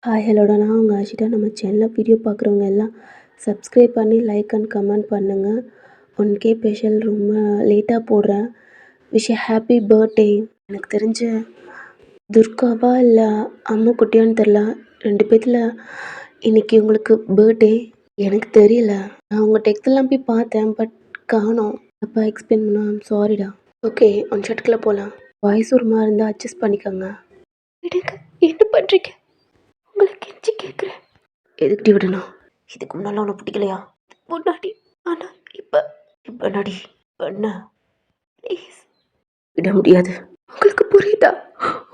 Hi ஹலோடா நான் உங்கள் ஆஷிட்டா. நம்ம சேனலில் வீடியோ பார்க்குறவங்க எல்லாம் சப்ஸ்கிரைப் பண்ணி லைக் அண்ட் கமெண்ட் பண்ணுங்கள். 1K ஸ்பெஷல் ரொம்ப லேட்டாக போடுறேன். Wish happy birthday. எனக்கு தெரிஞ்ச துர்காவா இல்லை அம்மு குட்டியான்னு தெரில, 2 பேத்தில் இன்றைக்கி உங்களுக்கு பர்த்டே. எனக்கு தெரியல, நான் உங்கள் டெக்ஸ்ட்லாம் போய் பார்த்தேன், பட் காணோம். அப்போ எக்ஸ்பிளைன் பண்ணா சாரிடா. ஓகே, ஒன் ஷாட்டுக்குள்ளே போகலாம். வாய்ஸ் ஒரு மாதிரி இருந்தால் அட்ஜஸ்ட் பண்ணிக்கோங்க. என்ன பண்ணுறீங்க? உங்களை கெஞ்சி கேட்குறேன். எதுக்கிட்டி விடணும்? இதுக்கு முன்னால் உனக்கு பிடிக்கலையா? முன்னாடி. ஆனால் இப்போ நடி பண்ண ப்ளீஸ். விட முடியாது. உங்களுக்கு புரியுதா?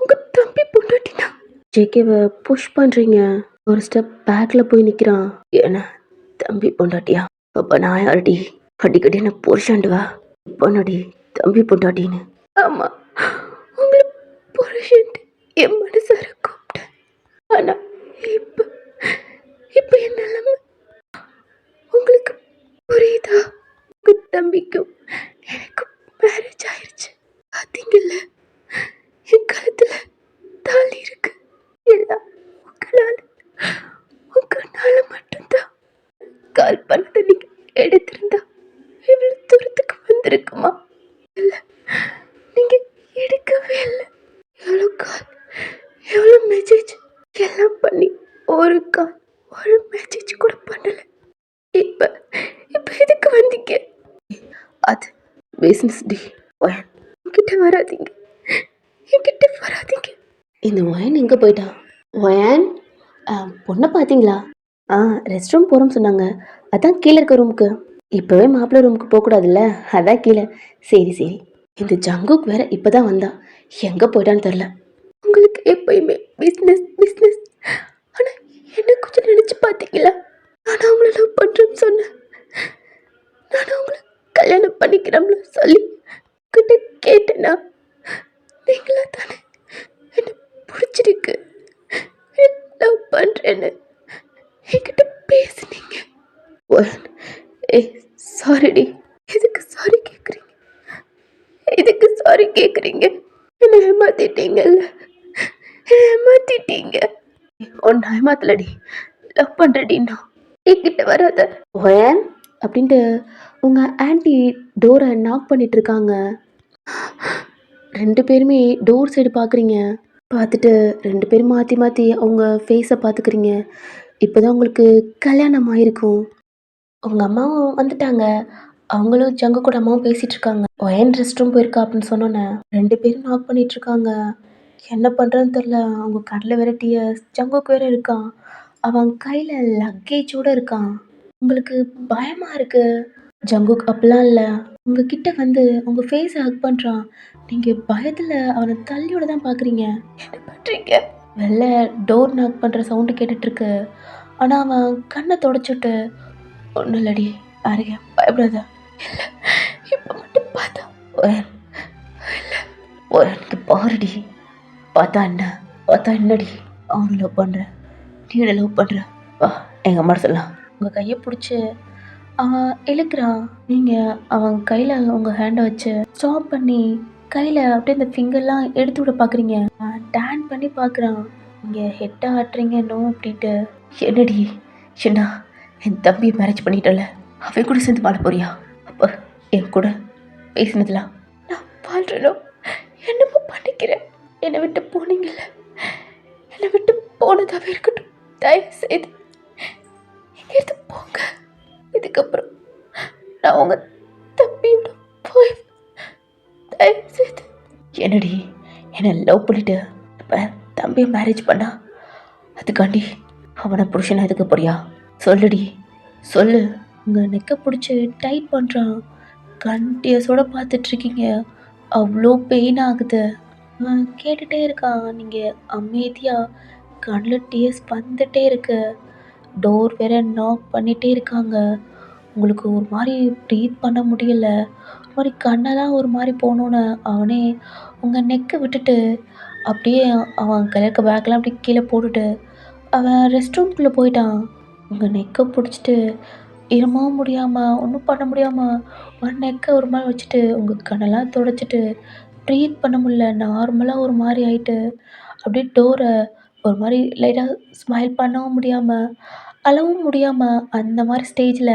உங்கள் தம்பி பொண்டாட்டினா ஜேகேவை புஷ் பண்ணுறீங்க. ஒரு ஸ்டெப் பேக்கில் போய் நிற்கிறான். என்ன தம்பி பொண்டாட்டியா? அப்போ நான் யாரடி? அடிக்கடி என்ன புருஷன்டுவா? இப்போ நடி தம்பி பொண்டாட்டின்னு. ஆமாம், உங்களை புருஷன் என் மனசார கூப்பிட்டேன். ஆனால் இப்போ என்ன நிலைமை உங்களுக்கு புரியுதா? உங்க தம்பிக்கும் எனக்கும் மேரேஜ் ஆயிடுச்சு. பார்த்தீங்கல்ல, என் கழுத்துல தாலி இருக்கு. எல்லாம் உங்களால மட்டும்தான். கால் பண்ணதை நீங்க எடுத்திருந்தா இவ்வளவு தூரத்துக்கு வந்திருக்குமா? இல்ல, நீங்க எடுக்கவே இல்லை. எவ்வளோ கால், எவ்வளோ மெசேஜ் எல்லாம் பண்ணி ஒரு கால் ஒரு மெசேஜ் கூட பண்ணல. இப்ப எதுக்கு வந்தீங்க? அது பிசினஸ் டி. என்கிட்ட வராதீங்க, என்கிட்ட வராதீங்க. இந்த ஒயன் எங்கே போயிட்டா? ஒயன் பொண்ணை பார்த்தீங்களா? ரெஸ்ட் ரூம் போகிறோம்னு சொன்னாங்க, அதான் கீழே இருக்க ரூமுக்கு. இப்போவே மாப்பிள்ளை ரூமுக்கு போகக்கூடாதுல்ல, அதான் கீழே. சரி. இந்த ஜங்குக் வேற இப்போதான் வந்தா, எங்கே போயிட்டான்னு தெரில. உங்களுக்கு எப்பயுமே பிஸ்னஸ். ஆனால் என்ன கொஞ்சம் நினச்சி பார்த்தீங்களா? நான் அவங்கள லவ் பண்ணுறேன்னு சொன்னேன். நான் அவங்கள கல்யாணம் பண்ணிக்கிறோம்னு சொல்லி கிட்ட கேட்டேன்னா, நீங்களா தானே என்ன பிடிச்சிருக்கு, லவ் பண்ணுறேன்னு என்கிட்ட பேசுனீங்க. சாரிடி. எதுக்கு சாரி கேட்குறீங்க? என்ன ஏமாத்திட்டீங்கல்ல, ஏமாத்திட்டீங்க. ஒன்று ஏமாத்தலடி, லவ் பண்ணுறடின்னா என்கிட்ட வராத. ஒயன் அப்படின்ட்டு உங்கள் ஆன்ட்டி டோரை நாக் பண்ணிட்டு இருக்காங்க. 2 பேருமே டோர் சைடு பார்க்குறீங்க. பார்த்துட்டு 2 பேரும் மாற்றி அவங்க ஃபேஸை பார்த்துக்கிறீங்க. இப்போ தான் உங்களுக்கு கல்யாணம் ஆயிருக்கும். உங்கள் அம்மாவும் வந்துட்டாங்க. அவங்களும் ஜங்கு கூட அம்மாவும் பேசிகிட்டு இருக்காங்க. ஒயன் ரெஸ்ட் ரூம் போயிருக்கா அப்படின்னு சொன்னோன்னே 2 பேரும் நாக் பண்ணிட்டு இருக்காங்க. என்ன பண்ணுறதுன்னு தெரில. அவங்க கடலை வேற டிஎஸ், ஜங்குக்கு வேற இருக்கான். அவன் கையில் லக்கேஜோடு இருக்கான். உங்களுக்கு பயமாக இருக்கு. ஜங்குக் அப்படிலாம் இல்லை, உங்ககிட்ட வந்து உங்கள் ஃபேஸை ஹக் பண்ணுறான். நீங்கள் பயத்தில் அவனை தள்ளியோட தான் பார்க்குறீங்க. என்ன பண்ணுறீங்க? வெளில டோர் நாக் பண்ணுற சவுண்டு கேட்டுட்ருக்கு. ஆனால் அவன் கண்ணை தொடச்சிட்டு, ஒன்றும் இல்லடி அருக, பயப்படாத. இல்லை, இப்போ மட்டும் பார்த்தா இல்லை எனக்கு பாருடி. பார்த்தா என்னடி? அவனை லவ் பண்ணுறேன், நீ என்ன லவ் பண்ணுற? வா எங்கள் அம்மா சொல்லலாம். உங்கள் கையை பிடிச்சி அவன் இழுக்கிறான். நீங்கள் அவன் கையில் உங்கள் ஹேண்டை வச்சு ஸ்டாப் பண்ணி கையில் அப்படியே அந்த ஃபிங்கர்லாம் எடுத்து விட பார்க்குறீங்க. டேன் பண்ணி பார்க்குறான். நீங்கள் ஹெட்டை ஆட்டுறீங்க நோ அப்படின்ட்டு. என்னடி சின்னா, என் தம்பியை மேரேஜ் பண்ணிட்டல, அவன் கூட சேர்ந்து வாழ போறியா? அப்போ என் கூட பேசினதுலாம் நான் வாழ்றனோ என்னமோ பண்ணிக்கிறேன். என்னை விட்டு போனீங்கல்ல, என்னை விட்டு போனதாகவே இருக்கட்டும். தயவு செய்து எங்கேருந்து போங்க. இதுக்கப்புறம் நான் உங்கள் தம்பியோட போய் தயவு செய்து. என்னடி என்னை லவ் பண்ணிட்டு இப்போ தம்பியை மேரேஜ் பண்ணா அதுக்காண்டி அவனை புருஷனை எதுக்க போறியா? சொல்லுடி சொல்லு. உங்கள் நெக்கை பிடிச்சி டைட் பண்ணுறான். கண்டியஸோடு பார்த்துட்ருக்கீங்க. அவ்வளோ பெயின் ஆகுது. அவன் கேட்டுகிட்டே இருக்கான். நீங்கள் அமைதியாக கண்ணில் டிஎஸ் வந்துட்டே இருக்கு. டோர் வேற நாக் பண்ணிகிட்டே இருக்காங்க. உங்களுக்கு ஒரு மாதிரி ப்ரீத் பண்ண முடியல. ஒரு மாதிரி கண்ணெல்லாம் ஒரு மாதிரி போனோன்னு அவனே உங்கள் நெக்கை விட்டுட்டு அப்படியே அவன் கலக்க பேக்கெலாம் அப்படியே கீழே போட்டுட்டு அவன் ரெஸ்ட் ரூம்குள்ளே போயிட்டான். உங்கள் நெக்கை பிடிச்சிட்டு இருமவும் முடியாமல் ஒன்றும் பண்ண முடியாமல் ஒரு நெக்கை ஒரு மாதிரி வச்சுட்டு உங்கள் கண்ணெல்லாம் துடைச்சிட்டு ப்ரீத் பண்ண முடியல. நார்மலாக ஒரு மாதிரி ஆகிட்டு அப்படியே டோரை ஒரு மாரி லைட்டா ஸ்மைல் பண்ணவும் முடியாம, அழவும் முடியாம, அந்த மாரி ஸ்டேஜ்ல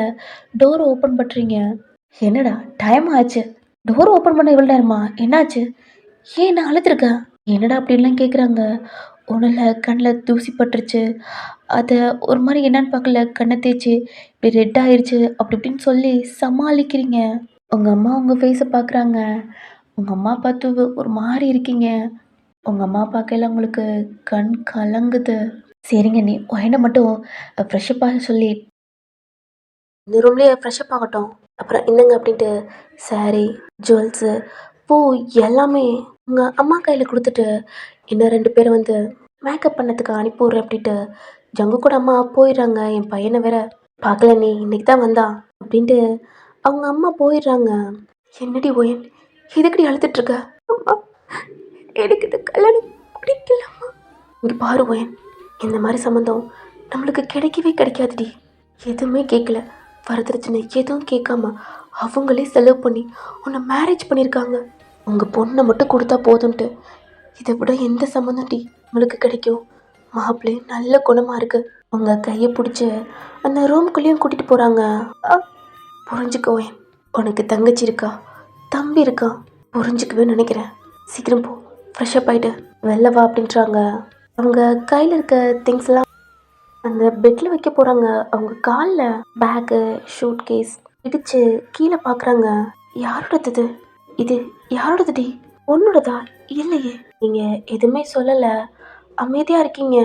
டோர் ஓப்பன் பண்றீங்க. "என்னடா டைம் ஆச்சு. டோர் ஓப்பன் பண்ண இவ்வளோ நேரமா? என்னாச்சு? ஏன் நான் அழுதுருக்க?" என்னடா அப்படின்லாம் கேட்குறாங்க. ஒண்ணும் இல்ல கண்ல தூசி பட்டுருச்சு. அத ஒரு மாரி என்னன்னு பார்க்கல, கண்ண தேய்ச்சு இப்படி ரெட் ஆயிருச்சு, அப்படி இப்படின்னு சொல்லி சமாளிக்கிறீங்க. உங்க அம்மா உங்க ஃபேஸ பார்க்குறாங்க. உங்க அம்மா பார்த்து ஒரு மாரி இருக்கீங்க. உங்க அம்மா பார்க்கையில உங்களுக்கு கண் கலங்குது. சரிங்க நீ பையன மட்டும் ஃப்ரெஷ்அப் ஆக சொல்லி இந்த ரூம்லயே ஃப்ரெஷ்அப் ஆகட்டும். அப்புறம் என்னங்க அப்படின்ட்டு சாரி, ஜுவல்ஸு, பூ எல்லாமே உங்க அம்மா கையில குடுத்துட்டு, இன்னும் 2 பேர வந்து மேக்கப் பண்ணதுக்கு அனுப்பி விட்றேன் அப்படின்ட்டு, ஜங்கு கூட அம்மா போயிடுறாங்க. என் பையன வேற பார்க்கல நீ இன்னைக்கு தான் வந்தான் அப்படின்ட்டு அவங்க அம்மா போயிடுறாங்க. என்னடி ஒயன் எதுக்குடி அழுதுட்டு இருக்க? அம்மா எனக்கு இந்த கல்யாணம் பிடிக்கலம்மா. இங்க பாரு ஒயன் இந்த மாதிரி சம்மந்தம் நம்மளுக்கு கிடைக்கவே கிடைக்காதுடி. எதுவுமே கேட்கல வரதட்சணை எதுவும் கேட்காம அவங்களே செலவு பண்ணி உன்னை மேரேஜ் பண்ணியிருக்காங்க. உங்கள் பொண்ணை மட்டும் கொடுத்தா போதும்ன்ட்டு இதை விட எந்த சம்மந்தம் டி உங்களுக்கு கிடைக்கும்? மாப்பிள்ளை நல்ல குணமாக இருக்கு. உங்கள் கையை பிடிச்சி அந்த ரூம்குள்ளேயும் கூட்டிகிட்டு போகிறாங்க. புரிஞ்சுக்கோயேன் உனக்கு தங்கச்சி இருக்கா, தம்பி இருக்கா, புரிஞ்சுக்கவே நினைக்கிறேன். சீக்கிரம் போ ஃப்ரெஷ்அப் ஆகிட்டு வெளில வா அப்படின்றாங்க. அவங்க கையில் இருக்க திங்ஸ் எல்லாம் அந்த பெட்டில் வைக்க போகிறாங்க. அவங்க காலில் பேக்கு ஷூட் கேஸ் இடிச்சு கீழே பார்க்குறாங்க. யாரோடது இது? யாரோடதுடி? உன்னோடதா? இல்லையே. நீங்கள் எதுவுமே சொல்லலை, அமைதியாக இருக்கீங்க.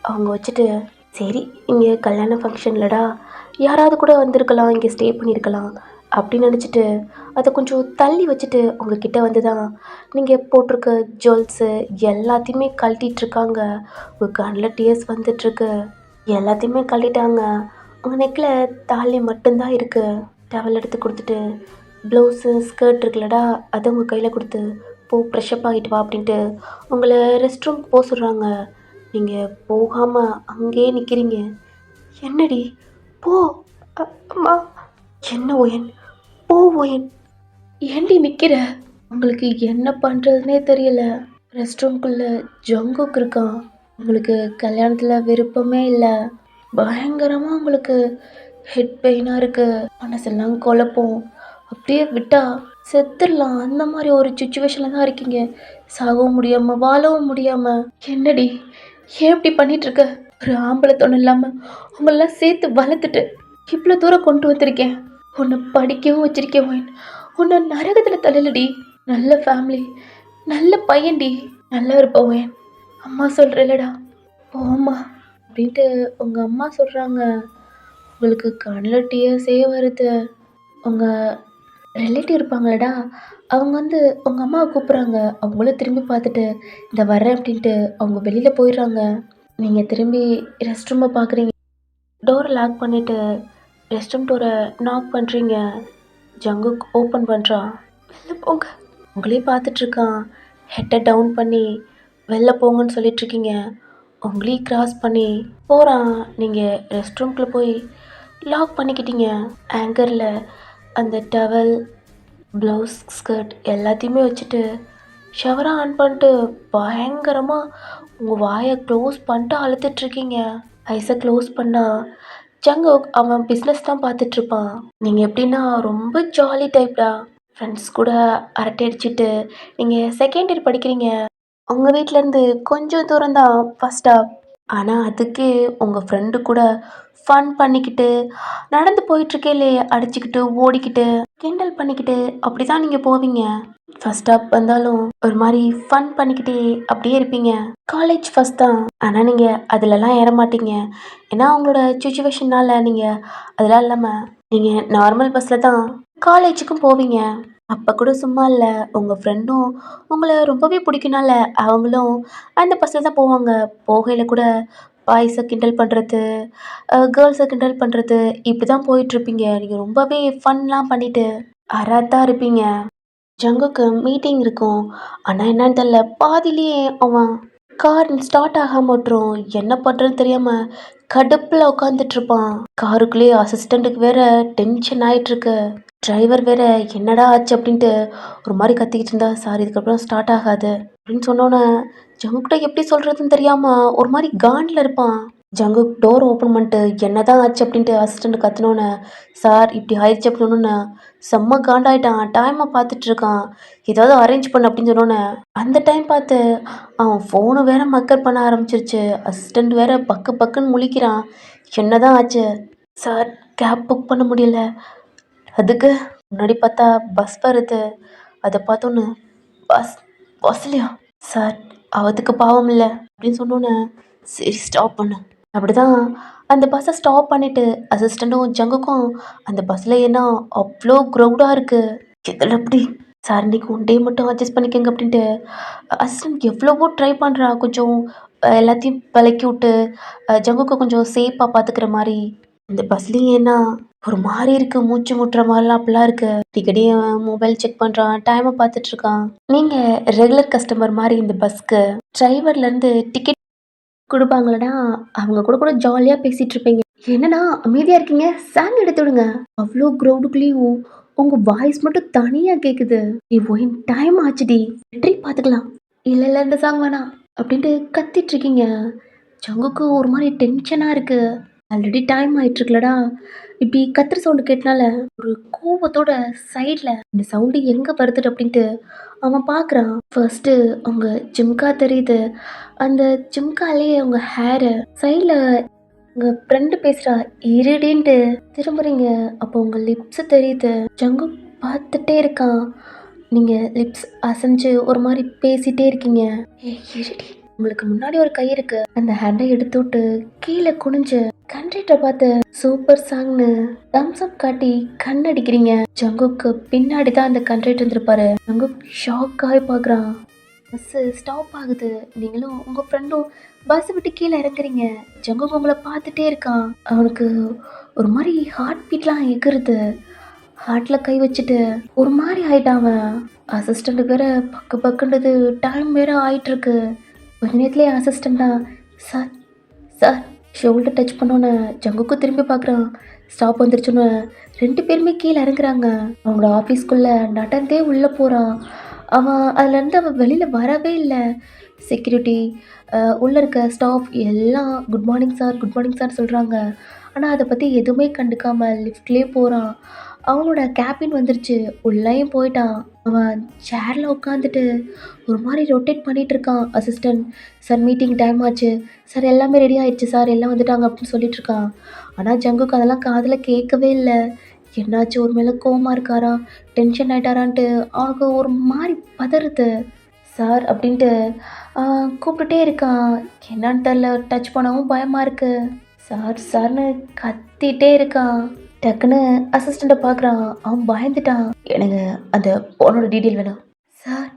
அவங்க வச்சுட்டு சரி இங்கே கல்யாண ஃபங்க்ஷன்லடா யாராவது கூட வந்திருக்கலாம், இங்கே ஸ்டே பண்ணியிருக்கலாம் அப்படின்னு நினச்சிட்டு அதை கொஞ்சம் தள்ளி வச்சுட்டு உங்ககிட்ட வந்து தான் நீங்கள் போட்டிருக்க ஜுவல்ஸு எல்லாத்தையுமே கழட்டிகிட்ருக்காங்க. உங்கள் கண்ணில் டியர்ஸ் வந்துட்டுருக்கு. எல்லாத்தையுமே கழட்டிட்டாங்க. உங்கள் நெக்கில் தாலி மட்டும்தான் இருக்குது. டவல் எடுத்து கொடுத்துட்டு ப்ளவுஸு ஸ்கர்ட் இருக்குல்லடா அதை உங்கள் கையில் கொடுத்து போ ஃப்ரெஷ்அப் ஆகிட்டு வா அப்படின்ட்டு உங்களை ரெஸ்ட் ரூம் போக சொல்கிறாங்க. நீங்கள் போகாமல் அங்கேயே நிற்கிறீங்க. என்னடி போ. அம்மா என்ன ஒயன் போ ஒயன். ஏண்டி நிற்கிற? உங்களுக்கு என்ன பண்ணுறதுனே தெரியல. ரெஸ்ட் ரூம்குள்ளே ஜங்குக் இருக்கான். உங்களுக்கு கல்யாணத்தில் விருப்பமே இல்லை. பயங்கரமாக உங்களுக்கு ஹெட் பெயினாக இருக்குது. மனசெல்லாம் குழப்பம். அப்படியே விட்டா செத்துடலாம் அந்த மாதிரி ஒரு சுச்சுவேஷனில் தான் இருக்கீங்க. சாகவும் முடியாமல் வாழவும் முடியாமல். என்னடி ஏன் இப்படி பண்ணிகிட்ருக்க? ஒரு ஆம்பளை துணை இல்லாமல் உங்களெல்லாம் சேர்த்து வளர்த்துட்டு இவ்வளோ தூரம் கொண்டு வந்திருக்கேன். உன்னை படிக்கவும் வச்சிருக்கேன் ஒயின். உன்னை நரகத்தில் தள்ளலடி. நல்ல ஃபேமிலி, நல்ல பையன்டி, நல்லா இருப்ப ஒயின். அம்மா சொல்கிறேன்லடா போம்மா அப்படின்ட்டு உங்கள் அம்மா சொல்கிறாங்க. உங்களுக்கு கண்ணில் டியர்ஸே வருது. உங்கள் ரிலேட்டிவ் இருப்பாங்களடா அவங்க வந்து உங்கள் அம்மாவை கூப்பிட்றாங்க. அவங்களும் திரும்பி பார்த்துட்டு இந்த வரேன் அப்படின்ட்டு அவங்க வெளியில் போயிடுறாங்க. நீங்கள் திரும்பி ரெஸ்ட் ரூமை பார்க்குறீங்க. டோரை லாக் பண்ணிவிட்டு ரெஸ்ட் ரூம் டோரை நாக் பண்ணுறீங்க. ஜங்குக் ஓப்பன் பண்ணுறான். வெளில போங்க. உங்களே பார்த்துட்ருக்கான். ஹெட்டை டவுன் பண்ணி வெளில போங்கன்னு சொல்லிட்டுருக்கீங்க. உங்களையும் கிராஸ் பண்ணி போகிறான். நீங்கள் ரெஸ்ட் ரூம்குள்ளே போய் லாக் பண்ணிக்கிட்டீங்க. ஆங்கரில் அந்த டவல் ப்ளவுஸ் ஸ்கர்ட் எல்லாத்தையுமே வச்சுட்டு ஷவரை ஆன் பண்ணிட்டு பயங்கரமாக உங்கள் வாயை க்ளோஸ் பண்ணிட்டு அழுத்துட்ருக்கீங்க. ஐஸை க்ளோஸ் பண்ணால் ஜங்குக் அவன் பிஸ்னஸ் தான் பார்த்துட்ருப்பான். நீங்கள் எப்படின்னா ரொம்ப ஜாலி டைப்டா. ஃப்ரெண்ட்ஸ் கூட அரட்டை அடிச்சுட்டு நீங்கள் செகண்ட் இயர் படிக்கிறீங்க. உங்கள் வீட்டிலேருந்து கொஞ்சம் தூரம் தான் ஃபஸ்ட் ஸ்டாப். ஆனால் அதுக்கு உங்கள் ஃப்ரெண்டு கூட ஃபன் பண்ணிக்கிட்டு நடந்து போயிட்டுருக்கேலே அடிச்சுக்கிட்டு ஓடிக்கிட்டு கிண்டல் பண்ணிக்கிட்டு அப்படி தான் நீங்கள் போவீங்க. ஃபஸ்ட் ஸ்டாப் வந்தாலும் ஒரு மாதிரி ஃபன் பண்ணிக்கிட்டே அப்படியே இருப்பீங்க. காலேஜ் ஃபஸ்ட் தான், ஆனால் நீங்கள் அதிலலாம் ஏற மாட்டீங்க. ஏன்னா உங்களோட சுச்சுவேஷனால் நீங்கள் அதெல்லாம் இல்லாமல் நீங்கள் நார்மல் பஸ்ஸில் தான் காலேஜுக்கும் போவீங்க. அப்போ கூட சும்மா இல்லை, உங்கள் ஃப்ரெண்டும் உங்களை ரொம்பவே பிடிக்குனால அவங்களும் அந்த பஸ்ஸில் தான் போவாங்க. போகையில் கூட பாய்ஸை கிண்டல் பண்ணுறது, கேர்ள்ஸை கிண்டல் பண்ணுறது இப்படி தான் போயிட்டுருப்பீங்க. நீங்கள் ரொம்பவே ஃபன்லாம் பண்ணிவிட்டு அராத்தாக இருப்பீங்க. ஜங்குக்கு மீட்டிங் இருக்கும். ஆனால் என்னன்னு தெரில பாதிலேயே அவன் கார் ஸ்டார்ட் ஆகாம விட்டுரும். என்ன பண்ணுறதுன்னு தெரியாமல் கடுப்பில் உட்காந்துட்ருப்பான். காருக்குள்ளேயே அசிஸ்டண்ட்டுக்கு வேற டென்ஷன் ஆகிட்டுருக்கு. டிரைவர் வேற என்னடா ஆச்சு அப்படின்ட்டு ஒரு மாதிரி கத்திக்கிட்டு இருந்தா, சார் இதுக்கப்புறம் ஸ்டார்ட் ஆகாது அப்படின்னு சொன்னோன்னே ஜங்குக்கிட்ட எப்படி சொல்றதுன்னு தெரியாம ஒரு மாதிரி காண்டில் இருப்பான். ஜங்குக் டோர் ஓப்பன் பண்ணிட்டு என்னதான் ஆச்சு அப்படின்ட்டு அசிஸ்டண்ட் கத்துனோன்னே, சார் இப்படி ஆயிடுச்சு அப்படின்னு செம்ம காண்டாயிட்டான். டைமை பார்த்துட்டு இருக்கான். ஏதாவது அரேஞ்ச் பண்ணு அப்படின்னு சொன்னோன்னே, அந்த டைம் பார்த்து அவன் ஃபோனு வேற மக்கர் பண்ண ஆரம்பிச்சிருச்சு. அசிஸ்டண்ட் வேற பக்கு பக்குன்னு முழிக்கிறான். என்னதான் ஆச்சு? சார் கேப் புக் பண்ண முடியல. அதுக்கு முன்னாடி பார்த்தா பஸ் வருது. அதை பார்த்தோன்னு பஸ் பஸ்லையா? சார் அவத்துக்கு பாவம் இல்லை அப்படின்னு சொன்னோன்னே, சரி ஸ்டாப் பண்ணு. அப்படிதான் அந்த பஸ்ஸை ஸ்டாப் பண்ணிட்டு அசிஸ்டண்ட்டும் ஜங்குக்கும் அந்த பஸ்ஸில் ஏன்னா அவ்வளோ க்ரௌடாக இருக்குது. இதில் எப்படி? சார் இன்னைக்கு ஒன் டே மட்டும் அட்ஜஸ்ட் பண்ணிக்கோங்க அப்படின்ட்டு அசிஸ்டண்ட் எவ்வளவோ ட்ரை பண்ணுறா. கொஞ்சம் எல்லாத்தையும் விலக்கி விட்டு ஜங்குக்கு கொஞ்சம் சேஃபாக பார்த்துக்கிற மாதிரி. இந்த பஸ்லேயும் ஏன்னா ஒரு மாதிரி இருக்குது. மூச்சு முட்டுற மாதிரிலாம் அப்படிலாம் இருக்குது. அடிக்கடி மொபைல் செக் பண்ணுறான். டைமை பார்த்துட்டு இருக்கான். நீங்கள் ரெகுலர் கஸ்டமர் மாதிரி இந்த பஸ்க்கு டிரைவர்லேருந்து டிக்கெட் குடுப்பாங்களடா, அவங்க கூட கூட ஜாலியா பேசிட்டு இருப்பீங்க. என்னண்ணா அமைதியா இருக்கீங்க? சாங் எடுத்து விடுங்க. அவ்ளோ க்ரௌடுக்குள்ளயும் உங்க வாய்ஸ் மட்டும் தனியா கேக்குது. இப்போ என் டைம் ஆச்சுடி. வெற்றி பாத்துக்கலாம். இல்ல இல்ல இந்த சாங் வேணாம் அப்படின்ட்டு கத்திட்டு இருக்கீங்க. ஜங்குக்கு ஒரு மாதிரி டென்ஷனா இருக்கு. ஆல்ரெடி டைம் ஆயிட்டு இருக்குல்லடா. இப்படி கத்துற சவுண்டு கேட்டனால ஒரு கோவத்தோட சைட்ல இந்த சவுண்டு எங்க வருது அப்படின்ட்டு அவன் பார்க்குறான். ஃபர்ஸ்ட்டு அவங்க ஜிம்கா தெரியுது. அந்த ஜிம்காலேயே அவங்க ஹேரு சைடில் உங்கள் ஃப்ரெண்டு பேசுகிறா இருடின்ட்டு திரும்புறீங்க. அப்போ உங்கள் லிப்ஸு தெரியுது. ஜங்கு பார்த்துட்டே இருக்கான். நீங்கள் லிப்ஸ் அசைஞ்சு ஒரு மாதிரி பேசிகிட்டே இருக்கீங்க. ஏ இருடி, உங்களுக்கு முன்னாடி ஒரு கை இருக்கு. அந்த ஹேண்டை எடுத்து விட்டு கீழே குனிஞ்சு கண்ட்ரேட்டரை பார்த்து சூப்பர் சாங்னு தம்ஸ் அப் காட்டி கண்ணடிக்கிறீங்க. ஜங்குக்கு பின்னாடி தான் அந்த கண்ட்ரேட்டர் இருந்திருப்பாரு. ஜங்குக் ஷாக் ஆகி பார்க்குறான். பஸ்ஸு ஸ்டாப் ஆகுது. நீங்களும் உங்கள் ஃப்ரெண்டும் பஸ் விட்டு கீழே இறங்குறீங்க. ஜங்குக் உங்களை பார்த்துட்டே இருக்கான். அவனுக்கு ஒரு மாதிரி ஹார்ட் பீட்லாம் எகுறுது. ஹார்ட்டில் கை வச்சுட்டு ஒரு மாதிரி ஆயிட்டான் அவன். அசிஸ்டண்ட்டுக்கு வேற பக்கு பக்குன்றது. டைம் வேற ஆயிட்டுருக்கு. ஒரு நேரத்துலேயே அசிஸ்டண்டா சார் சார் ஷோல்டர் டச் பண்ணோன்னே ஜங்குக்கும் திரும்பி பார்க்குறான். ஸ்டாப் வந்துருச்சுன்னு ரெண்டு பேருமே கீழே இறங்குறாங்க. அவங்களோட ஆஃபீஸ்க்குள்ளே நடந்தே உள்ளே போகிறான். அவன் அதுலேருந்து அவன் வெளியில் வரவே இல்லை. செக்யூரிட்டி உள்ளே இருக்க ஸ்டாஃப் எல்லாம் good morning sir good morning sir சொல்கிறாங்க. ஆனால் அதை பற்றி எதுவுமே கண்டுக்காமல் லிஃப்ட்லேயே போகிறான். அவனோட கேபின் வந்துருச்சு. உள்ளேயும் போயிட்டான். அவன் சேரில் உட்காந்துட்டு ஒரு மாதிரி ரொட்டேட் பண்ணிகிட்டு இருக்கான். அசிஸ்டண்ட் சார் மீட்டிங் டைம் ஆச்சு சார், எல்லாமே ரெடி ஆயிடுச்சு சார், எல்லாம் வந்துட்டாங்க அப்படின்னு சொல்லிட்டு இருக்கான். ஆனால் ஜங்குக்கு அதெல்லாம் காதில் கேட்கவே இல்லை. என்னாச்சு, ஒரு மேலே கோவமாக இருக்காரா, டென்ஷன் ஆகிட்டாரான்ட்டு அவனுக்கு ஒரு மாதிரி பதறுது. சார் அப்படின்ட்டு கூப்பிட்டுட்டே இருக்கான். என்னான்னு தெரில, டச் பண்ணவும் பயமாக இருக்கு. சார் சார்னு கத்திட்டே இருக்கான். டக்குன்னு அசிஸ்டண்ட்டை பார்க்குறான். அவன் பயந்துட்டான். எனக்கு அந்த பொண்ணோட டீட்டெயில் வேணும் சார்.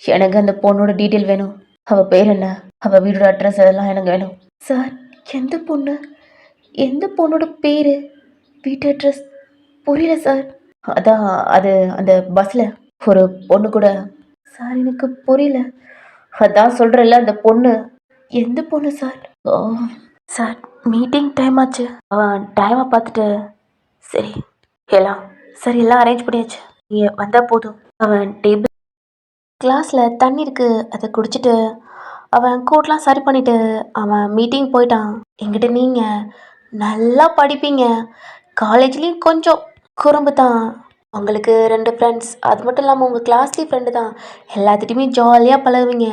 எனக்கு அந்த பொண்ணோட டீட்டெயில் வேணும். அவள் பேர் என்ன, அவள் வீடோட அட்ரஸ் அதெல்லாம் எனக்கு வேணும் சார். எந்த பொண்ணு, எந்த பொண்ணோட பேர், வீட்டு அட்ரஸ் புரியல சார். அதான் அது அந்த பஸ்ஸில் ஒரு பொண்ணு கூட. சார் எனக்கு புரியல. அதான் சொல்கிறல்ல அந்த பொண்ணு. எந்த பொண்ணு சார்? ஓ சார், மீட்டிங் டைம் ஆச்சு. அவன் டைமை பார்த்துட்டு சரி எல்லாம் சரி எல்லாம் அரேஞ்ச் பண்ணியாச்சு, நீங்கள் வந்தால் போதும். அவன் டேபிள் கிளாஸில் தண்ணி இருக்கு, அதை குடிச்சிட்டு அவன் கோட்லாம் சரி பண்ணிவிட்டு அவன் மீட்டிங் போயிட்டான். என்கிட்ட நீங்கள் நல்லா படிப்பீங்க, காலேஜ்லேயும் கொஞ்சம் குறும்பு தான். உங்களுக்கு 2 ஃப்ரெண்ட்ஸ், அது மட்டும் இல்லாமல் உங்கள் கிளாஸ்லேயும் ஃப்ரெண்டு தான். எல்லாத்துட்டையுமே ஜாலியாக பழகுவீங்க.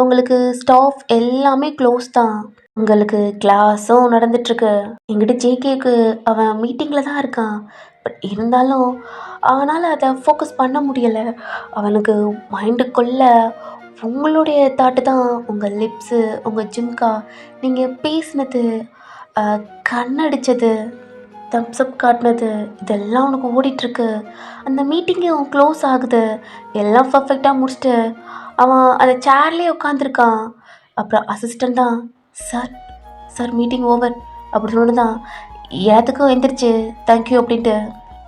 உங்களுக்கு ஸ்டாஃப் எல்லாமே க்ளோஸ் தான். உங்களுக்கு கிளாஸும் நடந்துட்டுருக்கு. என்கிட்ட ஜேகேக்கு அவன் மீட்டிங்கில் தான் இருக்கான். பட் இருந்தாலும் அவனால் அதை ஃபோக்கஸ் பண்ண முடியலை. அவனுக்கு மைண்டுக்குள்ளே உங்களுடைய தாட்டு தான். உங்கள் லிப்ஸு, உங்கள் ஜிம்கா, நீங்கள் பேசினது, கண்ணடிச்சது, தம்ஸ் அப் காட்டினது, இதெல்லாம் உனக்கு ஓடிட்டுருக்கு. அந்த மீட்டிங்கும் க்ளோஸ் ஆகுது. எல்லாம் பர்ஃபெக்டாக முடிச்சுட்டு அவன் அந்த சேர்லேயே உட்காந்துருக்கான். அப்புறம் அசிஸ்டண்ட் தான் சார் சார் மீட்டிங் ஓவர் அப்படி சொன்னது தான் எல்லாத்துக்கும் எந்திரிச்சு தேங்க்யூ அப்படின்ட்டு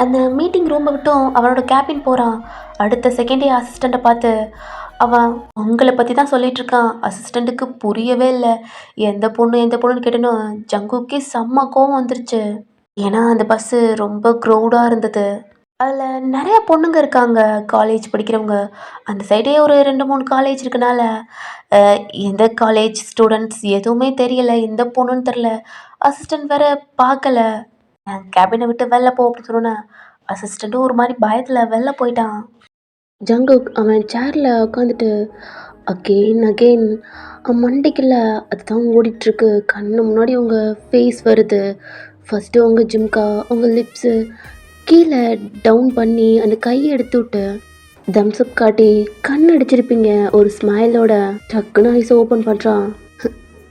அந்த மீட்டிங் ரூமை விட்டும் அவனோட கேபின் போகிறான். அடுத்த செகண்டே அசிஸ்டண்ட்டை பார்த்து அவன் உங்களை பற்றி தான் சொல்லிகிட்டு இருக்கான். அசிஸ்டண்ட்டுக்கு புரியவே இல்லை. எந்த பொண்ணுன்னு கேட்டேன்னு ஜங்குக்கே செம்ம கோவம் வந்துருச்சு. ஏன்னா அந்த பஸ்ஸு ரொம்ப க்ரௌடாக இருந்தது. அதில் நிறைய பொண்ணுங்க இருக்காங்க, காலேஜ் படிக்கிறவங்க. அந்த சைடே ஒரு 2, 3 காலேஜ் இருக்கனால, அ எந்த காலேஜ் ஸ்டூடண்ட்ஸ் எதுவுமே தெரியல. எந்த பொண்ணுன்னு தெரியல. அசிஸ்டன்ட் வேற பார்க்கல. கேபின விட்டு வெளில போ அப்படின்னு சொன்னோன்னே, அசிஸ்டண்ட்டும் ஒரு மாரி பயத்துல வெளில போயிட்டான். ஜங்குக் அவன் சேர்ல உட்காந்துட்டு அகெயின் அகெயின் அவன் மண்டைக்குள்ள அதுதான் ஓடிட்டுருக்கு. கண்ணு முன்னாடி உங்க ஃபேஸ் வருது. ஃபர்ஸ்ட்டு உங்க ஜிம்கா, உங்க லிப்ஸு கீழே டவுன் பண்ணி அந்த கையை எடுத்து விட்டு தம்ஸ் அப் காட்டி கண் அடிச்சிருப்பீங்க ஒரு ஸ்மைலோட. டக்குன்னு ஐஸ் ஓப்பன் பண்ணுறான்.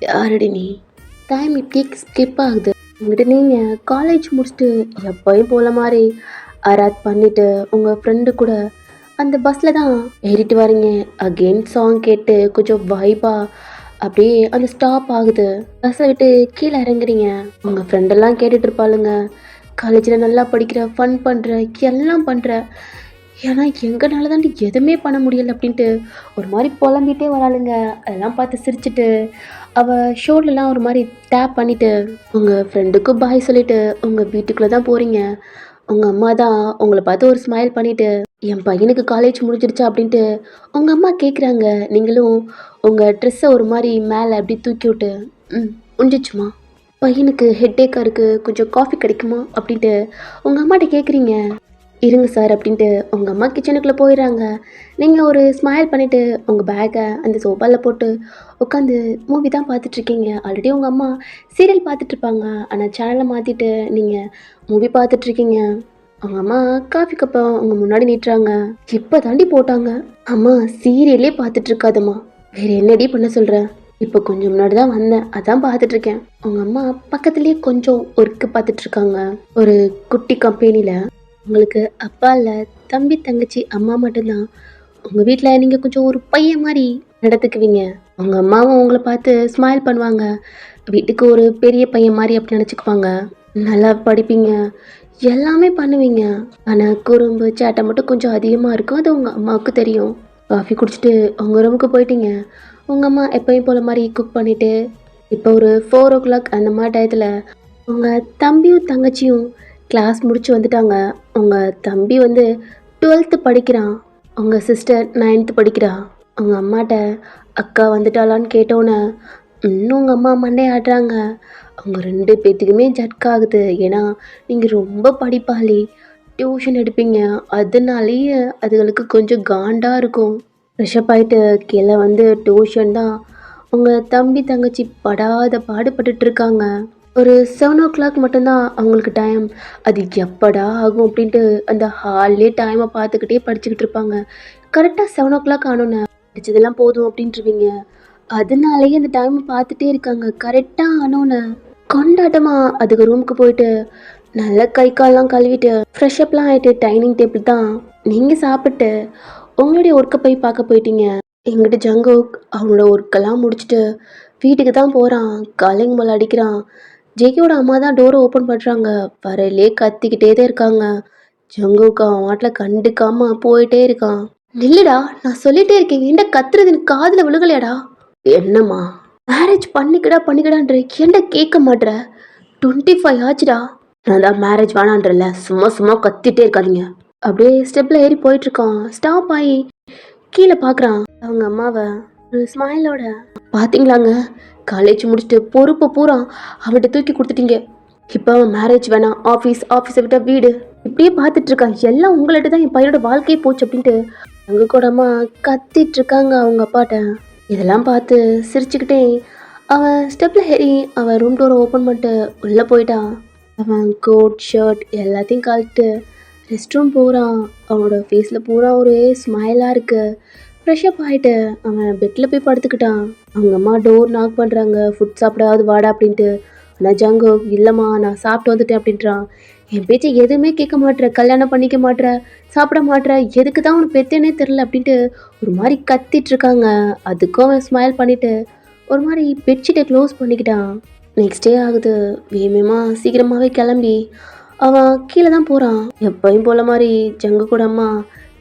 யாரடி நீ? டைம் இப்படியே ஸ்கிப் ஆகுது. உங்கள்கிட்ட நீங்கள் காலேஜ் முடிச்சுட்டு எப்போயும் போல மாதிரி அராத் பண்ணிட்டு உங்கள் ஃப்ரெண்டு கூட அந்த பஸ்ஸில் தான் ஏறிட்டு வரீங்க. அகெயின் சாங் கேட்டு கொஞ்சம் வைபா அப்படியே அந்த ஸ்டாப் ஆகுது. பஸ்ஸை விட்டு கீழே இறங்குறீங்க. உங்கள் ஃப்ரெண்டெல்லாம் கேட்டுட்டு இருப்பாளுங்க, காலேஜில் நல்லா படிக்கிற, ஃபன் பண்ணுற, எல்லாம் பண்ணுற, ஏன்னா எங்கனால தாண்டி எதுவுமே பண்ண முடியலை அப்படின்ட்டு ஒரு மாதிரி புலம்பிகிட்டே வராளுங்க. அதெல்லாம் பார்த்து சிரிச்சிட்டு அவள் ஷோல்டர்லாம் ஒரு மாதிரி டேப் பண்ணிவிட்டு உங்கள் ஃப்ரெண்டுக்கும் பாய் சொல்லிவிட்டு உங்கள் வீட்டுக்குள்ளே தான் போகிறீங்க. உங்கள் அம்மா தான் உங்களை பார்த்து ஒரு ஸ்மைல் பண்ணிவிட்டு என் பையனுக்கு காலேஜ் முடிஞ்சிருச்சா அப்படின்ட்டு உங்கள் அம்மா கேட்குறாங்க. நீங்களும் உங்கள் ட்ரெஸ்ஸை ஒரு மாதிரி மேலே அப்படி தூக்கி விட்டு முடிஞ்சிச்சுமா, பையனுக்கு ஹெட்டேக்காக இருக்குது, கொஞ்சம் காஃபி கிடைக்குமா அப்படின்ட்டு உங்கள் அம்மாட்ட கேட்குறீங்க. இருங்க சார் அப்படின்ட்டு உங்கள் அம்மா கிச்சனுக்குள்ளே போயிடுறாங்க. நீங்கள் ஒரு ஸ்மைல் பண்ணிவிட்டு உங்கள் பேக்கை அந்த சோஃபாவில் போட்டு உட்காந்து மூவி தான் பார்த்துட்ருக்கீங்க. ஆல்ரெடி உங்கள் அம்மா சீரியல் பார்த்துட்ருப்பாங்க, ஆனால் சேனலை மாற்றிட்டு நீங்கள் மூவி பார்த்துட்ருக்கீங்க. அவங்க அம்மா காஃபி கப்பை உங்கள் முன்னாடி நீட்டுறாங்க. இப்போ தாண்டி போட்டாங்க. அம்மா சீரியலே பார்த்துட்ருக்காதம்மா, வேறு என்னடி பண்ண சொல்கிறேன்? இப்போ கொஞ்சம் முன்னாடி தான் வந்தேன், அதான் பார்த்துட்ருக்கேன். அவங்க அம்மா பக்கத்துலேயே கொஞ்சம் ஒர்க்கு பார்த்துட்ருக்காங்க ஒரு குட்டி கம்பெனியில். உங்களுக்கு அப்பா இல்லை, தம்பி தங்கச்சி அம்மா மட்டும்தான். உங்கள் வீட்டில் நீங்கள் கொஞ்சம் ஒரு பையன் மாதிரி நடத்துக்குவீங்க. உங்கள் அம்மாவும் உங்களை பார்த்து ஸ்மைல் பண்ணுவாங்க. வீட்டுக்கு ஒரு பெரிய பையன் மாதிரி அப்படி நினச்சிக்குவாங்க. நல்லா படிப்பீங்க, எல்லாமே பண்ணுவீங்க. ஆனால் குறும்பு சேட்டை மட்டும் கொஞ்சம் அதிகமாக இருக்கும். அது உங்கள் அம்மாவுக்கு தெரியும். காஃபி குடிச்சிட்டு உங்கள் ரூமுக்கு போயிட்டீங்க. உங்கள் அம்மா எப்பயும் போல மாதிரி குக் பண்ணிவிட்டு இப்போ ஒரு 4 o'clock அந்த மாதிரி டயத்தில் உங்கள் தம்பியும் தங்கச்சியும் கிளாஸ் முடிச்சு வந்துட்டாங்க. உங்கள் தம்பி வந்து 12th படிக்கிறான், உங்கள் சிஸ்டர் 9th படிக்கிறா. உங்கள் அம்மாட்ட அக்கா வந்துட்டாளான்னு கேட்டோன்னே இன்னும் உங்கள் அம்மா மண்டே ஆடுறாங்க. அவங்க 2 பேர்த்துக்குமே ஜட்காகுது. ஏன்னா நீங்கள் ரொம்ப படிப்பாளி, டியூஷன் எடுப்பீங்க, அதனாலேயே அதுகளுக்கு கொஞ்சம் காண்டாக இருக்கும். ஃப்ரெஷ்அப் ஆகிட்டு கீழே வந்து டியூஷன் தான் உங்கள் தம்பி தங்கச்சி படாத பாடுபட்டுட்ருக்காங்க. ஒரு 7 o'clock மட்டும்தான் அவங்களுக்கு டைம். அது எப்படா ஆகும் அப்படின்ட்டு அந்த ஹால்லே டைமை பார்த்துக்கிட்டே படிச்சுக்கிட்டு இருப்பாங்க. கரெக்டாக 7 o'clock ஆனோன்னே படித்ததெல்லாம் போதும் அப்படின்ட்டுருவீங்க. அதனாலேயே அந்த டைமை பார்த்துட்டே இருக்காங்க. கரெக்டாக ஆனோன்னே கொண்டாட்டமாக அதுக்கு ரூமுக்கு போயிட்டு நல்லா கை கால்லாம் கழுவிட்டு ஃப்ரெஷ்அப்லாம் ஆகிட்டு டைனிங் டேபிள் தான் நீங்கள் சாப்பிட்டு உங்களுடைய ஒர்க்கை போய் பார்க்க போயிட்டீங்க. எங்கிட்ட ஜங்குக் அவனோட ஒர்க்கெல்லாம் முடிச்சுட்டு வீட்டுக்கு தான் போகிறான். காலிங் பெல் அடிக்கிறான். ஜெகியோட அம்மா தான் டோரை ஓப்பன் பண்ணுறாங்க. வரையிலே கத்திக்கிட்டே தான் இருக்காங்க. ஜங்குக் அவன் வாட்டில் கண்டுக்காம போயிட்டே இருக்கான். நில்லுடா, நான் சொல்லிட்டே இருக்கேன், ஏன்டா கத்துறது எனக்கு காதில் விழுகலையாடா? என்னம்மா, மேரேஜ் பண்ணிக்கடான்ற ஏன்டா கேட்க மாட்ற? 25 ஆச்சுடா. நான் தான் மேரேஜ் வேணான்றல, சும்மா சும்மா கத்திட்டே இருக்காதீங்க. அப்படியே ஸ்டெப்பில் ஏறி போயிட்டுருக்கான். ஸ்டாப் ஆகி கீழே பார்க்குறான் அவங்க அம்மாவை ஒரு ஸ்மைலோட. பார்த்தீங்களாங்க, காலேஜ் முடிச்சுட்டு பொறுப்பை பூரா அவன்கிட்ட தூக்கி கொடுத்துட்டீங்க. இப்போ அவன் மேரேஜ் வேணாம், ஆஃபீஸை விட்ட வீடு இப்படியே பார்த்துட்ருக்கான். எல்லாம் உங்கள்கிட்ட தான் என் பையனோட வாழ்க்கையே போச்சு அப்படின்ட்டு அங்கே கூடமா கத்திட்ருக்காங்க அவங்க அப்பாட்ட. இதெல்லாம் பார்த்து சிரிச்சுக்கிட்டே அவன் ஸ்டெப்பில் ஏறி அவன் ரூம் டோரை ஓப்பன் பண்ணிட்டு உள்ளே போயிட்டான். அவன் கோட் ஷர்ட் எல்லாத்தையும் கழட்டு ரெஸ்ட் ரூம் போகிறான். அவனோட ஃபேஸில் பூரா ஒரு ஸ்மைலாக இருக்குது. ஃப்ரெஷ்அப் ஆகிட்டு அவன் பெட்டில் போய் படுத்துக்கிட்டான். அவங்க அம்மா டோர் நாக் பண்ணுறாங்க, ஃபுட் சாப்பிடாது வாடா அப்படின்ட்டு. ஆனால் ஜங்கோ இல்லைம்மா நான் சாப்பிட்டு வந்துட்டேன் அப்படின்றான். என் பேச்சை எதுவுமே கேட்க மாட்டேற, கல்யாணம் பண்ணிக்க மாட்டேற, சாப்பிட மாட்டேற, எதுக்கு தான் உனக்கு பெத்தேனே தெரில அப்படின்ட்டு ஒரு மாதிரி கத்திட்ருக்காங்க. அதுக்கும் அவன் ஸ்மைல் பண்ணிவிட்டு ஒரு மாதிரி பெட்ஷீட்டை க்ளோஸ் பண்ணிக்கிட்டான். நெக்ஸ்ட் டே ஆகுது. வேகமாக சீக்கிரமாகவே கிளம்பி அவன் கீழே தான் போகிறான். எப்பயும் போல மாதிரி ஜங்கு கூட அம்மா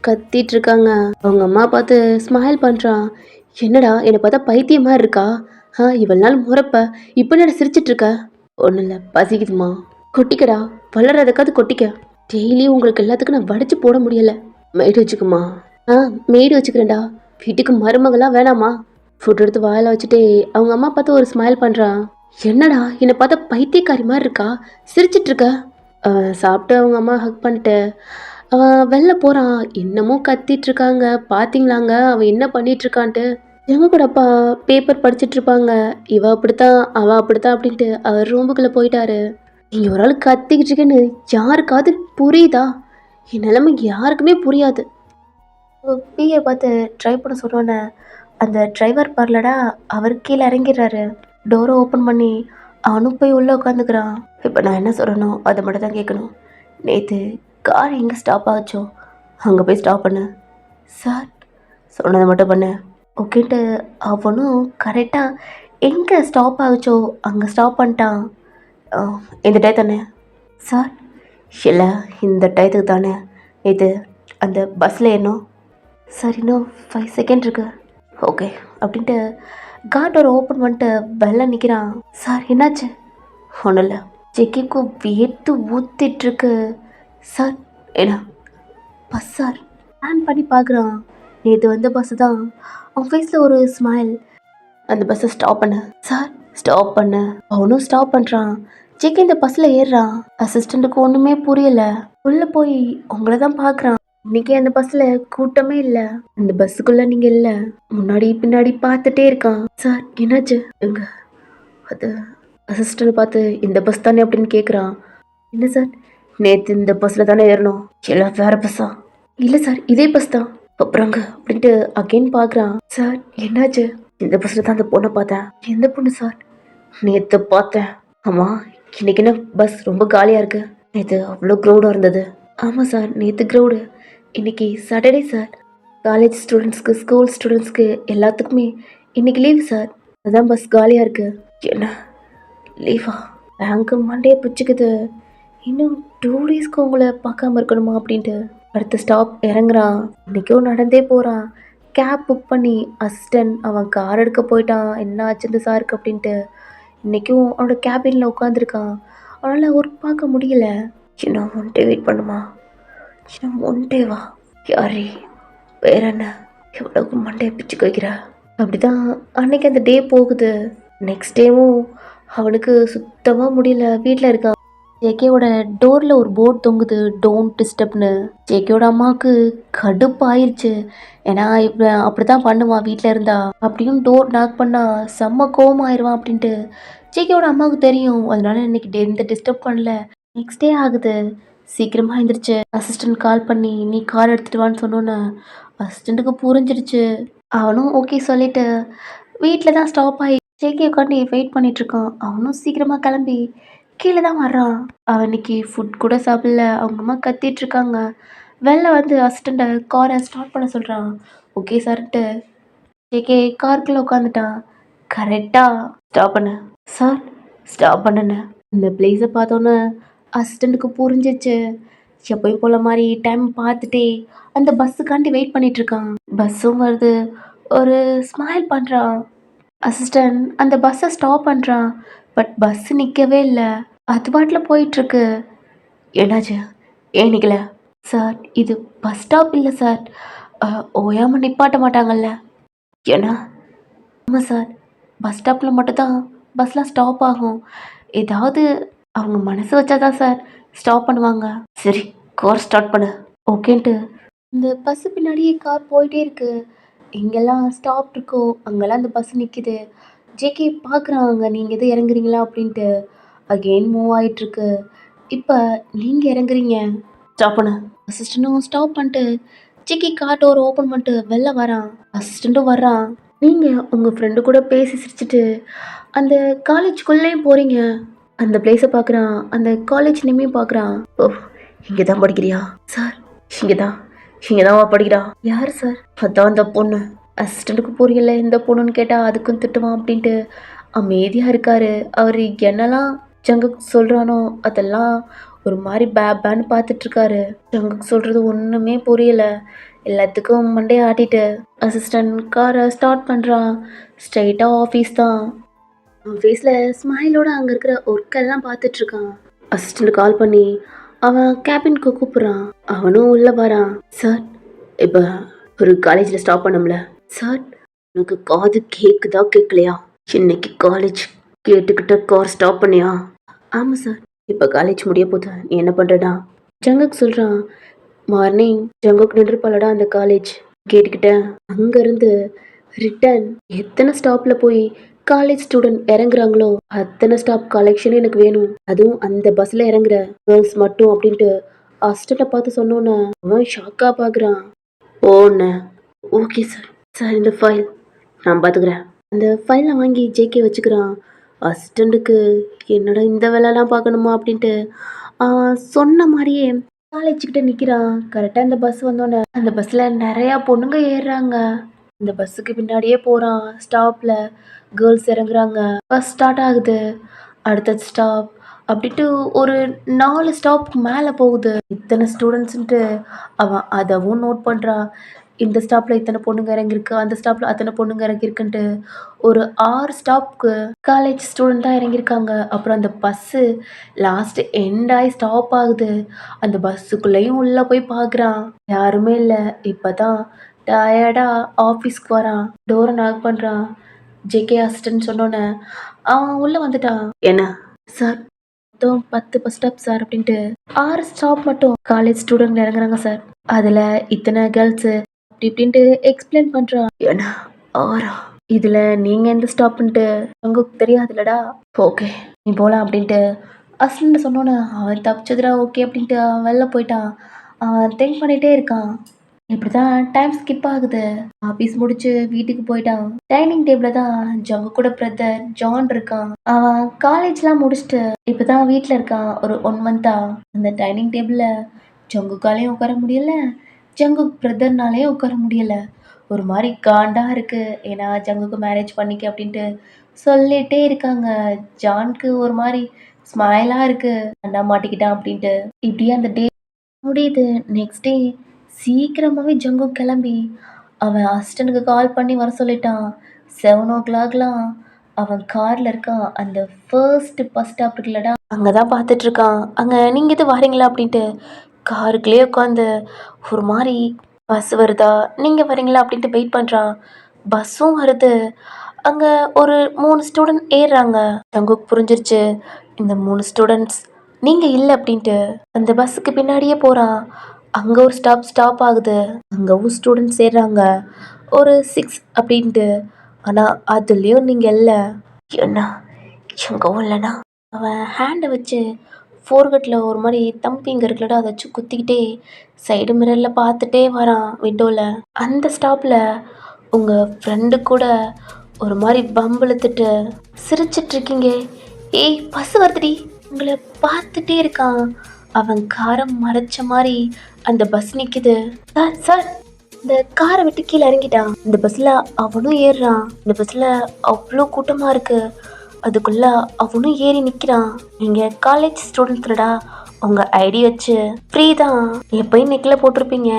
கத்திட்ருக்காங்க. அவங்க அம்மா பார்த்து ஸ்மைல் பண்ணுறான். என்னடா என்னை பார்த்தா பைத்தியம் மாதிரி இருக்கா? இவ்வளோ நாள் முறப்ப இப்போ என்ன சிரிச்சிட்ருக்க? ஒன்றும் இல்லை, பசிக்குதுமா. கொட்டிக்கடா, வளர்றதுக்காவது கொட்டிக்க. டெய்லி உங்களுக்கு எல்லாத்துக்கும் நான் வடிச்சு போட முடியல. மெய்டு வச்சுக்குமா? ஆ, மெய்டு வச்சுக்கிறேன்டா. வீட்டுக்கு மருமகளா வேணாமா? ஃபுட் எடுத்து வாயில வச்சுட்டே அவங்க அம்மா பார்த்து ஒரு ஸ்மைல் பண்றான். என்னடா என்னை பார்த்தா பைத்தியக்காரி மாதிரி இருக்கா? சிரிச்சிட்டு இருக்க. சாப்பிட்டு அவங்க அம்மா ஹக் பண்ணிட்டு அவன் வெளில போறான். இன்னமும் கத்திட்டு இருக்காங்க. பாத்தீங்களாங்க அவன் என்ன பண்ணிட்டு இருக்கான்ட்டு. எங்க கூட அப்பா பேப்பர் படிச்சிட்டு இருப்பாங்க. இவ அப்படித்தான் அவ அப்படித்தான் அப்படின்ட்டு அவர் ரூமுக்குள்ள போயிட்டாரு. நீங்க ஒரு ஆள் கத்திக்கிட்டு இருக்கேன்னு யாருக்காவது புரியுதா? என் நிலைமை யாருக்குமே புரியாது. பிஏ பார்த்து ட்ரை பண்ண சொன்னோன்னே அந்த டிரைவர் பார்லடா அவர் கீழே இறங்கிடுறாரு. டோரை ஓப்பன் பண்ணி அவனும் போய் உள்ளே உட்காந்துக்கிறான். இப்போ நான் என்ன சொல்கிறனோ அதை மட்டும் தான் கேட்கணும். நேற்று கார் எங்கே ஸ்டாப் ஆச்சோ அங்கே போய் ஸ்டாப் பண்ணு. சார் சொன்னதை மட்டும் பண்ணு ஓகேன்ட்டு அவனும் கரெக்டாக எங்கே ஸ்டாப் ஆகுச்சோ அங்கே ஸ்டாப் பண்ணிட்டான். இந்த டை தானே சார்? இல்லை இந்த டயத்துக்கு தானே நேற்று அந்த பஸ்ஸில் ஏறணும். சார் இன்னும் 5 செகண்ட் இருக்கு. ஓகே அப்படின்ட்டு கார் டோர் ஓப்பன் பண்ணிட்டு வெளில நிற்கிறான். சார் என்னாச்சு? ஒன்றும் இல்லை, செக்கிக்கும் வேர்த்து ஊத்திட்டுருக்கு. சார் என்ன பஸ் சார்? பிளான் பண்ணி பார்க்குறான். நேற்று வந்த பஸ்ஸு தான். அவன் ஃபேஸில் ஒரு ஸ்மைல். அந்த பஸ்ஸை ஸ்டாப் பண்ண சார். ஸ்டாப் பண்ண அவனும் ஸ்டாப் பண்ணுறான். ஜெக்கி இந்த பஸ்ஸில் ஏறுறான். அசிஸ்டண்ட்டுக்கு ஒன்றுமே புரியல. உள்ளே போய் உங்களை தான் பார்க்குறான். இன்னைக்கு அந்த பஸ்ல கூட்டமே இல்ல. அந்த பஸ்ஸுக்குள்ள நீங்க இல்ல. முன்னாடி பின்னாடி பார்த்துட்டே இருக்கான். சார் என்னாச்சு? எங்க அது அசிஸ்டன்ட் பார்த்து இந்த பஸ் தானே அப்படின்னு கேட்குறான். என்ன சார்? நேற்று இந்த பஸ்ல தானே ஏறணும். எல்லாம் வேற பஸ்ஸா? இல்லை சார் இதே பஸ் தான். அப்புறங்க அப்படின்ட்டு அகைன் பார்க்குறான். சார் என்னாச்சு? இந்த பஸ்ல தான் அந்த பொண்ணை பார்த்தேன். எந்த பொண்ணு சார்? நேற்று பார்த்தேன். ஆமா இன்னைக்கு என்ன பஸ் ரொம்ப காலியாக இருக்கு? நேற்று அவ்வளோ க்ரௌடாக இருந்தது. ஆமாம் சார் நேற்று க்ரௌடு. இன்னைக்கு சாட்டர்டே சார். காலேஜ் ஸ்டூடெண்ட்ஸ்க்கு ஸ்கூல் ஸ்டூடெண்ட்ஸ்க்கு எல்லாத்துக்குமே இன்னைக்கு லீவு சார். அதான் பஸ் காலியாக இருக்கு. என்ன லீவா? பேங்க்கு மண்டே பிடிச்சிக்குது. இன்னும் 2 டேஸ்க்கு உங்களை பார்க்காம இருக்கணுமா அப்படின்ட்டு அடுத்த ஸ்டாப் இறங்குறான். இன்றைக்கும் நடந்தே போகிறான். கேப் புக் பண்ணி அசிஸ்டன்ட் அவன் கார் எடுக்க போயிட்டான். என்ன ஆச்சுன்னு சாருக்கு அப்படின்ட்டு இன்றைக்கும் அவனோட கேபினில் உட்காந்துருக்கான். அவனால் ஒர்க் பார்க்க முடியல. இன்னும் 1 டே வெயிட் பண்ணுமா? இன்னும் 1 டேவா? யாரே வேற என்ன எவ்வளோக்கு மண்டையை பிச்சு வைக்கிறா? அப்படிதான் அன்னைக்கு அந்த டே போகுது. நெக்ஸ்ட் டேவும் அவனுக்கு சுத்தமாக முடியல. வீட்டில் இருக்கான். ஜேகேவோட டோரில் ஒரு போர்டு தொங்குது, டோன்ட் டிஸ்டர்ப்னு. ஜேகேவோட அம்மாவுக்கு கடுப்பாயிருச்சு. ஏன்னா இப்போ அப்படி தான் பண்ணுவான் வீட்டில் இருந்தா. அப்படியும் டோர் நாக் பண்ணா செம்ம கோவம் ஆயிடுவான் அப்படின்ட்டு ஜேகேவோட அம்மாவுக்கு தெரியும். அதனால இன்னைக்கு எந்த டிஸ்டர்ப் பண்ணல. நெக்ஸ்ட் டே ஆகுது. சீக்கிரமாக எழுந்திரிச்சு அசிஸ்டன்ட் கால் பண்ணி நீ கார் எடுத்துகிட்டு வான்னு சொன்னோன்னே அசிஸ்டண்ட்டுக்கு புரிஞ்சிடுச்சு. அவனும் ஓகே சொல்லிட்டு வீட்டில் தான் ஸ்டாப் ஆகி ஜேகே உட்காந்து வெயிட் பண்ணிகிட்ருக்கான். அவனும் சீக்கிரமாக கிளம்பி கீழே தான் வர்றான். அவன் இன்னைக்கு ஃபுட் கூட சாப்பிடல. அவங்க அம்மா கத்திட்டு இருக்காங்க. வெளில வந்து அசிஸ்டண்ட்டை காரை ஸ்டார்ட் பண்ண சொல்கிறான். ஓகே சார்ன்ட்டு ஜேகே காருக்குள்ளே உட்காந்துட்டான். கரெக்டாக ஸ்டாப் பண்ணு சார். ஸ்டாப் பண்ணுன்னு இந்த பிளேஸை பார்த்தோன்னே அசிஸ்டண்ட்டுக்கு புரிஞ்சிச்சு. எப்பயும் போல மாதிரி டைம் பார்த்துட்டே அந்த பஸ்ஸுக்காண்டி வெயிட் பண்ணிகிட்ருக்கான். பஸ்ஸும் வருது. ஒரு ஸ்மைல் பண்ணுறான். அசிஸ்டண்ட் அந்த பஸ்ஸை ஸ்டாப் பண்ணுறான். பட் பஸ்ஸு நிற்கவே இல்லை. அது பாட்டில் போயிட்டுருக்கு. என்னாச்சு? ஏன் நிற்கல? சார் இது பஸ் ஸ்டாப் இல்லை சார். ஓயாமல் நிப்பாட்ட மாட்டாங்கல்ல. ஏன்னா ஆமாம் சார் பஸ் ஸ்டாப்பில் மட்டும்தான் பஸ்லாம் ஸ்டாப் ஆகும். ஏதாவது அவங்க மனசு வச்சாதான் சார் ஸ்டாப் பண்ணுவாங்க. சரி கார் ஸ்டார்ட் பண்ணு ஓகேன்ட்டு இந்த பஸ்ஸு பின்னாடியே கார் போயிட்டே இருக்கு. எங்கெல்லாம் ஸ்டாப் இருக்கோ அங்கெல்லாம் அந்த பஸ் நிற்கிது. ஜேகே பார்க்குறாங்க நீங்கள் எது இறங்குறீங்களா அப்படின்ட்டு. அகெயின் மூவ் ஆகிட்டுருக்கு. இப்போ நீங்கள் இறங்குறீங்க. ஸ்டாப் பண்ணு. அசிஸ்டண்ட்டும் ஸ்டாப் பண்ணிட்டு ஜேகே கார் டோர் ஓப்பன் பண்ணிட்டு வெளில வரான். அசிஸ்டண்ட்டும் வர்றான். நீங்கள் உங்கள் ஃப்ரெண்டு கூட பேசி சிரிச்சிட்டு அந்த காலேஜ்குள்ளேயும் போகிறீங்க. அந்த பிளேஸை பார்க்குறான். அந்த காலேஜ் நேமையும் பார்க்குறான். ஓ இங்கே தான் படிக்கிறியா? சார் இங்கே தான் படிக்கிறா. யார் சார்? அதான் அந்த பொண்ணு. அசிஸ்டண்ட்டுக்கு புரியல இந்த பொண்ணுன்னு கேட்டால் அதுக்கும் திட்டுவான் அப்படின்ட்டு அமைதியாக இருக்காரு. அவர் என்னெல்லாம் ஜங்குக்கு சொல்கிறானோ அதெல்லாம் ஒரு மாதிரி பேன்னு பார்த்துட்ருக்காரு. ஜங்குக்கு சொல்கிறது ஒன்றுமே புரியல. எல்லாத்துக்கும் மண்டையை ஆட்டிட்டு அசிஸ்டண்ட் காரை ஸ்டார்ட் பண்ணுறான். ஸ்ட்ரைட்டாக ஆஃபீஸ் தான். அவன் ஃபேஸில் ஸ்மைலோடு அங்கே இருக்கிற ஒர்க்கெல்லாம் பார்த்துட்ருக்கான். அசிஸ்டண்ட் கால் பண்ணி அவன் கேபினுக்கு கூப்பிடுறான். அவனும் உள்ள வரான். சார், இப்ப ஒரு காலேஜ்ல ஸ்டாப் பண்ணோம்ல சார், எனக்கு காது கேக்குதா கேட்கலையா? இன்னைக்கு காலேஜ் கேட்டுக்கிட்ட கார் ஸ்டாப் பண்ணியா? ஆமா சார். இப்ப காலேஜ் முடிய போகுது, நீ என்ன பண்றடா? ஜங்குக் சொல்றான். மார்னிங் ஜங்குக் நின்றுப்பாளடா அந்த காலேஜ் கேட்டுக்கிட்ட. அங்க இருந்து ரிட்டன் எத்தனை ஸ்டாப்ல போய் காலேஜ் ஸ்டூடெண்ட் இறங்குறாங்களோ அத்தனை ஸ்டாப் கலெக்ஷன் எனக்கு வேணும். அதுவும் அந்த பஸ்ல இறங்குற கேர்ள்ஸ் மட்டும் அப்படின்ட்டு அஸ்டண்ட பார்த்து சொன்னோன்னே அவன் ஷாக்கா பாக்குறான். ஓண்ணே, ஓகே சார். சார், இந்த ஃபைல் நான் பார்த்துக்கிறேன். அந்த ஃபைலை வாங்கி ஜேகே வச்சுக்கிறான். அசிஸ்டண்ட்டுக்கு என்னடா இந்த வேலைலாம் பார்க்கணுமா அப்படின்ட்டு அவன் சொன்ன மாதிரியே காலேஜ்கிட்ட நிற்கிறான். கரெக்டாக இந்த பஸ் வந்தோடனே அந்த பஸ்ஸில் நிறையா பொண்ணுங்க ஏறுறாங்க. இந்த பஸ்ஸுக்கு பின்னாடியே போகிறான். ஸ்டாப்பில் கேர்ள்ஸ் இறங்குறாங்க. பஸ் ஸ்டார்ட் ஆகுது. அடுத்த ஸ்டாப் அப்படின்ட்டு ஒரு 4 ஸ்டாப்க்கு மேலே போகுது. இத்தனை ஸ்டூடெண்ட்ஸுன்ட்டு அவன் அதவும் நோட் பண்ணுறான். இந்த ஸ்டாப்பில் இத்தனை பொண்ணுங்க இறங்கியிருக்கு, அந்த ஸ்டாப்பில் அத்தனை பொண்ணுங்க இறங்கியிருக்குன்ட்டு ஒரு 6 ஸ்டாப்க்கு காலேஜ் ஸ்டூடெண்ட் தான் இறங்கியிருக்காங்க. அப்புறம் அந்த பஸ்ஸு லாஸ்ட்டு எண்ட் ஆகி ஸ்டாப் ஆகுது. அந்த பஸ்ஸுக்குள்ளேயும் உள்ளே போய் பார்க்குறான். யாருமே இல்லை. இப்போ தான் டயர்டாக ஆஃபீஸ்க்கு வரான். டோரை நாக் பண்ணுறான். ஜேகே அசிஸ்டன்ட் சொன்னோன்னே அவன் உள்ளே வந்துட்டான். என்ன சார், மொத்தம் 10 பஸ் ஸ்டாப் சார் அப்படின்ட்டு 6 ஸ்டாப் மட்டும் காலேஜ் ஸ்டூடெண்ட் இறங்குறாங்க சார். அதில் இத்தனை கேர்ள்ஸு அப்படி இப்படின்ட்டு எக்ஸ்பிளைன் பண்ணுறான். ஏன்னா 6 இதில் நீங்கள் எந்த ஸ்டாப்புன்ட்டு உங்களுக்கு தெரியாதுல்லடா. ஓகே, நீ போகலாம் அப்படின்ட்டு அசிஸ்டன்ட் சொன்னோன்னே அவன் தப்பிச்சதுடா ஓகே அப்படின்ட்டு அவன் வெளில போயிட்டான். அவன் திங்க் பண்ணிகிட்டே இருக்கான். இப்படி தான் டைம் ஸ்கிப் ஆகுது. ஆஃபீஸ் முடிச்சு வீட்டுக்கு போயிட்டான். டைனிங் டேபிளில் தான் ஜங்கு கூட பிரதர் ஜான் இருக்கான். அவன் காலேஜ்லாம் முடிச்சுட்டு இப்போ தான் வீட்டில் இருக்கான் ஒரு 1 மந்த்தா. அந்த டைனிங் டேபிளில் ஜங்குக்காலையும் உட்கார முடியல, ஜங்கு பிரதர்னாலேயும் உட்கார முடியல. ஒரு மாதிரி காண்டா இருக்கு. ஏன்னா ஜங்குக்கு மேரேஜ் பண்ணிக்க அப்படின்ட்டு சொல்லிட்டே இருக்காங்க. ஜான்க்கு ஒரு மாதிரி ஸ்மைலாக இருக்கு. அண்ணா மாட்டிக்கிட்டான் அப்படின்ட்டு. இப்படியே அந்த டே முடியுது. நெக்ஸ்ட் டே சீக்கிரமாகவே ஜங்கு கிளம்பி அவன் அசிஸ்டண்ட்டுக்கு கால் பண்ணி வர சொல்லிட்டான். 7 o'clockலாம் அவன் காரில் இருக்கான். அந்த ஃபர்ஸ்ட் பஸ் ஸ்டாப் இருக்குல்லடா, அங்கே தான் பார்த்துட்ருக்கான். அங்கே நீங்கள் எது வரீங்களா அப்படின்ட்டு காருக்குள்ளேயே உட்காந்து ஒரு மாதிரி பஸ் வருதா நீங்கள் வரீங்களா அப்படின்ட்டு வெயிட் பண்ணுறான். பஸ்ஸும் வருது. அங்கே ஒரு 3 ஸ்டூடெண்ட் ஏறுறாங்க. ஜங்குக்கு புரிஞ்சிருச்சு இந்த 3 ஸ்டூடெண்ட்ஸ் நீங்கள் இல்லை அப்படின்ட்டு. அந்த பஸ்ஸுக்கு பின்னாடியே போகிறான். அங்கே ஒரு ஸ்டாப் ஆகுது. அங்கேவும் ஸ்டூடெண்ட்ஸ் ஏறுறாங்க ஒரு 6 அப்படின்ட்டு. ஆனால் அதுலேயும் நீங்கள் இல்லை. என்ன எங்கவும் இல்லைண்ணா. அவன் ஹேண்டை வச்சு ஃபோர்கட்டில் ஒரு மாதிரி தம்பிங்க இருக்குல்லடா அதை வச்சு குத்திக்கிட்டே சைடு மிரரில் பார்த்துட்டே வரான் விண்டோவில். அந்த ஸ்டாப்பில் உங்கள் ஃப்ரெண்டு கூட ஒரு மாதிரி பம்பிழுத்துட்டு சிரிச்சிட்ருக்கீங்க. ஏய் பஸ் வருதுடி, உங்களை பார்த்துட்டே இருக்கான். அவன் காரை மறைச்ச மாதிரி அந்த பஸ் நிற்குது. சார் சார், இந்த காரை விட்டு கீழே இறங்கிட்டான். இந்த பஸ்ஸில் அவனும் ஏறுறான். இந்த பஸ்ஸில் அவ்வளோ கூட்டமாக இருக்கு. அதுக்குள்ள அவனும் ஏறி நிற்கிறான். நீங்கள் காலேஜ் ஸ்டூடெண்ட்ஸ்லடா, உங்கள் ஐடி வச்சு ஃப்ரீ தான் எப்பயும் நெக்கில் போட்டிருப்பீங்க.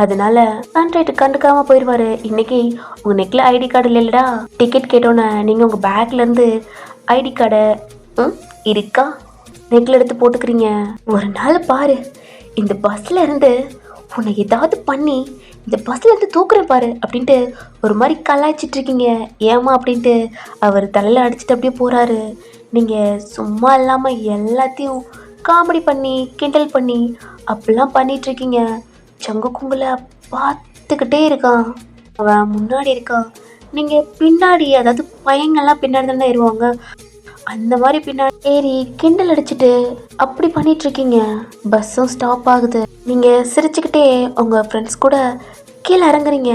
அதனால ஆண்ட்ராய்டு கண்டுக்காமல் போயிடுவார். இன்னைக்கு உங்கள் நெக்கில் ஐடி கார்டு இல்லைல்லடா. டிக்கெட் கேட்டோன்னே நீங்கள் உங்கள் பேக்லேருந்து ஐடி கார்டை இருக்கா நெக்கில் எடுத்து போட்டுக்கிறீங்க. ஒரு நாள் பாரு, இந்த பஸ்ஸில் இருந்து உன்னை ஏதாவது பண்ணி இந்த பஸ்ஸில் இருந்து தூக்குறேன் பாரு அப்படின்ட்டு ஒரு மாதிரி கலாய்ச்சிட்டு இருக்கீங்க. ஏமா அப்படின்ட்டு அவர் தலையில் அடிச்சுட்டு அப்படியே போகிறாரு. நீங்கள் சும்மா இல்லாமல் எல்லாத்தையும் காமெடி பண்ணி கிண்டல் பண்ணி அப்படிலாம் பண்ணிகிட்ருக்கீங்க. ஜங்கு குங்களை பார்த்துக்கிட்டே இருக்கான். அவன் முன்னாடி இருக்கான், நீங்கள் பின்னாடி, அதாவது பையங்கள்லாம் பின்னாடி தானே ஏறுவாங்க, அந்த மாதிரி பின்னாடி ஏறி கிண்டல் அடிச்சுட்டு அப்படி பண்ணிகிட்ருக்கீங்க. பஸ்ஸும் ஸ்டாப் ஆகுது. நீங்கள் சிரிச்சுக்கிட்டே உங்கள் ஃப்ரெண்ட்ஸ் கூட கீழே இறங்குறீங்க.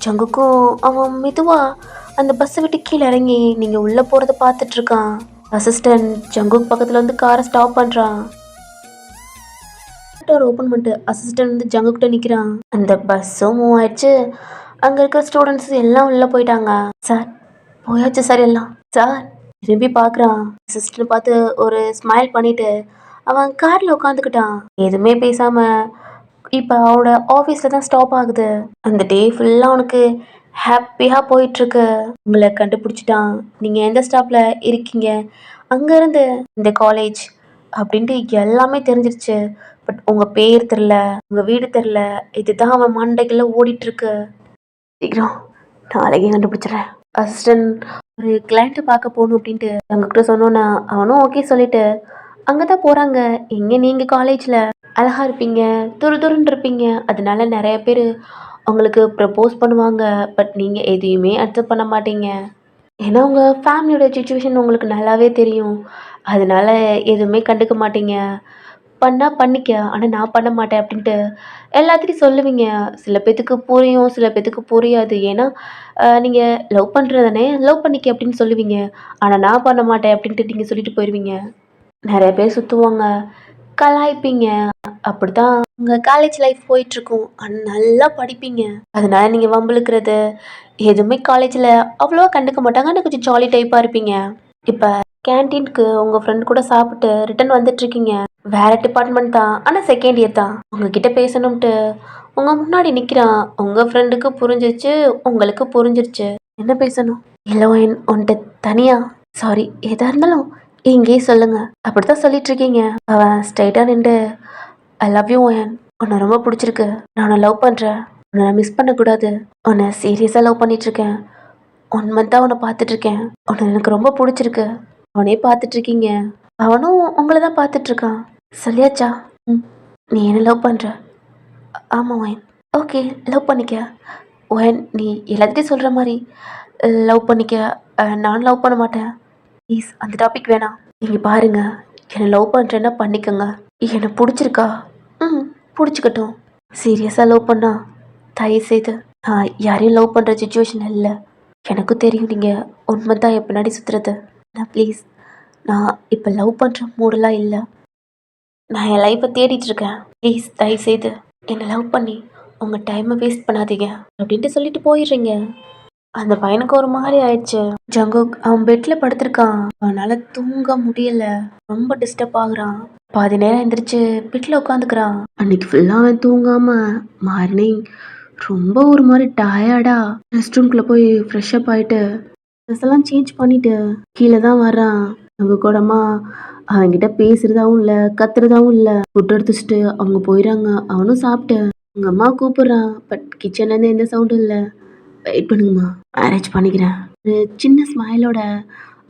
ஜங்குக்கும் அவன் மெதுவாக அந்த பஸ்ஸை விட்டு கீழே இறங்கி நீங்கள் உள்ளே போகிறத பார்த்துட்ருக்கான். அசிஸ்டன்ட் ஜங்குக்கு பக்கத்தில் வந்து காரை ஸ்டாப் பண்ணுறான். டோர் ஓப்பன் பண்ணிட்டு அசிஸ்டன்ட் வந்து ஜங்குக்கிட்ட நிற்கிறான். அந்த பஸ்ஸும் மூவ் ஆயிடுச்சு. அங்கே இருக்கிற ஸ்டூடெண்ட்ஸ் எல்லாம் உள்ளே போயிட்டாங்க. சார் போயாச்சு சார் எல்லாம். சார் திரும்பி பார்க்குறான். அசிஸ்டன்ட் பார்த்து ஒரு ஸ்மைல் பண்ணிவிட்டு அவன் காரில் உட்காந்துக்கிட்டான். எதுவுமே பேசாமல் இப்போ அவனோட ஆஃபீஸில் தான் ஸ்டாப் ஆகுது. அந்த டே ஃபுல்லாக அவனுக்கு ஹாப்பியாக போயிட்டுருக்கு. உங்களை கண்டுபிடிச்சிட்டான். நீங்கள் எந்த ஸ்டாப்பில் இருக்கீங்க, அங்கேருந்து இந்த காலேஜ் அப்படின்ட்டு எல்லாமே தெரிஞ்சிருச்சு. பட் உங்கள் பேர் தெரில, உங்கள் வீடு தெரில. இதுதான் அவன் மண்டைக்குள்ள ஓடிட்டுருக்கு. சீக்கிரம் நாளைக்கே கண்டுபிடிச்சிடுறேன். அசிஸ்டன்ட் ஒரு கிளைண்ட்டை பார்க்க போகணும் அப்படின்ட்டு எங்ககிட்ட சொன்னோன்னா அவனும் ஓகே சொல்லிட்டு அங்கே தான் போகிறாங்க. எங்கே நீங்கள் காலேஜில் அழகாக இருப்பீங்க, துரு துருன்னு இருப்பீங்க. அதனால நிறைய பேர் உங்களுக்கு ப்ரப்போஸ் பண்ணுவாங்க. பட் நீங்கள் எதையுமே அக்செப்ட் பண்ண மாட்டீங்க. ஏன்னா உங்கள் ஃபேமிலியோட சுச்சுவேஷன் உங்களுக்கு நல்லாவே தெரியும். அதனால எதுவுமே கண்டுக்க மாட்டீங்க. பண்ணா பண்ணிக்க, ஆனால் நான் பண்ண மாட்டேன் அப்படின்ட்டு எல்லாத்துட்டையும் சொல்லுவீங்க. சில பேத்துக்கு புரியும், சில பேத்துக்கு புரியாது. ஏன்னா நீங்கள் லவ் பண்ணுறதானே, லவ் பண்ணிக்க அப்படின்னு சொல்லுவீங்க. ஆனால் நான் பண்ண மாட்டேன் அப்படின்ட்டு நீங்கள் சொல்லிட்டு போயிடுவீங்க. நிறைய பேர் சுற்றுவாங்க, கலாய்ப்பீங்க. அப்படித்தான் உங்கள் காலேஜ் லைஃப் போயிட்டுருக்கும். ஆனால் நல்லா படிப்பீங்க. அதனால நீங்கள் வம்பிழுக்கிறது எதுவுமே காலேஜில் அவ்வளோவா கண்டுக்க மாட்டாங்க. ஆனால் கொஞ்சம் ஜாலி டைப்பாக இருப்பீங்க. இப்போ கேன்டீனுக்கு உங்கள் ஃப்ரெண்ட் கூட சாப்பிட்டு ரிட்டன் வந்துட்டுருக்கீங்க. வேறு டிபார்ட்மெண்ட் தான், ஆனால் செகண்ட் இயர் தான். உங்ககிட்ட பேசணும்ட்டு உங்கள் முன்னாடி நிற்கிறான். உங்கள் ஃப்ரெண்டுக்கு புரிஞ்சிருச்சு, உங்களுக்கு புரிஞ்சிருச்சு. என்ன பேசணும்? இல்லை உன்கிட்ட தனியா சாரி எதாக இருந்தாலும் இங்கேயே சொல்லுங்க அப்படித்தான் சொல்லிட்டு இருக்கீங்க. அவன் ஸ்ட்ரைட்டாக நின்று ஐ லவ் யூ ஒயன், உன்னை ரொம்ப பிடிச்சிருக்கு, நான் உன்னை லவ் பண்ணுறேன், உன்னை மிஸ் பண்ணக்கூடாது, உன்னை சீரியஸாக லவ் பண்ணிகிட்ருக்கேன், 1 மந்த்தாக உன்னை பார்த்துட்ருக்கேன், உன்னை எனக்கு ரொம்ப பிடிச்சிருக்கு, அவனே பார்த்துட்ருக்கீங்க, அவனும் உங்களை தான் பார்த்துட்ருக்கான். சொல்லியாச்சா? ம். நீ என்ன லவ் பண்ணுற? ஆமாம் ஒயன். ஓகே, லவ் பண்ணிக்க ஒயன். நீ எல்லாத்தையும் சொல்கிற மாதிரி லவ் பண்ணிக்க. நான் லவ் பண்ண மாட்டேன். ப்ளீஸ் அந்த டாபிக் வேணாம். நீங்கள் பாருங்க, என்னை லவ் பண்ணுறேன்னா பண்ணிக்கோங்க. என்னை பிடிச்சிருக்கா? ம், பிடிச்சிக்கட்டும். சீரியஸாக லவ் பண்ணா தயவுசெய்து நான் யாரையும் லவ் பண்ணுற சுச்சுவேஷன் இல்லை. எனக்கும் தெரியும் நீங்கள் 1 மந்த்தாக என் பின்னாடி சுற்றுறது. நான் ப்ளீஸ், நான் இப்போ லவ் பண்ணுற மூடெல்லாம் இல்லை. நான் என் லைஃப்பை தேடிட்டுருக்கேன். ப்ளீஸ் தயவுசெய்து என்னை லவ் பண்ணி உங்கள் டைமை வேஸ்ட் பண்ணாதீங்க அப்படின்ட்டு சொல்லிட்டு போயிடுறீங்க. அந்த பையனுக்கு ஒரு மாதிரி ஆயிடுச்சு. ஜங்குக் அவன் பெட்டில் படுத்திருக்கான். அவனால் தூங்க முடியல. ரொம்ப டிஸ்டர்ப் ஆகுறான். பாதி நேரம் எந்திரிச்சு பெட்டில் உட்காந்துக்கிறான். அன்னைக்கு ஃபுல்லாக அவன் தூங்காம மார்னிங் ரொம்ப ஒரு மாதிரி டயர்டா ரெஸ்ட் ரூம்குள்ளே போய் ஃப்ரெஷ் அப் ஆகிட்டு ட்ரெஸ் எல்லாம் சேஞ்ச் பண்ணிட்டு கீழே தான் வர்றான். அவங்க கூடமா அவன்கிட்ட பேசுறதாவும் இல்லை, கத்துறதாவும் இல்லை. ஃபுட் எடுத்து வச்சுட்டு அவங்க போயிடறாங்க. அவனும் சாப்பிட்டு அவங்க அம்மா கூப்பிடுறான். பட் கிச்சன்லேருந்து எந்த சவுண்டும் இல்லை. வெயிட் பண்ணுங்கம்மா, மேரேஜ் பண்ணிக்கிறேன். ஒரு சின்ன ஸ்மைலோட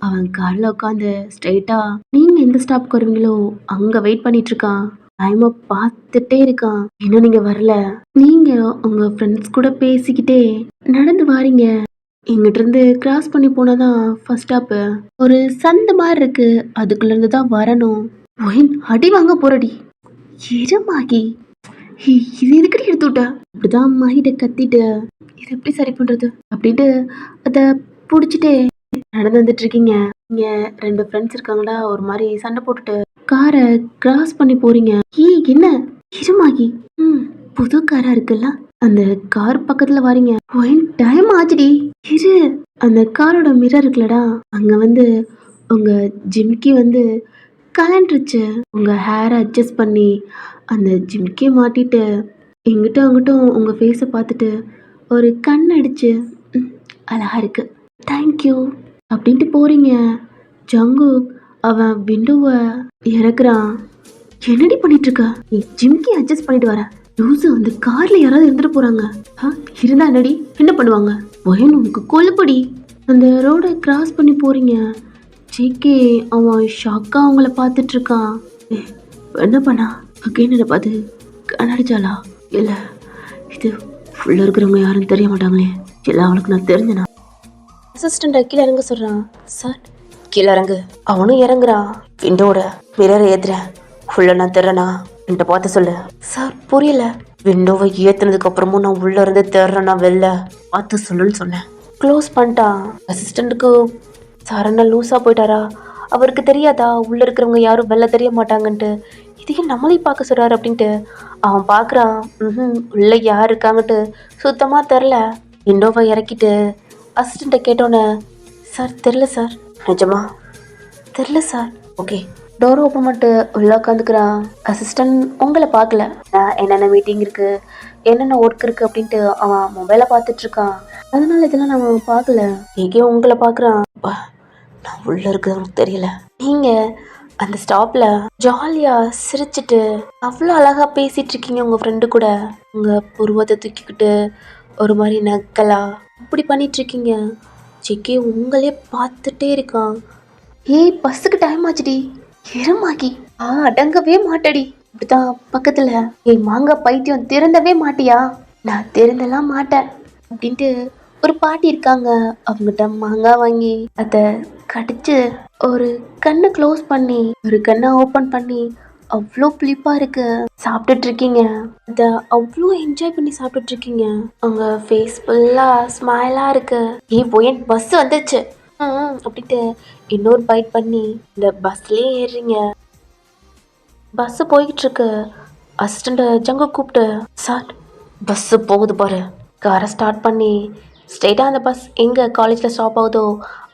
அவன் காலில் உட்காந்து ஸ்ட்ரைட்டாக நீங்கள் எந்த ஸ்டாப்க்கு வருவீங்களோ அங்கே வெயிட் பண்ணிட்டு இருக்கான். டைமை பார்த்துட்டே இருக்கான். இன்னும் நீங்கள் வரல. நீங்கள் உங்கள் ஃப்ரெண்ட்ஸ் கூட பேசிக்கிட்டே நடந்து வாரீங்க. இங்கிட்டிருந்து கிராஸ் பண்ணி போனாதான் ஃபர்ஸ்ட் ஸ்டாப்பு. ஒரு சந்து மாதிரி இருக்கு, அதுக்குள்ளேருந்து தான் வரணும். ஒயின் அடி வாங்க போறடி இருமாகி, இது எதுக்கடி எடுத்து விட்ட? அப்படிதான் அம்மாகிட்ட கத்திட்டு இது எப்படி சரி பண்றது அப்படின்ட்டு அதை பிடிச்சிட்டு நடந்து வந்துட்டு இருக்கீங்க. நீங்க 2 ஃப்ரெண்ட்ஸ் இருக்காங்களா, ஒரு மாதிரி சண்டை போட்டுட்டு காரை கிராஸ் பண்ணி போறீங்க. என்ன இருமாகி, புது காரா இருக்குல்ல, அந்த கார் பக்கத்துல வாரீங்க. டைம் ஆச்சுடி இரு. அந்த காரோட மிரர் இருக்குல்லடா, அங்க வந்து உங்க ஜிம்கி வந்து கலண்டுருச்சு. உங்க ஹேரை அட்ஜஸ்ட் பண்ணி அந்த ஜிம்கி மாட்டிட்டு இங்கிட்டும் அங்கிட்டும் உங்க ஃபேஸை பார்த்துட்டு ஒரு கண் அடிச்சு அழகா இருக்கு, தேங்க்யூ அப்படின்ட்டு போறீங்க. ஜங்குக் அவன் விண்டோவை இறக்குறான். என்னடி பண்ணிட்டு இருக்க? நீ ஜிம்கி அட்ஜஸ்ட் பண்ணிட்டு வர லூசு. அந்த கார்ல யாராவது இருந்துட்டு போறாங்க. இருந்தா என்னடி என்ன பண்ணுவாங்க? ஒயன் உனக்கு கொல்லுப்படி. அந்த ரோடை கிராஸ் பண்ணி போறீங்க. ஜேகே அவன் ஷாக்கா அவங்கள பார்த்துட்டு இருக்கான். என்ன பண்ணா? அகைன் பார்த்து கண்ணடிச்சாளா? இல்லை, இது ஃபுல்லாக இருக்கிறவங்க யாரும் தெரிய மாட்டாங்களே. இல்லை, அவளுக்கு நான் தெரிஞ்சனா. அசிஸ்டண்ட்டை கீழே இறங்க சொல்கிறான். சார் கீழே இறங்கு. அவனும் இறங்குறான். விண்டோட மிரரை ஏத்துறேன், ஃபுல்லாக நான் தெரிறேனா என்கிட்ட பார்த்து சொல்லு. சார் புரியல. விண்டோவை ஏற்றுனதுக்கு அப்புறமும் நான் உள்ளே இருந்து தெரிறேன்னா வெளில பார்த்து சொல்லுன்னு சொன்னேன். க்ளோஸ் பண்ணிட்டான். அசிஸ்டண்ட்டுக்கு சார் என்ன லூஸாக போயிட்டாரா? அவருக்கு தெரியாதா உள்ளே இருக்கிறவங்க யாரும் வெளில தெரிய மாட்டாங்கன்ட்டு? இதையும் நம்மளையும் பார்க்க சொல்கிறாரு அப்படின்ட்டு அவன் பார்க்குறான். உள்ளே யார் இருக்காங்கன்ட்டு சுத்தமாக தெரில. விண்டோவை இறக்கிட்டு அசிஸ்டண்ட்டை கேட்டோன்னே சார் தெரில சார். நிஜமா தெரில சார். ஓகே, டோர் ஓப்பன் பண்ணிட்டு உள்ளே உட்காந்துக்கிறான். அசிஸ்டன்ட் உங்களை பார்க்கல. என்னென்ன மீட்டிங் இருக்குது, என்னென்ன ஒர்க் இருக்குது அப்படின்ட்டு அவன் மொபைலை பார்த்துட்ருக்கான். அதனால இதெல்லாம் நம்ம பார்க்கல. எங்கேயும் உங்களை பார்க்குறான். நான் உள்ளே இருக்கிறவங்களுக்கு தெரியல. நீங்கள் அந்த ஸ்டாப்ல ஜாலியா சிரிச்சிட்டு அவ்வளோ அழகா பேசிட்டு இருக்கீங்க உங்க ஃப்ரெண்டு கூட. உங்க புருவத்தை தூக்கிக்கிட்டு ஒரு மாதிரி நக்கலா இப்படி பண்ணிட்டு இருக்கீங்க. ஜேகே உங்களே பார்த்துட்டே இருக்கான். ஏய் பஸ்ஸுக்கு டைம் ஆச்சுடி, இருமாக்கி. அடங்கவே மாட்டடி. இப்படிதான் பக்கத்துல, ஏய் மாங்காய் பைத்தியம் திறந்தவே மாட்டியா? நான் திறந்தெல்லாம் மாட்டேன் அப்படின்ட்டு ஒரு பாட்டி இருக்காங்க. அவங்ககிட்ட மாங்காய் வாங்கி அதை கடிச்சு ஒரு கண்ணை க்ளோஸ் பண்ணி ஒரு கண்ணை ஓப்பன் பண்ணி அவ்வளோ புளிப்பா இருக்கு. சாப்பிட்டுட்டு இருக்கீங்க. அதை அவ்வளோ என்ஜாய் பண்ணி சாப்பிட்டுட்டு இருக்கீங்க. உங்க ஃபேஸ் ஃபுல்லா ஸ்மைலா இருக்கு. ஏய் போய் பஸ் வந்துச்சு அப்படின்ட்டு இன்னொரு பைட் பண்ணி இந்த பஸ்லயே ஏறுறீங்க. பஸ் போய்கிட்டு இருக்கு. அசிஸ்டண்ட்டை ஜங்கு கூப்பிட்டு, சார் பஸ்ஸு போகுது பாரு. காரை ஸ்டார்ட் பண்ணி ஸ்ட்ரெயிட்டாக அந்த பஸ் எங்கே காலேஜில் ஸ்டாப் ஆகுதோ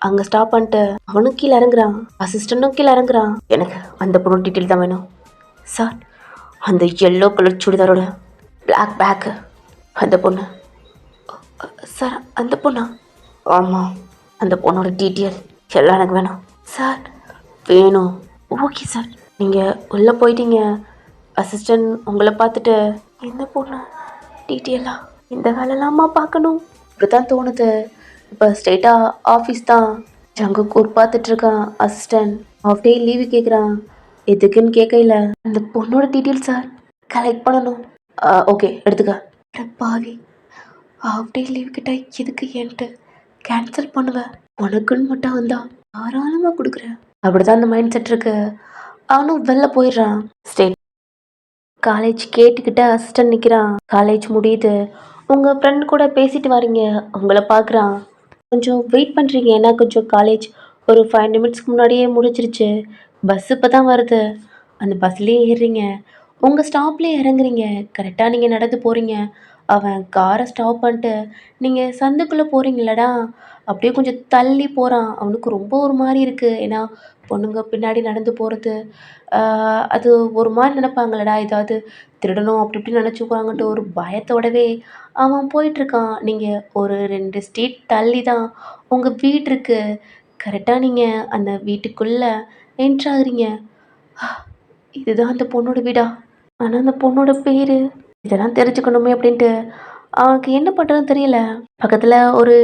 அங்கே ஸ்டாப் பண்ணிட்டு அவனும் கீழே இறங்குறான், அசிஸ்டண்ட்டும் கீழே இறங்குறான். எனக்கு அந்த பொண்ணு டீட்டெயில் தான் வேணும் சார். அந்த எல்லோ கலர் சுடிதாரோட பிளாக் பேக்கு அந்த பொண்ணு. சார் அந்த பொண்ணா? ஆமாம், அந்த பொண்ணோட டீட்டெயில் எல்லாம் எனக்கு வேணும் சார். வேணும். Okay sir. நீங்கள் உள்ளே போயிட்டீங்க. அசிஸ்டண்ட் உங்களை பார்த்துட்டு இந்த பொண்ணு டீட்டெயிலா இந்த வேலைலாமா பார்க்கணும் இப்படி தான் தோணுது. இப்போ ஸ்ட்ரெயிட்டாக ஆஃபீஸ் தான். ஜங்குக்கூர் பார்த்துட்ருக்கான். அசிஸ்டண்ட் ஆஃப் டே லீவு கேட்குறான். எதுக்குன்னு கேட்கல. அந்த பொண்ணோட டீட்டெயில் சார் கலெக்ட் பண்ணணும். ஓகே எடுத்துக்க. பாவி, ஆஃப் டே லீவ் கிட்ட எதுக்கு ஏன்ட்டு கேன்சல் பண்ணுவேன். உனக்குன்னு மட்டும் வந்தா தாராளமாக கொடுக்குறேன். அப்படிதான் அந்த மைண்ட் செட் இருக்கு. அவனும் வெளில போயிடுறான். ஸ்டேட் காலேஜ் கேட்டுக்கிட்ட அசிஸ்டன்ட் நிற்கிறான். காலேஜ் முடியுது. உங்கள் ஃப்ரெண்ட் கூட பேசிட்டு வரீங்க. உங்களை பார்க்குறான். கொஞ்சம் வெயிட் பண்ணுறீங்க. ஏன்னா கொஞ்சம் காலேஜ் ஒரு 5 நிமிட்ஸ்க்கு முன்னாடியே முடிச்சிருச்சு. பஸ் இப்போ தான் வருது. அந்த பஸ்லேயே ஏறுறீங்க. உங்கள் ஸ்டாப்லேயே இறங்குறீங்க. கரெக்டாக நீங்கள் நடந்து போகிறீங்க. அவன் காரை ஸ்டாப் பண்ணிட்டு நீங்கள் சந்துக்குள்ளே போகிறீங்களடா, அப்படியே கொஞ்சம் தள்ளி போகிறான். அவனுக்கு ரொம்ப ஒரு மாதிரி இருக்குது. ஏன்னா பொண்ணுங்க பின்னாடி நடந்து போகிறது அது ஒரு மாதிரி நினைப்பாங்களடா, ஏதாவது திருடணும் அப்படி இப்படி நினச்சிக்குவாங்கன்ட்டு ஒரு பயத்தோடவே அவன் போயிட்டுருக்கான். நீங்கள் ஒரு 2 ஸ்ட்ரீட் தள்ளி தான் உங்கள் வீடு இருக்குது. கரெக்டாக நீங்கள் அந்த வீட்டுக்குள்ளே என்ட்ராகிறீங்க. இதுதான் அந்த பொண்ணோட வீடா? ஆனால் அந்த பொண்ணோட பேர் இதெல்லாம் தெரிஞ்சுக்கணுமே அப்படின்ட்டு அவனுக்கு என்ன பண்ணுறதுன்னு தெரியல. பக்கத்தில் ஒரு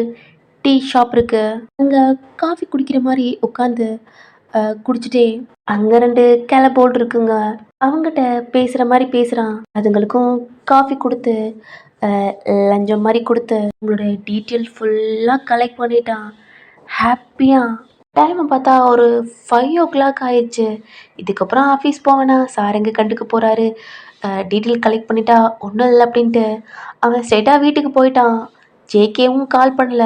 டீ ஷாப் இருக்குது. அங்கே காஃபி குடிக்கிற மாதிரி உட்காந்து குடிச்சிட்டே அங்கே 2 போல் இருக்குங்க. அவங்ககிட்ட பேசுகிற மாதிரி பேசுகிறான். அதுங்களுக்கும் காஃபி கொடுத்து லஞ்சம் மாதிரி கொடுத்து உங்களோட டீட்டெயில் ஃபுல்லாக கலெக்ட் பண்ணிட்டான். ஹாப்பியாக டைமை பார்த்தா ஒரு 5 o'clock ஆயிடுச்சு. இதுக்கப்புறம் ஆஃபீஸ் போவேனா, சார் எங்கே கண்டுக்க போகிறாரு, டீட்டெயில் கலெக்ட் பண்ணிட்டா ஒன்றும் இல்லை அப்படின்ட்டு அவன் ஸ்ட்ரெயிட்டாக வீட்டுக்கு போயிட்டான். ஜேகேவும் கால் பண்ணல.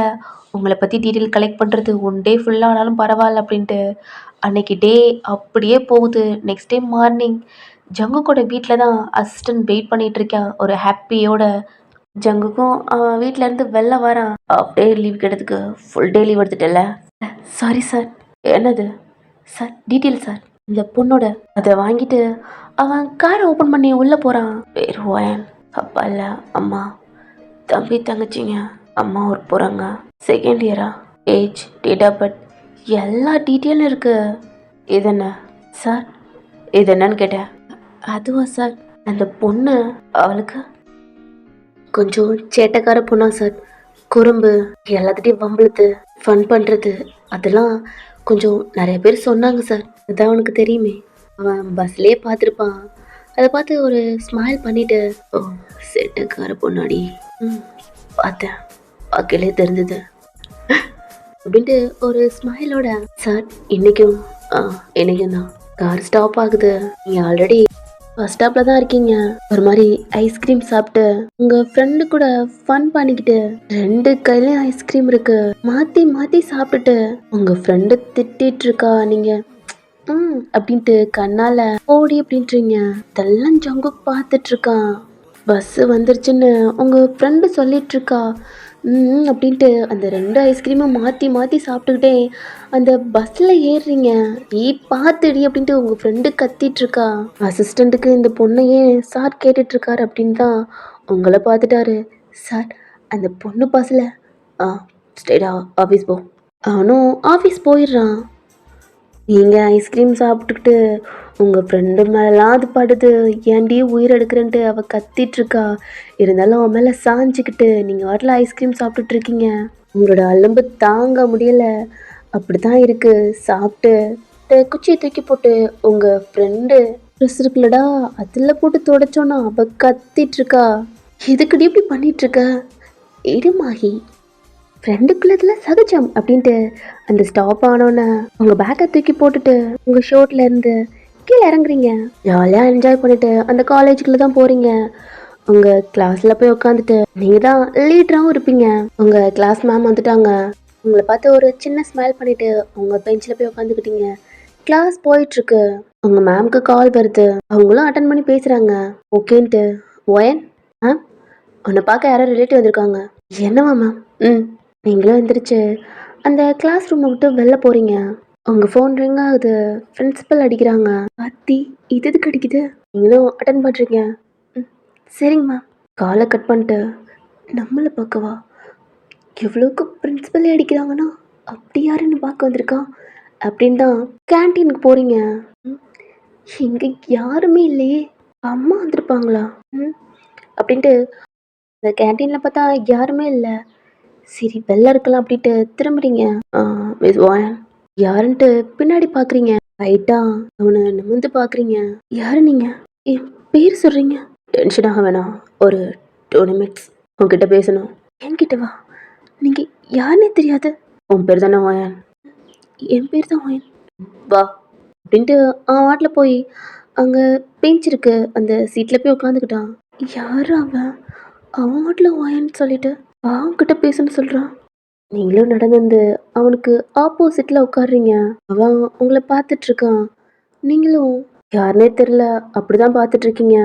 உங்களை பற்றி டீட்டெயில் கலெக்ட் பண்ணுறது 1 டே ஃபுல்லாக ஆனாலும் பரவாயில்ல அப்படின்ட்டு. அன்னைக்கு டே அப்படியே போகுது. நெக்ஸ்ட் டே மார்னிங் ஜங்கு கூட வீட்டில் தான் அசிஸ்டன்ட் வெயிட் பண்ணிகிட்டு இருக்கான் ஒரு ஹாப்பியோட. ஜங்குக்கும் அவன் வீட்டிலேருந்து வெளில வரான். ஆஃப் டே லீவ் கிடைக்கிறதுக்கு ஃபுல் டே லீவ் எடுத்துட்டல. Sorry sir. என்னது சார்? Detail sir. இந்த பொண்ணோட அதை வாங்கிட்டு அவன் காரை ஓப்பன் பண்ணி உள்ளே போகிறான். பேர் ஓயன். அப்பா இல்லை, அம்மா, தம்பி, தங்கச்சிங்க. அம்மா ஒர்க் போகிறாங்க. செகண்ட் இயரா? ஏஜ், டேட் ஆஃப் பர்த் எல்லா டீட்டெயிலும் இருக்குது. இது என்ன சார்? இது என்னன்னு கேட்டேன். அதுவா சார், அந்த பொண்ணு அவளுக்கு கொஞ்சம் சேட்டைக்கார பொண்ணா சார். குறும்பு, எல்லாத்துட்டையும் வம்பளுத்து ஃபன் பண்ணுறது அதெல்லாம் கொஞ்சம் நிறைய பேர் சொன்னாங்க சார். அதான் அவனுக்கு தெரியுமே. அவன் பஸ்லேயே பார்த்துருப்பான். அதை பார்த்து ஒரு ஸ்மைல் பண்ணிட்டு, ஓ சேட்டைக்கார பொண்ணாடி, பார்த்தேன், பார்க்கலே தெரிஞ்சது அப்படின்ட்டு ஒரு ஸ்மைலோட, சார் இன்னைக்கும் தான் கார் ஸ்டாப் ஆகுது. நீங்கள் ஆல்ரெடி பஸ் ஸ்டாப்பில் தான் இருக்கீங்க. ஒரு மாதிரி ஐஸ்கிரீம் சாப்பிட்டு உங்கள் ஃப்ரெண்டு கூட ஃபன் பண்ணிக்கிட்டு 2 கையிலையும் ஐஸ்கிரீம் இருக்கு. மாற்றி மாற்றி சாப்பிட்டுட்டு உங்கள் ஃப்ரெண்டு திட்டிகிட்டு இருக்கா. நீங்கள் அப்படின்ட்டு கண்ணால் ஓடி அப்படின்றீங்க. இதெல்லாம் ஜங்கு பார்த்துட்ருக்கான். பஸ்ஸு வந்துருச்சுன்னு உங்கள் ஃப்ரெண்டு சொல்லிகிட்ருக்கா. அப்படின்ட்டு அந்த 2 ஐஸ்கிரீமும் மாற்றி மாற்றி சாப்பிட்டுக்கிட்டே அந்த பஸ்ஸில் ஏறுறீங்க. பார்த்துடி அப்படின்ட்டு உங்கள் ஃப்ரெண்டு கத்திட்ருக்கா. அசிஸ்டண்ட்டுக்கு இந்த பொண்ணையே சார் கேட்டுட்ருக்காரு அப்படின்னு தான் உங்களை பார்த்துட்டாரு. சார் அந்த பொண்ணு பஸ்ஸில் ஸ்ட்ரெயிட்டாக ஆஃபீஸ் போ. அவனும் ஆஃபீஸ் போயிடுறான். நீங்கள் ஐஸ்கிரீம் சாப்பிட்டுக்கிட்டு உங்கள் ஃப்ரெண்டு மேலாம் அது படுது, ஏன்டி உயிர் எடுக்கிறேன்ட்டு அவள் கத்திட்டுருக்கா. இருந்தாலும் அவன் மேலே சாஞ்சிக்கிட்டு நீங்கள் வாட்டில் ஐஸ்கிரீம் சாப்பிட்டுட்ருக்கீங்க. உங்களோட அலும்பு தாங்க முடியல. அப்படி தான் இருக்குது. சாப்பிட்டு குச்சியை தூக்கி போட்டு உங்கள் ஃப்ரெண்டு ட்ரெஸ் இருக்குல்லடா அதில் போட்டு தொடச்சோன்னா அவள் கத்திட்டுருக்கா. எதுக்குடி இப்படி பண்ணிகிட்ருக்க? இடுமாகி ஃப்ரெண்டுக்குள்ளதில் சகஜம் அப்படின்ட்டு அந்த ஸ்டாப் ஆனோன்னே உங்கள் பேக்கை தூக்கி போட்டுட்டு உங்கள் ஷோட்டில் இருந்து கீழே இறங்குறீங்க. ஜாலியாக என்ஜாய் பண்ணிட்டு அந்த காலேஜுக்குள்ளே தான் போகிறீங்க. உங்கள் கிளாஸில் போய் உட்காந்துட்டு நீங்கள் தான் லீடராகவும் இருப்பீங்க. உங்கள் கிளாஸ் மேம் வந்துட்டாங்க. உங்களை பார்த்து ஒரு சின்ன ஸ்மைல் பண்ணிவிட்டு உங்கள் பெஞ்சில் போய் உட்காந்துக்கிட்டீங்க. கிளாஸ் போயிட்டுருக்கு. உங்கள் மேம்க்கு கால் வருது. அவங்களும் அட்டன் பண்ணி பேசுகிறாங்க. ஓகேன்ட்டு ஓயன் மேம் உன்னை பார்க்க யாரோ ரிலேட்டிவ் வந்திருக்காங்க. என்னவா மேம்? நீங்களும் எந்திரிச்சு அந்த கிளாஸ் ரூமை விட்டு வெளில போகிறீங்க. உங்கள் ஃபோன் ரிங் ஆகுது. பிரின்சிபல் அடிக்கிறாங்க. பாத்தி இது எதுக்கு அடிக்குது? நீங்களும் அட்டன் பண்ணுறீங்க. சரிங்க மேம். காலை கட் பண்ணிட்டு நம்மளை பார்க்கவா? எவ்வளோக்கு பிரின்சிபலே அடிக்கிறாங்கன்னா அப்படி யாருன்னு பார்க்க வந்திருக்கா அப்படின்னு தான் கேன்டீனுக்கு போகிறீங்க. இங்கே யாருமே இல்லையே, அம்மா வந்திருப்பாங்களா அப்படின்ட்டு அந்த கேன்டீனில் பார்த்தா யாருமே இல்லை. சரி வெளில இருக்கலாம் அப்படின்ட்டு திரும்புறீங்க. மிஸ் வாயன் யாருன்ட்டு பின்னாடி பார்க்குறீங்க. ரைட்டாக அவனை நிமிர்ந்து பார்க்குறீங்க. யாரு நீங்கள்? என் பேர் சொல்கிறீங்க. டென்ஷன் ஆக வேணாம். ஒரு 2 நிமிட்ஸ் உன்கிட்ட பேசணும். என்கிட்ட வா. நீங்கள் யாருன்னே தெரியாது. உன் பேர் தானே வாயன்? என் பேர் தான் வாயன். வா அப்படின்ட்டு அவன் வாட்டில் போய் அங்கே பெஞ்ச் இருக்கு அந்த சீட்டில் போய் உட்காந்துக்கிட்டான். யார் அவன்? அவன் வாட்டில் வாயன்னு சொல்லிட்டு அவன்கிட்ட பேசணும்னு சொல்கிறான். நீங்களும் நடந்து வந்து அவனுக்கு ஆப்போசிட்டில் உட்காடுறீங்க. அவன் உங்களை பார்த்துட்ருக்கான். நீங்களும் யாருனே தெரில அப்படி தான் பார்த்துட்ருக்கீங்க.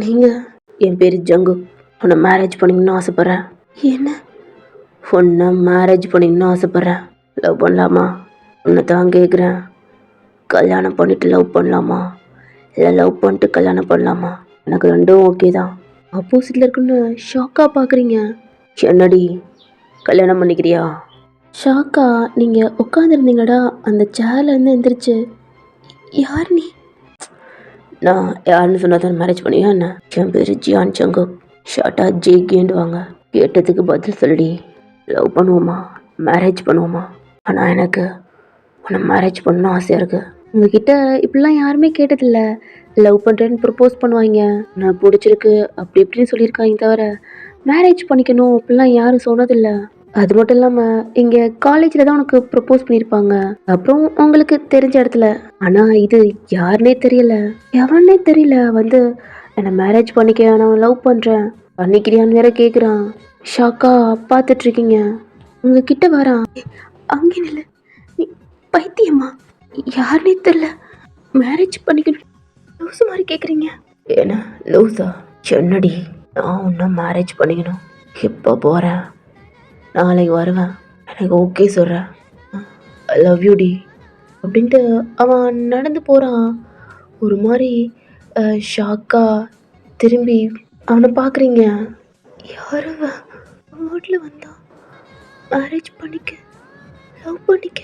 நீங்கள் என் பேர் ஜங்கு. உன்னை மேரேஜ் பண்ணிக்கணும்னு ஆசைப்பட்றேன். என்ன? உன்னை மேரேஜ் பண்ணிக்கணும்னு ஆசைப்பட்றேன். லவ் பண்ணலாமா? உன்னை தான் கேட்குறேன். கல்யாணம் பண்ணிவிட்டு லவ் பண்ணலாமா இல்லை லவ் பண்ணிட்டு கல்யாணம் பண்ணலாமா? எனக்கு ரெண்டும் ஓகே தான். ஆப்போசிட்டில் இருக்குன்னு ஷாக்காக பார்க்குறீங்க. என்னடி கல்யாணம் பண்ணிக்கிறியா? ஷாக்கா நீங்கள் உட்காந்துருந்தீங்கடா அந்த சேர்லேருந்து எந்திரிச்சு யார் நீ? நான் யாருன்னு சொன்னாதான் மேரேஜ் பண்ணியா என்ன? என் பேர் ஜியான் சங்கு. ஷார்ட்டாக ஜே கேண்டுவாங்க. கேட்டதுக்கு பதில் சொல்லி லவ் பண்ணுவோமா மேரேஜ் பண்ணுவோமா? ஆனால் எனக்கு உன்னை மேரேஜ் பண்ணணும் ஆசையாக இருக்குது. உங்ககிட்ட இப்படிலாம் யாருமே கேட்டதில்ல. லவ் பண்ணுறேன்னு ப்ரப்போஸ் பண்ணுவாங்க. நான் பிடிச்சிருக்கு அப்படி இப்படின்னு சொல்லியிருக்காங்க தவிர மேரேஜ் பண்ணிக்கணும் அப்படிலாம் யாரும் சொன்னதில்லை. அது மட்டும் இல்லாமல் இங்கே காலேஜில் தான் உனக்கு ப்ரப்போஸ் பண்ணியிருப்பாங்க. அப்புறம் உங்களுக்கு தெரிஞ்ச இடத்துல. ஆனால் இது யாருன்னே தெரியல, எவனே தெரியல வந்து என்னை மேரேஜ் பண்ணிக்க நான் லவ் பண்ணுறேன் பண்ணிக்கிறியான்னு வேற கேட்குறான். ஷாக்கா பார்த்துட்ருக்கீங்க. உங்ககிட்ட வரான். அங்கே இல்லை நீ பைத்தியமா? யாருன்னே தெரில மேரேஜ் பண்ணிக்கணும் லூசு மாதிரி கேட்குறீங்க. ஏன்னா லூசா? சொன்னடி நான் ஒன்றும் மேரேஜ் பண்ணிக்கணும். எப்போ போகிறேன்? நாளைக்கு வருவேன். எனக்கு ஓகே சொல்கிறேன். ஐ லவ் யூ டி அப்படின்ட்டு அவன் நடந்து போகிறான். ஒரு மாதிரி ஷாக்காக திரும்பி அவனை பார்க்குறீங்க. யார் அவன்? வீட்டில் வந்தான் மேரேஜ் பண்ணிக்க லவ் பண்ணிக்க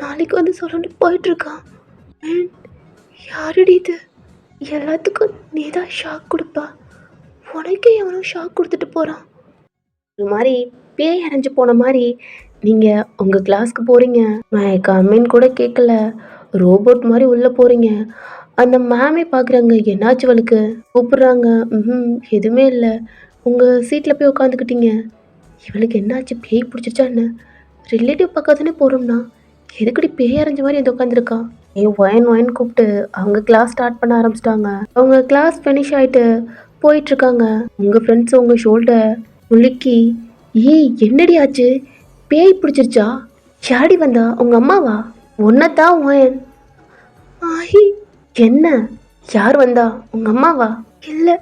நாளைக்கு வந்து சொல்லிட்டு போயிட்டுருக்கான். யாருடி இது? எல்லாத்துக்கும் நீ தான் ஷாக் கொடுப்பா. உனக்கே எவனோ ஷாக் கொடுத்துட்டு போகிறான். ஒரு மாதிரி பேய் அரைஞ்சு போன மாதிரி நீங்கள் உங்கள் கிளாஸ்க்கு போகிறீங்க. கம்மின்னு கூட கேட்கல. ரோபோட் மாதிரி உள்ளே போகிறீங்க. அந்த மேமே பார்க்குறாங்க. என்னாச்சு அவளுக்கு கூப்பிட்றாங்க. எதுவுமே இல்லை. உங்கள் சீட்டில் போய் உட்காந்துக்கிட்டீங்க. இவளுக்கு என்னாச்சு? பேய் பிடிச்சிருச்சா என்ன? ரிலேட்டிவ் பக்கம் தானே போகிறோம்னா எதுக்கடி பேய் அரைஞ்ச மாதிரி வந்து உட்காந்துருக்கா? ஒயின் கூப்பிட்டு அவங்க கிளாஸ் ஸ்டார்ட் பண்ண ஆரம்பிச்சிட்டாங்க. அவங்க கிளாஸ் ஃபினிஷ் ஆகிட்டு போயிட்டுருக்காங்க. உங்கள் ஃப்ரெண்ட்ஸ் உங்கள் ஷோல்டர் முழுக்கி என்னடி ஆச்சு? பேய் பிடிச்சிருச்சா? யாடி வந்தா? உங்கள் அம்மாவா? ஒன்னதான் ஒயன். ஆஹி என்ன? யார் வந்தா? உங்கள் அம்மாவா? இல்லை.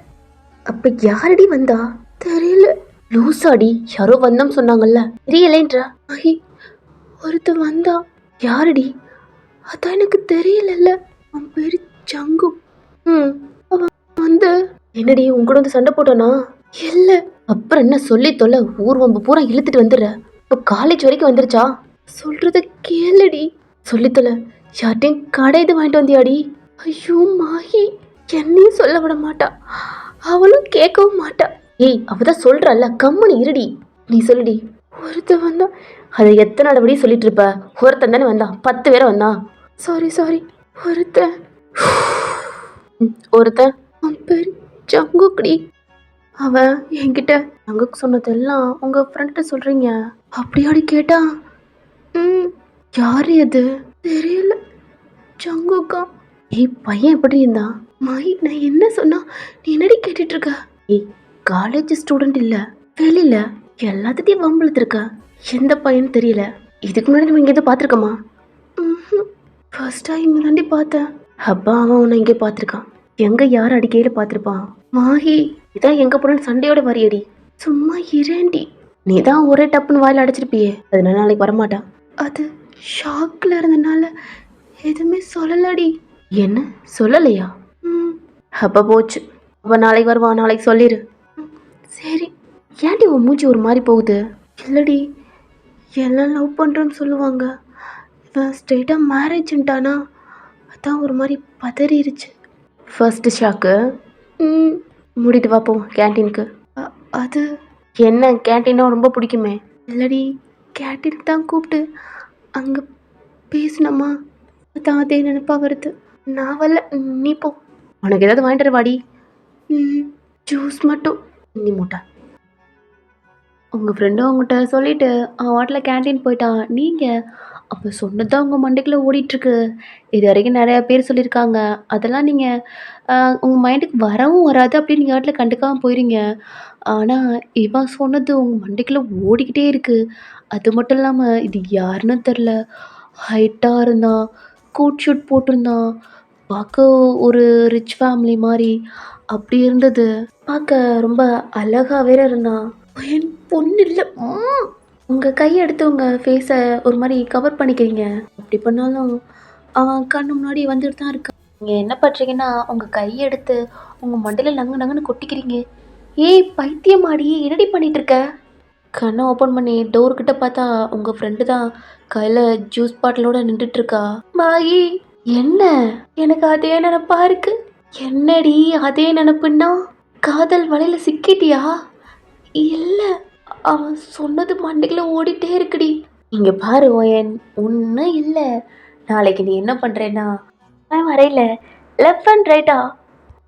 அப்போ யாரடி வந்தா? தெரியல. லூசாடி யாரோ வந்தோம் சொன்னாங்கல்ல. தெரியலேன்றா? ஆஹி ஒருத்தர் வந்தா. யாரடி? அதான் எனக்கு தெரியலல்ல. அவன் பேர் ஜங்கு. அவன் வந்து என்னடி உன் கூட வந்து சண்டை போட்டானா? இல்லை. அப்புறம் என்ன சொல்லி தொல்லை? ஊர் வம்பு பூரா இழுத்துட்டு வந்துடுற. இப்போ காலேஜ் வரைக்கும் வந்துருச்சா? சொல்கிறத கேளுடி. சொல்லி தொலை. யார்ட்டையும் கடை இது வாங்கிட்டு வந்தியாடி? ஐயோ மாஹி, என்னையும் சொல்ல விட மாட்டா, அவளும் கேட்கவும் மாட்டா. ஏய், அவதான் சொல்றல்ல, கம்முனு இருடி. நீ சொல்லுடி. ஒருத்தன் வந்தான். அதை எத்தனை நடபடி சொல்லிட்டு இருப்ப? ஒருத்தன் தானே வந்தான், 10 பேரை வந்தான். Sorry sorry. ஒருத்தன் ஒருத்தன் அவன் பேர் ஜங்குக்குடி. அவன் என்கிட்ட ஜங்குக்கு சொன்னதெல்லாம் உங்க ஃப்ரெண்ட்ட சொல்றீங்க அப்படியாடி கேட்டா? ம், யாரு அது? தெரியல. ஜங்குக்கா. ஏய், பையன் எப்படி இருந்தான்? மை, நான் என்ன சொன்னா நீ என்னடி கேட்டுட்டு இருக்க? ஏய், காலேஜ் ஸ்டூடெண்ட் இல்ல, வெளியில எல்லாத்தையும் வம்பிழுத்துருக்க. எந்த பையன் தெரியல. இதுக்கு முன்னாடி நம்ம இங்கே எதுவும் பார்த்துருக்கோமா? ஃபர்ஸ்ட் டைம் தாண்டி பார்த்தேன். அப்பா, அவன் உன்னை இங்கே பார்த்துருக்கான். எங்க யார் அடிக்கையில் பார்த்துருப்பான்? மாஹி, இதான் எங்க போறேன்னு சண்டையோட வரியடி. சும்மா இரேண்டி. நீ தான் ஒரே டப்புன்னு வாயில் அடைச்சிருப்பியே, அதனால நாளைக்கு வரமாட்டான். அது ஷாக்ல இருந்தனால எதுவுமே சொல்லலடி. என்ன சொல்லலையா? அப்ப போச்சு. அப்ப நாளைக்கு வருவான், நாளைக்கு சொல்லிடு. சரி. ஏன்டி உன் மூஞ்சி ஒரு மாதிரி போகுது? இல்லடி, எல்லாம் லவ் பண்ணுறேன்னு சொல்லுவாங்க, இவன் ஸ்ட்ரெயிட்டாக மேரேஜ்ன்ட்டானா, அதான் ஒரு மாதிரி பதறிடுச்சு. First shock. மூடிட்டு வா போ கேன்டீனுக்கு. அது என்ன, கேன்டீனா ரொம்ப பிடிக்குமே? இல்லடி, கேன்டீனுக்கு தான் கூப்பிட்டு அங்கே பேசினம்மா, அதான் அதே நினைப்பா வருது. நான் வரல, நீ போ. உனக்கு ஏதாவது வாங்கிட்டு வாடி. ஜூஸ் மட்டும். நீ மூட்டை. உங்கள் ஃப்ரெண்டும் அவங்ககிட்ட சொல்லிவிட்டு அவன் வாட்டில் கேன்டீன் போயிட்டான். நீங்கள் அப்போ சொன்னதான் உங்கள் மண்டைக்குள்ளே ஓடிட்டுருக்கு. இது வரைக்கும் நிறையா பேர் சொல்லியிருக்காங்க, அதெல்லாம் நீங்கள் உங்கள் மைண்டுக்கு வரவும் வராது, அப்படியே நீங்கள் வாட்டில் கண்டுக்காமல் போயிடுங்க. ஆனால் இவன் சொன்னது உங்கள் மண்டைக்குள்ளே ஓடிக்கிட்டே இருக்குது. அது மட்டும் இல்லாமல் இது யாருன்னு தெரில, ஹைட்டாக இருந்தான், கோட் ஷூட் போட்டிருந்தான், பார்க்க ஒரு ரிச் ஃபேமிலி மாதிரி அப்படி இருந்தது. பார்க்க ரொம்ப அழகாக வேற இருந்தான். என் பொண்ணு இல்லை. உங்கள் கையை எடுத்து உங்கள் ஃபேஸை ஒரு மாதிரி கவர் பண்ணிக்கிறீங்க. அப்படி பண்ணாலும் அவன் கண்ணு முன்னாடி வந்துட்டு தான் இருக்கான். நீங்கள் என்ன பண்ணுறீங்கன்னா, உங்கள் கையை எடுத்து உங்கள் மண்டையில் நங்கு நங்குன்னு கொட்டிக்கிறீங்க. ஏய் பைத்தியமாடி, என்னடி பண்ணிட்டு இருக்க? கண்ணை ஓப்பன் பண்ணி டோர்கிட்ட பார்த்தா உங்கள் ஃப்ரெண்டு தான் கையில் ஜூஸ் பாட்டிலோட நின்றுட்டுருக்கா. மாயி, என்ன? எனக்கு அதே நினப்பா இருக்கு. என்னடி அதே நினப்புன்னா? காதல் வலையில் சிக்கிட்டியா? இல்லை, அவன் சொன்னது மண்டைக்குள்ள ஓடிட்டே இருக்குடி. இங்கே பாரு ஓயன், ஒன்றும் இல்லை. நாளைக்கு நீ என்ன பண்ணுறேன்னா, நான் வரையில லெஃப்ட் அண்ட் ரைட்டா.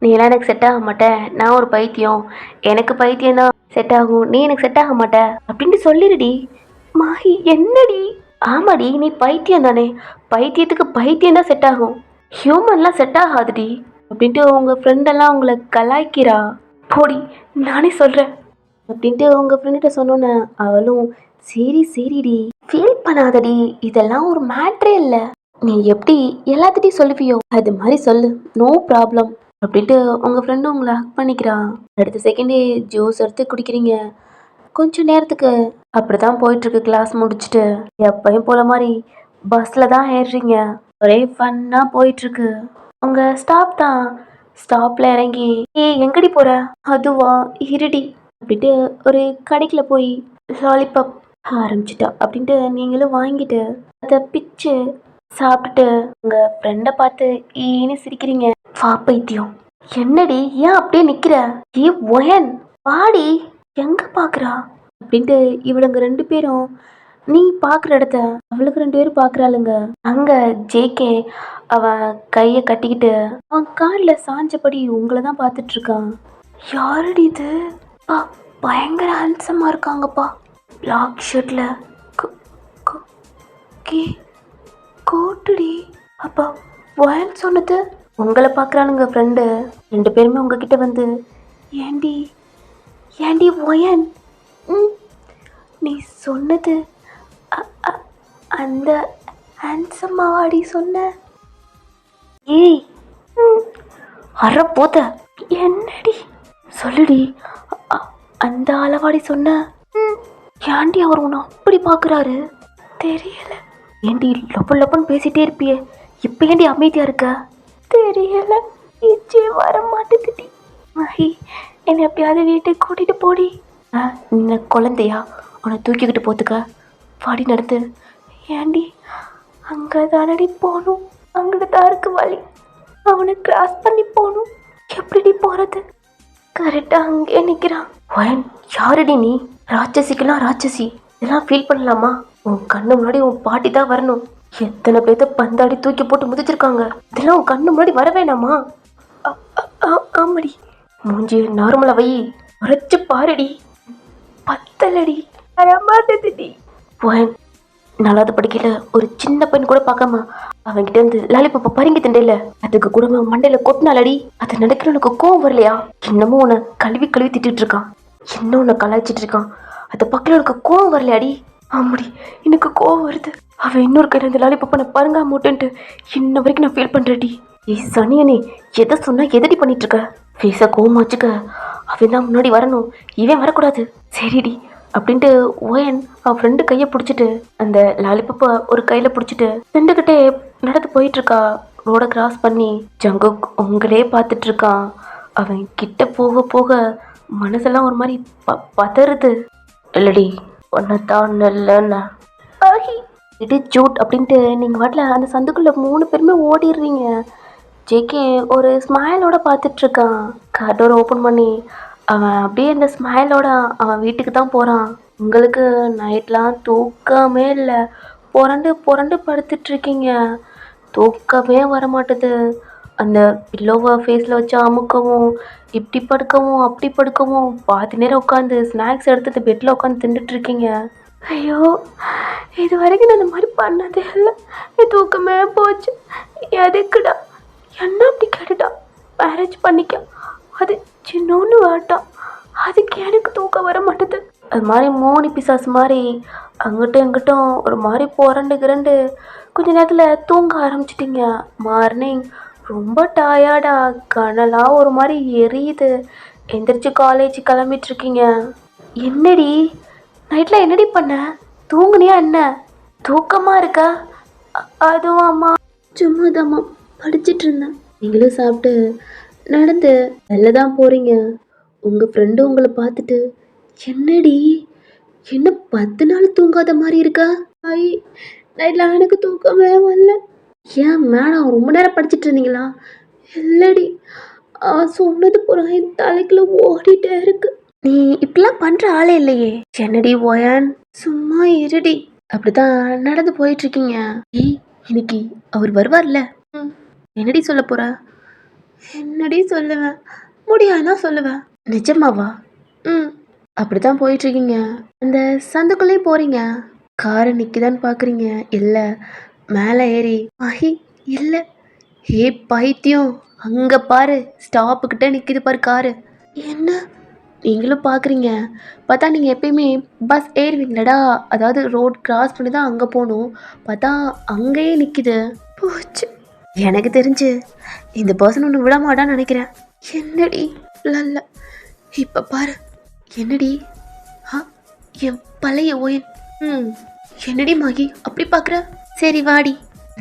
நீ எல்லாம் எனக்கு செட் ஆக மாட்டேன், நான் ஒரு பைத்தியம், எனக்கு பைத்தியம் தான் செட் ஆகும், நீ எனக்கு செட் ஆக மாட்ட அப்படின்னு சொல்லிடுடி. மாஹி, என்னடி? ஆமாடி, நீ பைத்தியம் தானே, பைத்தியத்துக்கு பைத்தியம் தான் செட் ஆகும், ஹியூமன்லாம் செட் ஆகாதுடி அப்படின்ட்டு உங்கள் ஃப்ரெண்டெல்லாம் உங்களை கலாய்க்கிறா. போடி, நானே சொல்கிறேன் அப்படின்ட்டு உங்கள் ஃப்ரெண்ட்கிட்ட சொன்னோன்னே அவளும் சரி சரிடி, ஃபீல் பண்ணாதடி, இதெல்லாம் ஒரு மேட்ரே இல்லை, நீ எப்படி எல்லாத்திட்டையும் சொல்லுவியோ அது மாதிரி சொல்லு, நோ ப்ராப்ளம் அப்படின்ட்டு உங்கள் ஃப்ரெண்டும் உங்களை ஹக் பண்ணிக்கிறா. அடுத்த செகண்டே ஜூஸ் எடுத்து குடிக்கிறீங்க. கொஞ்சம் நேரத்துக்கு அப்படி தான் போயிட்டுருக்கு. கிளாஸ் முடிச்சுட்டு எப்பயும் போல மாதிரி பஸ்ஸில் தான் ஏறுறீங்க. ஒரே ஃபன்னாக போயிட்டுருக்கு. உங்கள் ஸ்டாப் தான். ஸ்டாப்பில் இறங்கி எங்கடி போகிற? அதுவா, இருடி அப்படின்ட்டு ஒரு கடைக்குள்ள போய் லாலிபாப் ஆரம்பிச்சிட்டா அப்படின்ட்டு நீங்களும் வாங்கிட்டு அதை பிச்சு சாப்பிட்டுட்டு உங்கள் ஃப்ரெண்டை பார்த்து ஏன்னு சிரிக்கிறீங்க. வா பைத்தியம். என்னடி, ஏன் அப்படியே நிற்கிற? ஏ ஒயன், பாடி, எங்கே பார்க்குறா அப்படின்ட்டு இவளுங்க 2 பேரும் நீ பார்க்குற இடத்த அவளுக்கு 2 பேரும் பார்க்குறாளுங்க. அங்கே ஜேகே அவன் கையை கட்டிக்கிட்டு அவன் காலில் சாஞ்சபடி உங்களை தான் பார்த்துட்ருக்கான். யாரடி இது? பயங்கர ஹேண்ட்ஸமாக இருக்காங்கப்பா. பிளாக் ஷர்ட்டில் கோட்டுடி. அப்பா ஒயன் சொன்னது உங்களை பார்க்குறானுங்க ஃப்ரெண்டு. 2 பேருமே உங்ககிட்ட வந்து ஏண்டி ஏண்டி ஒயன், நீ சொன்னது அந்த ஹேண்ட்ஸம்மாவாடி சொன்ன? ஏய் அற போத, என்னடி சொல்லுடி, அந்த அளவாடி சொன்ன? ஏண்டி அவர் உன்னை அப்படி பார்க்குறாரு? தெரியல. ஏண்டி லொப்பன் லொப்பன் பேசிகிட்டே இருப்பியே, இப்போ ஏண்டி அமைதியாக இருக்க? தெரியல, நிச்சய வர மாட்டேங்குடி. மஹி, என்னை எப்படியாவது வீட்டுக்கு கூட்டிகிட்டு போடி. என்ன குழந்தையா, உன்னை தூக்கிக்கிட்டு போத்துக்க, பாடி நடத்து. ஏண்டி அங்கே தானடி போகணும், அங்கிட்டு தான் இருக்கு வழி. அவனை கிராஸ் பண்ணி போகணும். எப்படிடி போகிறது? கரெக்டாக அங்கேயே நிற்கிறான். ஒயன், யாருடி நீ? ராட்சசிக்கெல்லாம் ராட்சசி. இதெல்லாம் ஃபீல் பண்ணலாமா? உன் கண்ணு முன்னாடி உன் பாட்டி தான் வரணும். எத்தனை பேர்த்த பந்தாடி தூக்கி போட்டு முதிச்சிருக்காங்க. இதெல்லாம் உன் கண்ணு முன்னாடி வர வேணாமா? ஆமாடி. மூஞ்சி நார்மலா வை, உரைச்சு பாருடி. பத்தலடி, வரமாட்டேதுடி. ஒயன், நாலாவது படிக்கல ஒரு சின்ன பையன் கூட பார்க்காம அவன்கிட்ட இருந்து லாலிபாப்பா பறிங்கி திண்டல, அதுக்கு கூட மண்டையில கொட்டினாலடி. அது நடக்கிறவனுக்கு கோவம் வரலையா? இன்னமும் உன்னை கழுவி கழுவி திட்டிட்டு இருக்கான், இன்னும் உன்னை கலாய்ச்சிட்டு இருக்கான். அதை பக்கம் உனக்கு கோவம் வரலையாடி? ஆமாடி, எனக்கு கோவம் வருது. அவன் இன்னொரு கையில இந்த லாலிபாப்பா நான் பருங்கா மூட்டுன்ட்டு இன்ன வரைக்கும் நான் ஃபீல் பண்றேடி. சனியனே, எதை சொன்னா எதடி பண்ணிட்டு இருக்க? ஃபேஸை கோவமா வச்சுக்க. அவன் தான் முன்னாடி வரணும், இவன் வரக்கூடாது. சரிடி அப்படின்ட்டு ஓயன் அவன் ஃப்ரெண்டு கையை பிடிச்சிட்டு அந்த லாலிபப்பை ஒரு கையில் பிடிச்சிட்டு ஃப்ரெண்டுக்கிட்டே நடந்து போயிட்டுருக்கா. ரோடை கிராஸ் பண்ணி ஜங்குக் உங்களே பார்த்துட்டு இருக்கான். அவன் கிட்ட போக போக மனசெல்லாம் ஒரு மாதிரி பதறுது. இல்லடி, ஒன்னதான் நல்ல ஆஹி இது ஜூட் அப்படின்ட்டு நீங்கள் வாட்டில் அந்த சந்துக்குள்ளே 3 பேருமே ஓடிடுறீங்க. ஜேகே ஒரு ஸ்மைலோட பார்த்துட்ருக்கான். கார்டோர் ஓப்பன் பண்ணி அவன் அப்படியே அந்த ஸ்மைலோட அவன் வீட்டுக்கு தான் போகிறான். உங்களுக்கு நைட்லாம் தூக்கமே இல்லை, புரண்டு புரண்டு படுத்துட்ருக்கீங்க. தூக்கமே வரமாட்டுது. அந்த பில்லோவை ஃபேஸில் வச்சு அமுக்கவும், இப்படி படுக்கவும் அப்படி படுக்கவும், பாதி நேரம் உட்காந்து ஸ்நாக்ஸ் எடுத்துட்டு பெட்டில் உட்காந்து தின்னுட்ருக்கீங்க. ஐயோ, இது வரைக்கும் நான் இந்த மாதிரி பண்ணதே இல்லை. தூக்கமே போச்சு. எதுக்குடா என்ன அப்படி கேட்டுட்டா? மேரேஜ் பண்ணிக்க, அது சின்னோன்னு வேட்டான், அதுக்கு எனக்கு தூக்கம் வர மாட்டேது. அது மாதிரி மோனி பிசாஸ் மாதிரி அங்கிட்டும் இங்கிட்டும் ஒரு மாதிரி புரண்டு கொஞ்ச நேரத்தில் தூங்க ஆரம்பிச்சிட்டிங்க. மார்னிங் ரொம்ப டயர்டா, கனலாக ஒரு மாதிரி எரியுது. எந்திரிச்சு காலேஜ் கிளம்பிட்டுருக்கீங்க. என்னடி நைட்டில் என்னடி பண்ண? தூங்குனியா என்ன? தூக்கமாக இருக்கா? அதுவும் அம்மா சும்மாதாம்மா படிச்சிட்டு இருந்தேன். நீங்களும் சாப்பிட்டு நடந்து வெளில தான் போகிறீங்க. உங்கள் ஃப்ரெண்டு உங்களை பார்த்துட்டு என்னடி என்ன 10 நாள் தூங்காத மாதிரி இருக்கா? ஐ, நைட்டில் எனக்கு தூக்கமே வரல. ஏன் மேடம் ரொம்ப நேரம் படிச்சிட்டு இருந்தீங்களா? இல்லடி, சொன்னது பூரா என் தலைக்குள்ள ஓடிட்டே இருக்கு. நீ இப்படிலாம் பண்ணுற ஆளே இல்லையே. என்னடி ஓயான், சும்மா இருடி. அப்படிதான் நடந்து போயிட்டு இருக்கீங்க. ஏய், இன்னைக்கு அவர் வருவார்ல? என்னடி சொல்ல போறா? என்னடி சொல்லுவேன், முடியாதான் சொல்லுவேன். நிஜமாவா? அப்படிதான் போயிட்டு இருக்கீங்க. அந்த சந்துக்குள்ளேயும் போறீங்க. காரை நிற்கிதான்னு பார்க்குறீங்க, இல்லை. மேலே ஏறி ஆஹி இல்லை. ஏ பைத்தியம், அங்கே பாரு, ஸ்டாப்புக்கிட்ட நிற்கிது பாரு காரு. என்ன நீங்களும் பார்க்குறீங்க? பார்த்தா நீங்கள் எப்பயுமே பஸ் ஏறுவீங்களடா, அதாவது ரோட் கிராஸ் பண்ணி தான் அங்கே போகணும். பார்த்தா அங்கேயே நிற்கிது. போச்சு, எனக்கு தெரிஞ்சு இந்த பர்சன் ஒன்று விட மாட்டான்னு நினைக்கிறேன். என்னடி இல்ல, இப்போ பாரு. என்னடி? என் பழைய ஓயன். என்னடி மாகி அப்படி பார்க்குற? சரி வாடி.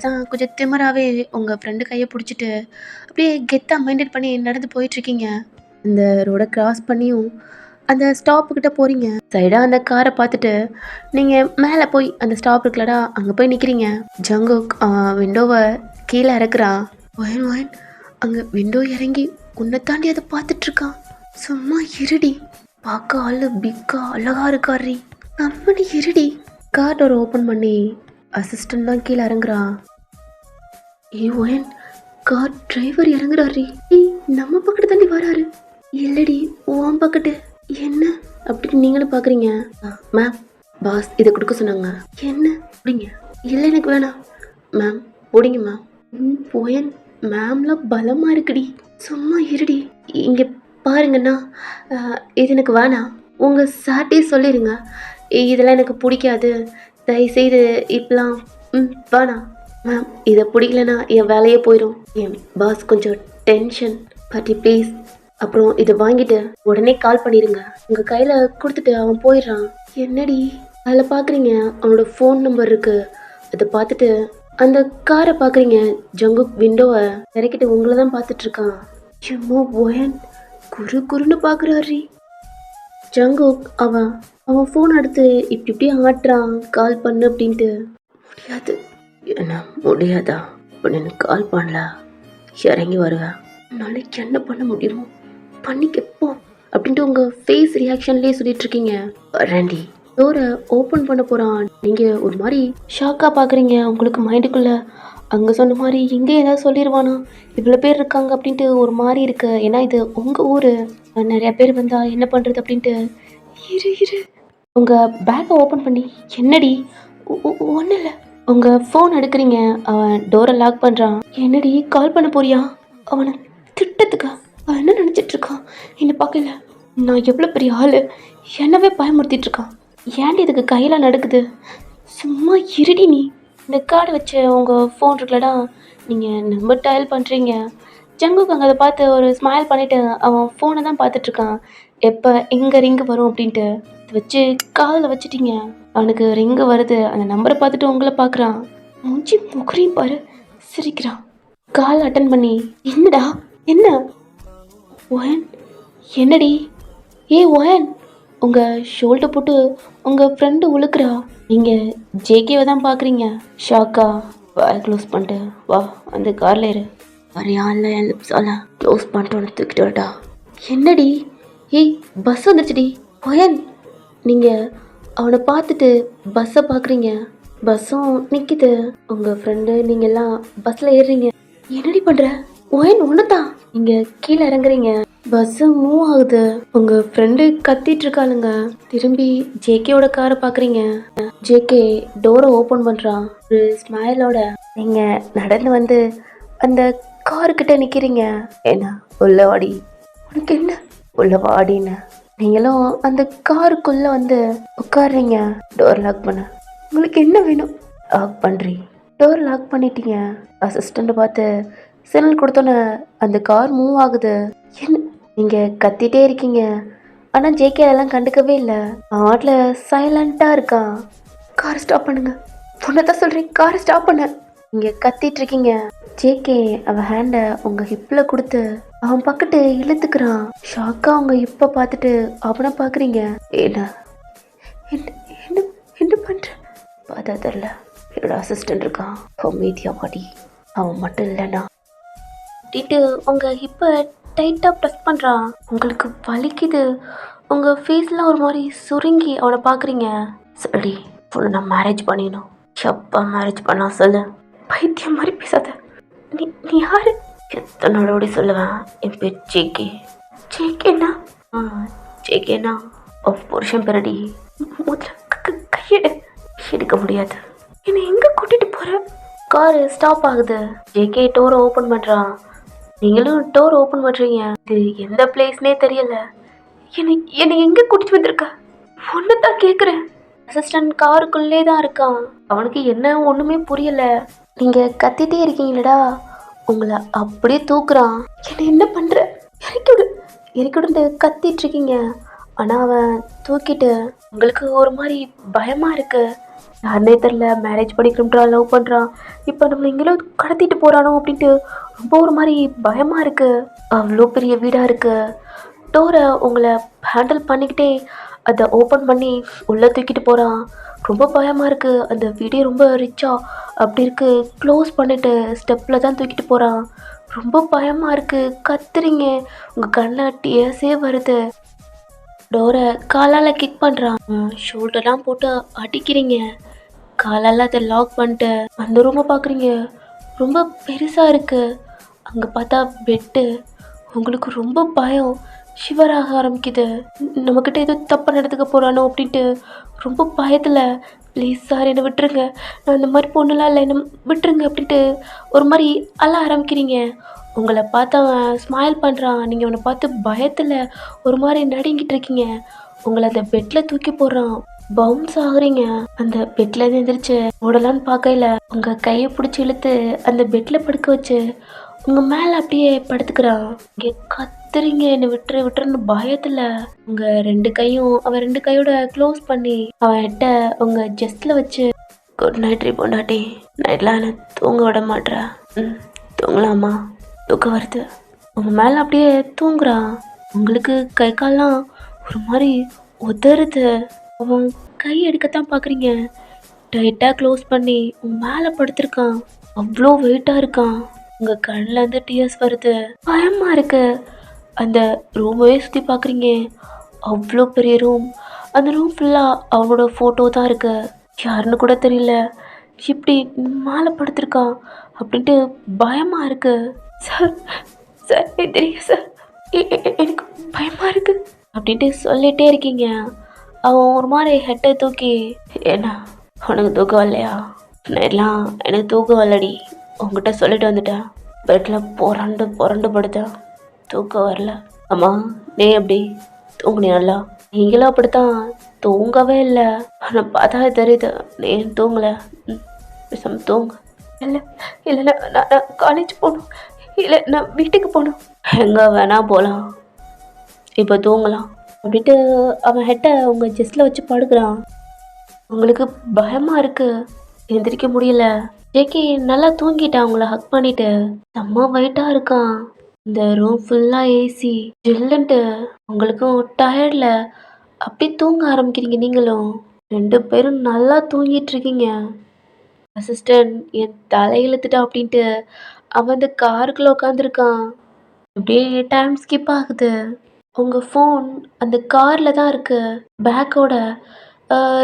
தான் கொஞ்சம் திமராகவே உங்கள் ஃப்ரெண்டு கையை பிடிச்சிட்டு அப்படியே கெத்தாக மைண்டட் பண்ணி நடந்து போயிட்டுருக்கீங்க. இந்த ரோடை கிராஸ் பண்ணியும் அந்த ஸ்டாப்புக்கிட்ட போகிறீங்க. சைடாக அந்த காரை பார்த்துட்டு நீங்கள் மேலே போய் அந்த ஸ்டாப் இருக்குல்லடா, அங்கே போய் நிற்கிறீங்க. ஜங்குக் விண்டோவை கீழே இறக்குறான். ஒயன் அங்கே விண்டோ இறங்கி உன்னை தாண்டி அதை பார்த்துட்ருக்கான். சும்மா இருடி, பார்க்க ஆளு பிக்கா அழகா இருக்காரி. நம்மடி இருடி. கார் டோர் ஓப்பன் பண்ணி அசிஸ்டன்ட் தான் கீழே இறங்குறான். ஒயன், கார் டிரைவர் இறங்குறாரு. நம்ம பக்கத்து தாண்டி வராரு. இல்லடி, உன் பக்கத்து. என்ன அப்படின்னு நீங்களும் பார்க்குறீங்க. மேம், பாஸ் இதை கொடுக்க சொன்னாங்க. என்ன பிடிங்க? இல்லை எனக்கு வேணாம். மேம் பிடிங்க மேம். போயன், மேம்லாம் பலமாக இருக்குடி. சும்மா இருடி. இங்கே பாருங்கண்ணா, இது எனக்கு வேணாம். உங்கள் சார்ட்டே சொல்லிடுங்க, இதெல்லாம் எனக்கு பிடிக்காது, தயவுசெய்து இப்பெல்லாம் வேணாம். மேம் இதை பிடிக்கலன்னா என் வேலையே போயிடும். என் பாஸ் கொஞ்சம் டென்ஷன். பாட்டி ப்ளீஸ். அப்புறம் இதை வாங்கிட்டு உடனே கால் பண்ணிடுங்க. உங்கள் கையில் கொடுத்துட்டு அவன் போயிடுறான். என்னடி அதில் பார்க்குறீங்க? அவனோட ஃபோன் நம்பர் இருக்குது. அதை பார்த்துட்டு அந்த காரை பார்க்குறீங்க. ஜங்குக் விண்டோவை இறக்கிட்டு உங்களை தான் பார்த்துட்ருக்கான். சும்மா போயன் குருன்னு பார்க்குறாரி. ஜங்குக் அவன் ஃபோன் எடுத்து இப்படி ஆட்டுறான், கால் பண்ணு அப்படின்ட்டு. முடியாது, என்ன முடியாதா? இப்போ எனக்கு கால் பண்ணல, இறங்கி வருவேன். நாளைக்கு என்ன பண்ண முடியுமோ பண்ணிக்க போ அப்படின்ட்டு உங்கள் ஃபேஸ் ரியாக்ஷன்லேயே சொல்லிட்டு இருக்கீங்க. வரேன்டி. டோரை ஓப்பன் பண்ண போகிறான். நீங்கள் ஒரு மாதிரி ஷாக்காக பார்க்குறீங்க. உங்களுக்கு மைண்டுக்குள்ளே அங்கே சொன்ன மாதிரி இங்கே ஏதாவது சொல்லிடுவானா, இவ்வளோ பேர் இருக்காங்க அப்படின்ட்டு ஒரு மாதிரி இருக்கு. ஏன்னா இது உங்கள் ஊர், நிறையா பேர் வந்தால் என்ன பண்ணுறது அப்படின்ட்டு. இரு இரு. உங்கள் பேக்கை ஓப்பன் பண்ணி என்னடி? ஒன்றும் இல்லை. உங்கள் ஃபோன் எடுக்கிறீங்க. அவன் டோரை லாக் பண்ணுறான். என்னடி கால் பண்ண போறியா? அவனை திட்டத்துக்கா? அவன் என்ன நினச்சிட்டு இருக்கான்? என்னை பார்க்கல, நான் எவ்வளோ பெரிய ஆள், என்னவே பயமுறுத்திட்டு இருக்கான். ஏன்டி இதுக்கு கையில் நடக்குது? சும்மா இருடி நீ. இந்த கார்டு வச்சு உங்கள் ஃபோன் இருக்குல்லடா, நீங்கள் நம்பர் டயல் பண்ணுறீங்க. ஜங்குக்கு அங்கே அதை பார்த்து ஒரு ஸ்மைல் பண்ணிவிட்டு அவன் ஃபோனை தான் பார்த்துட்ருக்கான். எப்போ எங்கே ரிங்கு வரும் அப்படின்ட்டு அதை வச்சு காதில் வச்சுட்டீங்க. அவனுக்கு ரிங்கு வருது. அந்த நம்பரை பார்த்துட்டு உங்களை பார்க்குறான். மூஞ்சி முகரையும் பாரு, சிரிக்கிறான். கால் அட்டன் பண்ணி என்னடா என்ன? ஒயன் என்னடி? ஒயன் உங்கள் ஷோல்டர் போட்டு உங்கள் ஃப்ரெண்டு உழுக்குறா. நீங்கள் ஜேகேவை தான் பார்க்குறீங்க. ஷாக்கா? வாய் க்ளோஸ் பண்ணிட்டு வா, அந்த காரில் இரு. வரையால என் லிப்ஸால் க்ளோஸ் பண்ணிட்டு உனக்கு தூக்கிட்டு வரட்டா? என்னடி? பஸ் வந்துடுச்சுடி. ஒயன் நீங்கள் அவனை பார்த்துட்டு பஸ்ஸை பார்க்குறீங்க. பஸ்ஸும் நிற்கிது. உங்கள் ஃப்ரெண்டு நீங்கள் எல்லாம் பஸ்ஸில் ஏறுறீங்க. என்னடி பண்ணுற? ஒயன் ஒன்று தான். நீங்கள் கீழே இறங்குறீங்க. பஸ்ஸு மூவ் ஆகுது. உங்கள் ஃப்ரெண்டு கத்திட்டு இருக்காளுங்க. திரும்பி ஜேகேவோட காரை பார்க்குறீங்க. ஜேகே டோரை ஓப்பன் பண்ணுறான் ஒரு ஸ்மைலோட. நீங்கள் நடந்து வந்து அந்த காருக்கிட்ட நிற்கிறீங்க. ஏன்னா உள்ள வாடி. உனக்கு என்ன? உள்ள வாடின்னு நீங்களும் அந்த காருக்குள்ளே வந்து உட்காடுறீங்க. டோர் லாக் பண்ண. உங்களுக்கு என்ன வேணும்? லாக் பண்ணுறீ. டோர் லாக் பண்ணிட்டீங்க. அசிஸ்டண்ட்டை பார்த்து சிக்னல் கொடுத்தோன்னே அந்த கார் மூவ் ஆகுது. என்ன நீங்கள் கத்திட்டே இருக்கீங்க, ஆனால் ஜேகே அதெல்லாம் கண்டுக்கவே இல்லை. ஆட்டில் சைலண்ட்டாக இருக்கான். காரை ஸ்டாப் பண்ணுங்க. பொண்ணை சொல்கிறேன், காரை ஸ்டாப் பண்ண. நீங்கள் கத்திட்டு இருக்கீங்க. ஜேகே அவன் ஹேண்டை உங்கள் ஹிப்பில் கொடுத்து அவன் பக்கத்து இழுத்துக்கிறான். ஷாக்காக அவங்க ஹிப்பை பார்த்துட்டு அவனை பார்க்குறீங்க. என்ன என்ன என்ன என்ன பண்ணுற? பார்த்தா தெரில, என்னோட அசிஸ்டண்ட் இருக்கான். அமைதியாக பாடி. அவன் மட்டும் இல்லைண்ணா அப்படின்ட்டு உங்கள் ஹிப்பை டைட்டாக ப்ரெஸ் பண்ணுறான். உங்களுக்கு வலிக்குது. உங்கள் ஃபேஸ்லாம் ஒரு மாதிரி சுருங்கி அவனை பார்க்குறீங்க. சரி, உன்னை நான் மேரேஜ் பண்ணிடணும். எப்போ மேரேஜ் பண்ணா சொல்லு. பைத்தியம் மாதிரி பேசாத. நீ நீ யாரு? எத்தனை நாளோட சொல்லுவேன், என் பேர் ஜேகே. ஜேகேண்ணா? ஜேகேண்ணா புருஷன் பெரடி. முதல்ல கையெடு. எடுக்க முடியாது. என்னை எங்கே கூட்டிகிட்டு போகிற? காரு ஸ்டாப் ஆகுது. ஜேகே டோரை ஓப்பன் பண்ணுறான். நீங்களும் டோர் ஓப்பன் பண்ணுறீங்க. இது எந்த பிளேஸ்னே தெரியல. என்னை எங்கே கூட்டிட்டு வந்திருக்க? ஒன்று தான் கேட்குறேன். அசிஸ்டன்ட் காருக்குள்ளே தான் இருக்கான். அவனுக்கு என்ன ஒன்றுமே புரியலை. நீங்கள் கத்திட்டே இருக்கீங்களடா, உங்களை அப்படியே தூக்குறான். என்னை என்ன பண்ணுற? இறக்கிவிடு இறக்கிவிடுன்னு கத்திட்டு இருக்கீங்க. ஆனால் அவன் தூக்கிட்டு உங்களுக்கு ஒரு மாதிரி பயமாக இருக்கு. யாருனே தெரில, மேரேஜ் பண்ணிக்கிறோம்ன்றான், லவ் பண்ணுறான், இப்போ நம்மளை எங்கேயும் கடத்திட்டு போகிறானோ அப்படின்ட்டு ரொம்ப ஒரு மாதிரி பயமாக இருக்குது. அவ்வளோ பெரிய வீடாக இருக்குது. டோரை உங்களை ஹேண்டில் பண்ணிக்கிட்டே அதை ஓப்பன் பண்ணி உள்ளே தூக்கிட்டு போகிறான். ரொம்ப பயமாக இருக்குது. அந்த வீடே ரொம்ப ரிச்சாக அப்படி இருக்குது. க்ளோஸ் பண்ணிவிட்டு ஸ்டெப்பில் தான் தூக்கிட்டு போகிறான். ரொம்ப பயமாக இருக்குது. கத்துறீங்க. உங்கள் கண்ணில் டியர்ஸே வருது. டோரை காலால் கிக் பண்ணுறான். ஷோல்டர்லாம் போட்டு அடிக்கிறீங்க. காலால் அதை லாக் பண்ணிட்டு அந்த ரூமை பார்க்குறீங்க. ரொம்ப பெருசாக இருக்குது. அங்கே பார்த்தா பெட்டு. உங்களுக்கு ரொம்ப பயம். ஷிவராக ஆரம்பிக்குது. நம்மக்கிட்ட ஏதோ தப்பாக நடந்துக்க போகிறானோ அப்படின்ட்டு ரொம்ப பயத்தில், ப்ளீஸ் சார் என்னை விட்டுருங்க, நான் இந்த மாதிரி பொண்ணுலாம் இல்லை, என்ன விட்டுருங்க அப்படின்ட்டு ஒரு மாதிரி அழ ஆரம்பிக்கிறீங்க. உங்களை பார்த்து அவன் ஸ்மைல் பண்ணுறான். நீங்கள் அவனை பார்த்து பயத்தில் ஒரு மாதிரி நடுங்கிட்டு இருக்கீங்க. உங்களை அந்த பெட்டில் தூக்கி போடுறான். பவுன்ஸ் ஆகுறீங்க. அந்த பெட்ல எழுந்திரிச்சு ஓடலான்னு பார்க்கல, உங்க கையை பிடிச்சி இழுத்து அந்த பெட்ல படுக்க வச்சு உங்க மேல அப்படியே படுத்துக்கிறான். இங்க கத்துறீங்க, என்னை விட்டுருன்னு பயத்துல. உங்க ரெண்டு கையும் அவன் ரெண்டு கையோட க்ளோஸ் பண்ணி அவன்கிட்ட உங்க ஜஸ்ட்ல வச்சு, குட் நைட் ரீ பொண்டாட்டி, நைட்லாம் என்ன தூங்க விட மாட்டேற. தூங்கலாமா? தூக்கம் வருது. உங்க மேல அப்படியே தூங்குறான். உங்களுக்கு கை கால்லாம் ஒரு மாதிரி உதறுது. அவன் கை எடுக்கத்தான் பார்க்குறீங்க. டைட்டாக க்ளோஸ் பண்ணி உன் மேலே படுத்திருக்கான். அவ்வளோ வெயிட்டாக இருக்கான். உங்கள் கண்ணிலேருந்து டியர்ஸ் வருது. பயமாக இருக்கு. அந்த ரூமையே சுற்றி பார்க்குறீங்க. அவ்வளோ பெரிய ரூம். அந்த ரூம் ஃபுல்லாக அவனோட ஃபோட்டோ தான் இருக்கு. யாருன்னு கூட தெரியல. இப்படி மேலே படுத்திருக்கான் அப்படின்ட்டு பயமாக இருக்கு. சார் சார் தெரியும் சார், எனக்கு பயமாக இருக்கு அப்படின்ட்டு சொல்லிகிட்டே இருக்கீங்க. அவன் ஒரு மாதிரி ஹெட்டை தூக்கி, என்ன உனக்கு தூக்கம் இல்லையா? நைட்லாம் எனக்கு தூக்கம் வரலடி, உங்ககிட்ட சொல்லிட்டு வந்துட்டேன். பெட்டில் புரண்டு புரண்டு படுத்தேன், தூக்கம் வரல. அம்மா நீ எப்படி தூங்குனியா? நல்லா நீங்களும் அப்படித்தான் தூங்கவே இல்லை. ஆனால் பார்த்தா தெரியுது நீ தூங்கலை. பேசாம தூங்க. இல்லை இல்லை நான் காலேஜ் போகணும், இல்லை நான் வீட்டுக்கு போகணும். எங்கே வேணா போகலாம், இப்போ தூங்கலாம் அப்படின்ட்டு அவன் ஹெட்டை உங்கள் ஜெஸ்டில் வச்சு படுக்கிறான். உங்களுக்கு பயமாக இருக்கு, எந்திரிக்க முடியல. ஜேகே நல்லா தூங்கிட்டான் உங்களை ஹக் பண்ணிட்டு. செம்ம வெயிட்டாக இருக்கான். இந்த ரூம் ஃபுல்லாக ஏசி ஜில்லுன்ட்டு. உங்களுக்கும் டயர்டில் அப்படி தூங்க ஆரம்பிக்கிறீங்க. நீங்களும் 2 பேரும் நல்லா தூங்கிட்டு இருக்கீங்க. அசிஸ்டன்ட் என் தலை இழுத்துட்டான் அப்படின்ட்டு அவன் அந்த காருக்குள்ளே உட்காந்துருக்கான். அப்படியே டைம் ஸ்கிப் ஆகுது. உங்கள் ஃபோன் அந்த காரில் தான் இருக்குது. பேக்கோட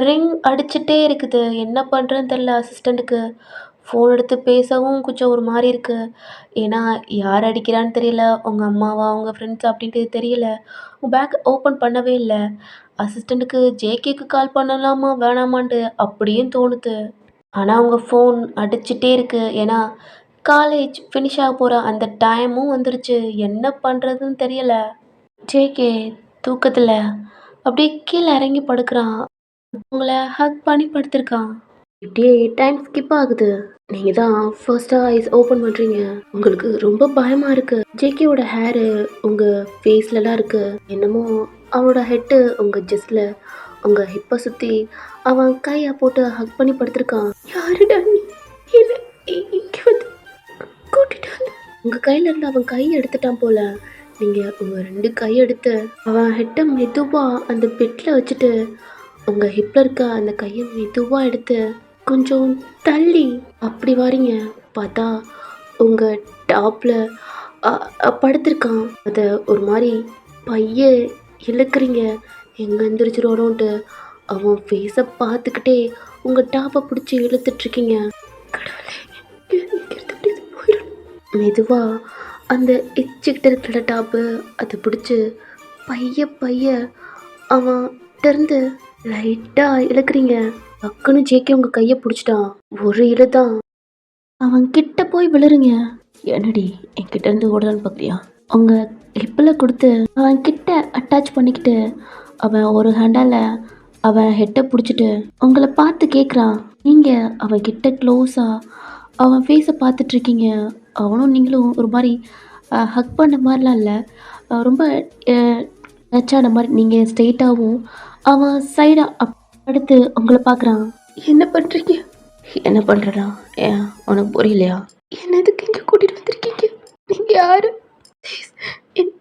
ரிங் அடிச்சுட்டே இருக்குது. என்ன பண்ணுறதுன்னு தெரில அசிஸ்டண்ட்டுக்கு. ஃபோன் எடுத்து பேசவும் கொஞ்சம் ஒரு மாதிரி இருக்குது. ஏன்னா யார் அடிக்கிறான்னு தெரியல, உங்கள் அம்மாவா உங்கள் ஃப்ரெண்ட்ஸ் அப்படின்ட்டு தெரியல. உங்கள் பேக் ஓப்பன் பண்ணவே இல்லை. அசிஸ்டண்ட்டுக்கு ஜேகேக்கு கால் பண்ணலாமா வேணாமான்ட்டு அப்படியும் தோணுது. ஆனால் உங்கள் ஃபோன் அடிச்சுட்டே இருக்குது. ஏன்னா காலேஜ் ஃபினிஷ் ஆக போகிற அந்த டைமும் வந்துருச்சு. என்ன பண்ணுறதுன்னு தெரியல. ஜேகே தூக்கத்தில் அப்படியே கீழே இறங்கி படுக்கிறான். உங்களை ஹக் பண்ணி படுத்திருக்கான். இப்படியே டைம் ஸ்கிப் ஆகுது. நீங்கள் தான் ஃபர்ஸ்ட்டாக ஐஸ் ஓப்பன் பண்ணுறீங்க. உங்களுக்கு ரொம்ப பயமாக இருக்குது. ஜேகேவோட ஹேரு உங்கள் ஃபேஸ்லலாம் இருக்குது. என்னமோ அவனோட ஹெட்டு உங்கள் ஜெஸ்டில் உங்கள் ஹிப்பை சுற்றி அவன் கையை போட்டு ஹக் பண்ணி படுத்திருக்கான். யாருடா நீ? என்ன இங்கே வந்து கூட்டிட்டு வந்து உங்கள் கையில் இருந்து அவன் கையை எடுத்துட்டான் போல. நீங்கள் உங்கள் 2 கையை எடுத்து அவன் ஹெட்டை மெதுவாக அந்த பெட்டில் வச்சுட்டு உங்கள் ஹிப்பில் இருக்க அந்த கையை மெதுவாக எடுத்து கொஞ்சம் தள்ளி அப்படி வாரீங்க. பார்த்தா உங்கள் டாப்பில் படுத்திருக்கான். அதை ஒரு மாதிரி பைய இழுக்கிறீங்க. எங்கே எந்திரிச்சிரோன்ட்டு அவன் ஃபேஸை பார்த்துக்கிட்டே உங்கள் டாப்பை பிடிச்சி இழுத்துட்ருக்கீங்க. கடவுளே, போயிடும். மெதுவாக அந்த எச்சிக்கிட்ட இருக்கிற டாப்பு அதை பிடிச்சி பைய அவன் திறந்து லைட்டாக இழுக்கிறீங்க. டக்குன்னு ஜேகே உங்கள் கையை பிடிச்சிட்டான். ஒரு இழுதான் அவன் கிட்ட போய் விழுறீங்க. என்னடி என்கிட்ட இருந்து ஓடலான்னு பார்க்குறியா? உங்கள் ஹிப்பில் கொடுத்து அவன் கிட்ட அட்டாச் பண்ணிக்கிட்டு அவன் ஒரு ஹேண்டால் அவன் ஹெட்டை பிடிச்சிட்டு உங்களை பார்த்து கேட்குறான். நீங்கள் அவன் கிட்ட க்ளோஸாக அவன் ஃபேஸை பார்த்துட்ருக்கீங்க. அவனும் நீங்களும் ஒரு மாதிரி ஹக் பண்ண மாதிரிலாம் இல்லை, ரொம்ப டச்சான மாதிரி. நீங்கள் ஸ்ட்ரெயிட்டாகவும் அவன் சைடாக அடுத்து உங்களை பார்க்குறான். என்ன பண்ணுறீங்க? என்ன பண்ணுறடா? ஏன் உனக்கு புரியலையா? என்ன எதுக்கு இங்கே கூட்டிகிட்டு வந்திருக்கீங்க? நீங்கள் யார்? ப்ளீஸ்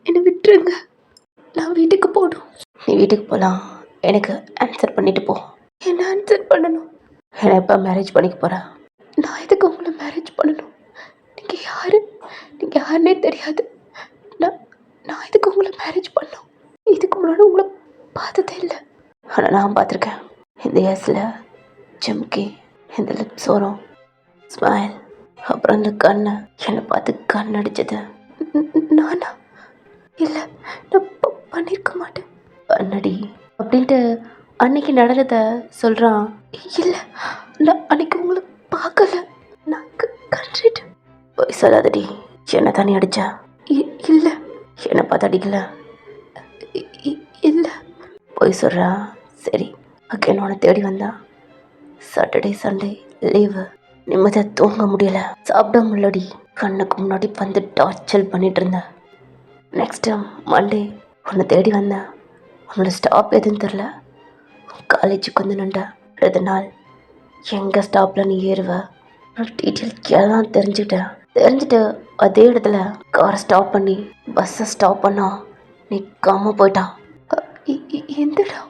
என்னை விட்டுருங்க, நான் வீட்டுக்கு போகணும். நீ வீட்டுக்கு போகலாம், எனக்கு ஆன்சர் பண்ணிட்டு போ. என்ன ஆன்சர் பண்ணணும்? என்னை எப்போ மேரேஜ் பண்ணிக்க போகிறேன்? நான் எதுக்கு உங்களை மேரேஜ் பண்ணணும்? நீங்கள் யார்? நீங்கள் யாருன்னே தெரியாது. நான் எதுக்கு உங்களை மேரேஜ் பண்ணணும்? இதுக்கு முன்னாடி உங்களை பார்த்ததே இல்லை. ஆனால் நான் பார்த்துருக்கேன். இந்த ஏஸில் ஜிம்கி, இந்த லிப்ஸ் வரும், ஸ்மைல், அப்புறம் அந்த கண்ணை என்னை பார்த்து கண் அடிச்சது. நானா? இல்லை, நான் பண்ணியிருக்க மாட்டேன். பண்ணடி அப்படின்ட்டு அன்னைக்கு நடந்ததை சொல்கிறான். இல்லை, நான் அன்னைக்கு உங்களை பார்க்கல, நான் கண்டுட்டு. போய் சொல்லாதடி, என்னை தானே அடிச்சா? இல்லை, என்னை பார்த்து அடிக்கல. இல்லை, போய் சொல்கிறா. சரி, அக்கேன் உன்னை தேடி வந்தா. சாட்டர்டே சண்டே லீவு, நிம்மதியாக தூங்க முடியல, சாப்பிட முடியலடி. கண்ணுக்கு முன்னாடி வந்து டார்ச்சர் பண்ணிட்டு இருந்தேன். நெக்ஸ்ட் டைம் மண்டே உன்னை தேடி வந்தேன். உன்னோட ஸ்டாப் எதுன்னு தெரில, காலேஜுக்கு வந்து நின்றேன். அடுத்த நாள் எங்கள் ஸ்டாப்பில் நீ ஏறுவ டீட்டெயில் எல்லாம் தெரிஞ்சுட்டு அதே இடத்துல காரை ஸ்டாப் பண்ணி பஸ்ஸை ஸ்டாப் பண்ணா நிற்காம போயிட்டான். எந்தடா?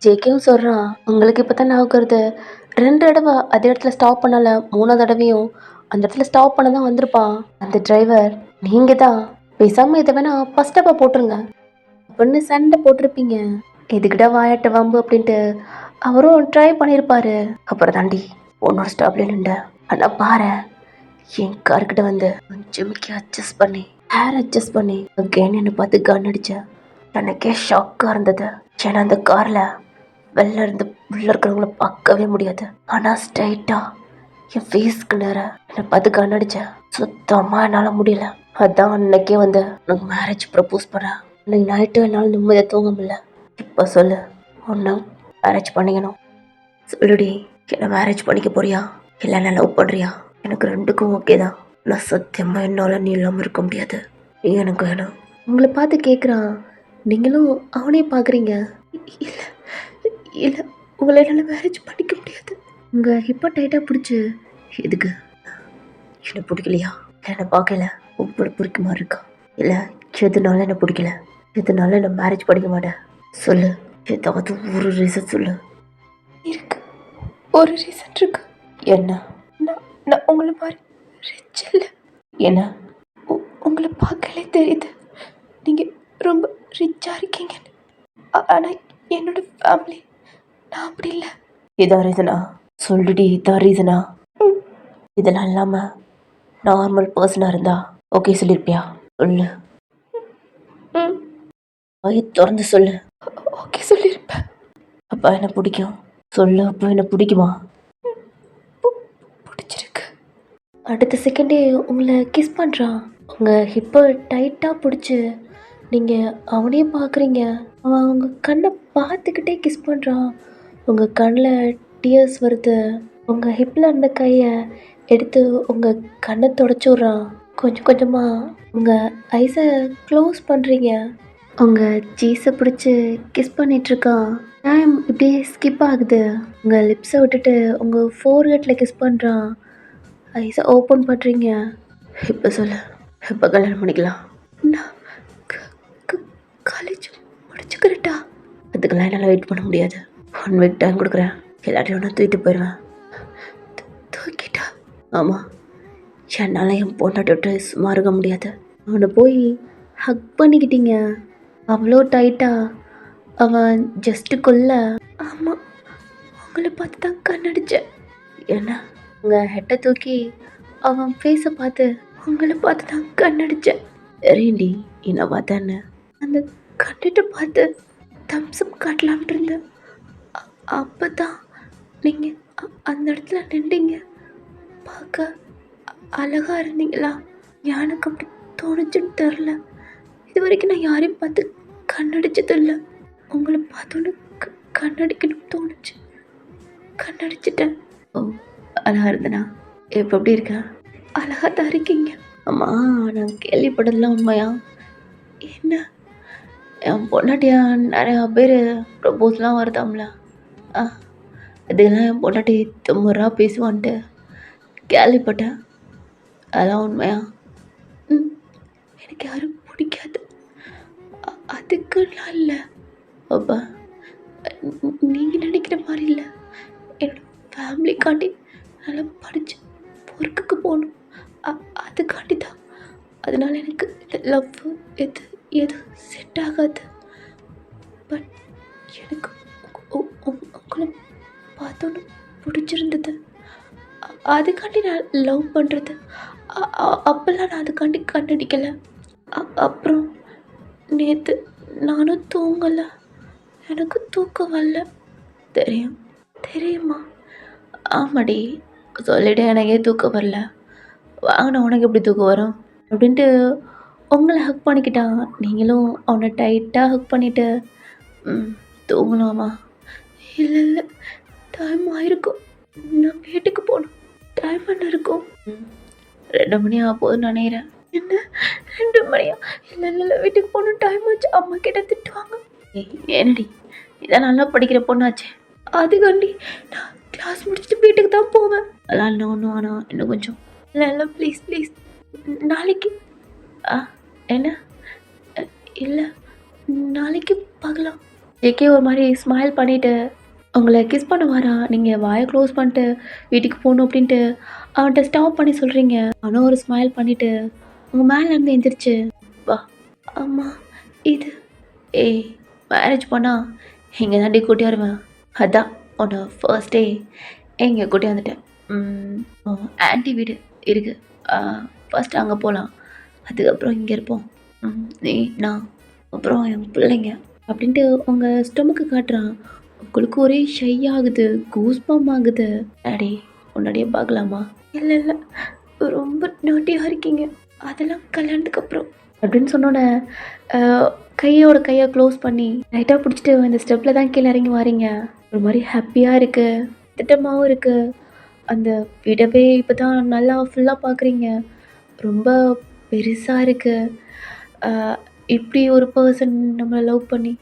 ஜேகேவும் சொல்கிறான். உங்களுக்கு இப்போ தான் ஞாபகம் வருது, 2 தடவ அதே இடத்துல ஸ்டாப் பண்ணல. 3வது தடவையும் அந்த இடத்துல ஸ்டாப் பண்ண தான் வந்திருப்பான். அந்த டிரைவர், "நீங்க தான். பேசாம இத வேணா ஃபர்ஸ்ட் ஸ்டாப்பா போட்டுருங்க." அப்படின்னு சண்டை போட்டிருப்பீங்க. எதுக்குடா வாயாட்ட வம்பு அப்படின்ட்டு அவரும் ட்ரை பண்ணியிருப்பாரு. அப்புறம் தாண்டி உன்னோட ஸ்டாப்ல நின்ற. ஆனா பாரேன், என் கார்கிட்ட வந்து ஜிமிக்கி அட்ஜஸ்ட் பண்ணி ஹேர் அட்ஜஸ்ட் பண்ணி அகைன் என்னை பார்த்து கன் அடிச்ச. எனக்கே ஷாக்காக இருந்தது. ஏன்னா அந்த காரில் வெளில இருந்து உள்ள இருக்கிறவங்கள பார்க்கவே முடியாது. ஆனால் ஸ்ட்ரைட்டாக என் ஃபேஸ்க்கு நேரம் என்னை பார்த்து கன் அடிச்சேன். சுத்தமாக என்னால் முடியல. அதான் அன்னைக்கே வந்து உனக்கு மேரேஜ் ப்ரப்போஸ் பண்ணேன். அன்னைக்கு நைட்டு என்னால் நிம்மதியாக தூங்க முடியல. இப்போ சொல்லு, உன்னை மேரேஜ் பண்ணிக்கணும். சொல்லுடி, என்னை மேரேஜ் பண்ணிக்க போறியா இல்லை என்ன லவ் பண்ணுறியா? எனக்கு ரெண்டுக்கும் ஓகே தான். நான் சத்தியமாக என்னால் நீ இல்லாமல் இருக்க முடியாது. நீ எனக்கு வேணும். உங்களை பார்த்து கேட்குறான். நீங்களும் அவனே பார்க்குறீங்க. இல்லை இல்லை, உங்களை என்னால் மேரேஜ் பண்ணிக்க முடியாது. உங்கள் ஹிப்பை டைட்டாக பிடிச்சி, எதுக்கு? என்னை பிடிக்கலையா? என்னை பார்க்கல உங்களை பிடிக்க மாதிரி இருக்கா? இல்லை எதுனால என்னை பிடிக்கல, எதுனால என்னை மேரேஜ் பண்ணிக்க மாட்டேன்? சொல்லு, ஏதாவது ஒரு ரீசன் சொல்லு. இருக்கு, ஒரு ரீசன் இருக்கு. என்ன? நான் உங்களை மாதிரி ரிச் இல்லை. என்ன? உங்களை பார்க்கலே தெரியுது நீங்கள் ரொம்ப ரிச்சாக இருக்கீங்கன்னு. ஆனால் என்னோட ஃபேமிலி நான் அப்படி இல்லை. இதான் ரீசனா? சொல்லுடி, இதான் ரீசனா? இதெல்லாம் இல்லாமல் நார்மல் பர்சனாக இருந்தா ஓகே சொல்லியிருப்பியா? சொல்லு, திறந்து சொல்லு. ஓகே சொல்லியிருப்பேன். அப்போ என்ன பிடிக்கும்? சொல்லு, அப்போ என்ன பிடிக்குமா? பிடிச்சிருக்கு. அடுத்த செகண்டே உங்களை கிஸ் பண்ணுறான். உங்கள் ஹிப்பை டைட்டாக பிடிச்சி நீங்கள் அவனையே பார்க்குறீங்க. அவன் உங்கள் கண்ணை பார்த்துக்கிட்டே கிஸ் பண்ணுறான். உங்கள் கண்ணில் டியர்ஸ் வருது. உங்கள் ஹிப்பில் அந்த கையை எடுத்து உங்கள் கண்ணை தொடச்சி விட்றான். கொஞ்சம் கொஞ்சமாக உங்கள் ஐஸை க்ளோஸ் பண்ணுறீங்க. உங்கள் சீஸை பிடிச்சி கிஸ் பண்ணிகிட்ருக்கான். டைம் இப்படியே ஸ்கிப் ஆகுது. உங்கள் லிப்ஸை விட்டுட்டு உங்கள் ஃபோர்ஹெட்டில் கிஸ் பண்ணுறான். ஐஸை ஓப்பன் பண்ணுறீங்க. இப்போ சொல்லு, இப்போ கல்யாணம் பண்ணிக்கலாம். நான் காலேஜ் முடிச்சுக்கிறட்டா? அதுக்கெல்லாம் என்னால் வெயிட் பண்ண முடியாது. 1 வீக் டைம் கொடுக்குறேன். எல்லாத்தையும் நான் தூக்கிட்டு போயிடுவேன். தூக்கிட்டா? ஆமாம், என்னால் என் பொண்ணாட்ட விட்டு சும்மா இருக்க முடியாது. அவனை போய் ஹக் பண்ணிக்கிட்டீங்க அவ்வளோ டைட்டாக. அவன் ஜஸ்ட்டு கொல்ல. ஆமாம், உங்களை பார்த்து தான் கண்ணடிச்சேன். என்ன? உங்கள் ஹெட்டை தூக்கி அவன் ஃபேஸை பார்த்து உங்களை பார்த்து தான் கண்ணடிச்சேன். சரிண்டி, என்ன பார்த்தா என்ன? அந்த கண்டிட்டு பார்த்து தம்ஸ்அப் காட்டலாம்னு இருந்தேன். அப்போ தான் நீங்கள் அந்த இடத்துல நின்றீங்க. பார்க்க அழகாக இருந்தீங்களா? எனக்கு அப்படி தோணுச்சுன்னு தெரில. இது வரைக்கும் நான் யாரையும் பார்த்து கண்ணடிச்சதில்லை. உங்களை பார்த்தோன்னு கண்ணடிக்கணும்னு தோணுச்சு. கண்ணடிச்சிட்டேன். ஓ, அழகாக இருந்தனா? இப்போ எப்படி இருக்கா? அழகாக தான் இருக்கீங்க. அம்மா, நான் கேள்விப்பட்டதெல்லாம் உண்மையா? என்ன? என் பொண்டாட்டியா நிறையா பேர் ப்ரப்போஸ்லாம் வருதாம்ல. இதெல்லாம் என் பொண்டாட்டி திமுறா பேசுவான்ட்டு கேள்விப்பட்டேன். அதெல்லாம் உண்மையா? எனக்கு யாரும் பிடிக்காது. அதுக்குலாம் இல்லை. அப்பா, நீங்கள் நினைக்கிற மாதிரி இல்லை. என்னோட ஃபேமிலிக்காண்டி நல்லா படித்து ஒர்க்குக்கு போகணும். அதுக்காண்டி தான். அதனால எனக்கு லவ் எது செட் ஆகாது. பட் எனக்கு உங்களை பார்த்தோன்னு பிடிச்சிருந்தது. அதுக்காண்டி நான் லவ் பண்ணுறது. அப்போல்லாம் நான் அதுக்காண்டி கண்ணடிக்கலை. அப்புறம் நேற்று நானும் தூங்கலை. எனக்கு தூக்கம் வரல. தெரியுமா? ஆமாடி, சொல்லிவிட்டு எனக்கே தூக்கம் வரல. வாங்கின உனக்கு எப்படி தூக்கம் வரும் அப்படின்ட்டு உங்களை ஹக் பண்ணிக்கிட்டான். நீங்களும் அவனை டைட்டாக ஹக் பண்ணிவிட்டு தூங்கலாமா? இல்லை, டைம் ஆயிருக்கும். நான் வீட்டுக்கு போகணும். டைம் என்ன இருக்கும்? 2 மணி ஆக போகுதுன்னு நினைக்கிறேன். என்ன 2 மணியா? இல்லை, வீட்டுக்கு போகணும். டைம் ஆச்சு. அம்மா கிட்ட திட்டுவாங்க. என்னடி, இதான் நல்லா படிக்கிற பொண்ணாச்சே. அதுக்காண்டி நான் கிளாஸ் முடிச்சுட்டு வீட்டுக்கு தான் போவேன். அதெல்லாம் இல்லை, ஒன்றும் வேணாம். இன்னும் கொஞ்சம். இல்லை ப்ளீஸ் நாளைக்கு. என்ன? இல்லை, நாளைக்கு பார்க்கலாம். ஏகே ஒரு மாதிரி ஸ்மைல் பண்ணிவிட்டு உங்கள கிஸ் பண்ண வரான். நீங்க வாய க்ளோஸ் பண்ணிட்டு வீட்டுக்கு போணும் அப்படின்ட்டு அவன்ட்ட ஸ்டாப் பண்ணி சொல்றீங்க. அவனும் ஒரு ஸ்மைல் பண்ணிட்டு உங்க மேல இருந்து எந்திரிச்சு, "வா அம்மா இது ஏய் மேரேஜ் பண்ணா இங்க தாண்டி கூட்டி வருவேன். அதான் உன்ன ஃபர்ஸ்ட் டே இங்க கூட்டி வந்துட்டேன். உன் ஆன்டி வீடு இருக்கு. ஃபர்ஸ்ட் அங்க போலாம். அதுக்கப்புறம் இங்க இருப்போம். நீ, நான், அப்புறம் என் பிள்ளைங்க." அப்படின்ட்டு உங்க ஸ்டொமக்கு காட்டுறான். உங்களுக்கு ஒரே ஷை ஆகுது, கூஸ்பம் ஆகுது. டாடி உன்னடியே பார்க்கலாமா? இல்ல இல்ல ரொம்ப நாட்டியா இருக்கீங்க. அதெல்லாம் கல்யாணத்துக்கு அப்புறம் அப்படின்னு சொன்னோன்னே கையோட கையை க்ளோஸ் பண்ணி லைட்டாக பிடிச்சிட்டு அந்த ஸ்டெப்பில் தான் கீழே இறங்கி வாரீங்க. ஒரு மாதிரி ஹாப்பியாக இருக்கு, திட்டமாகவும் இருக்கு. அந்த வீடவே இப்போ தான் நல்லா ஃபுல்லாக பார்க்குறீங்க. ரொம்ப பெருசாக இருக்கு. இப்படி ஒரு பர்சன் நம்மளை லவ் பண்ணி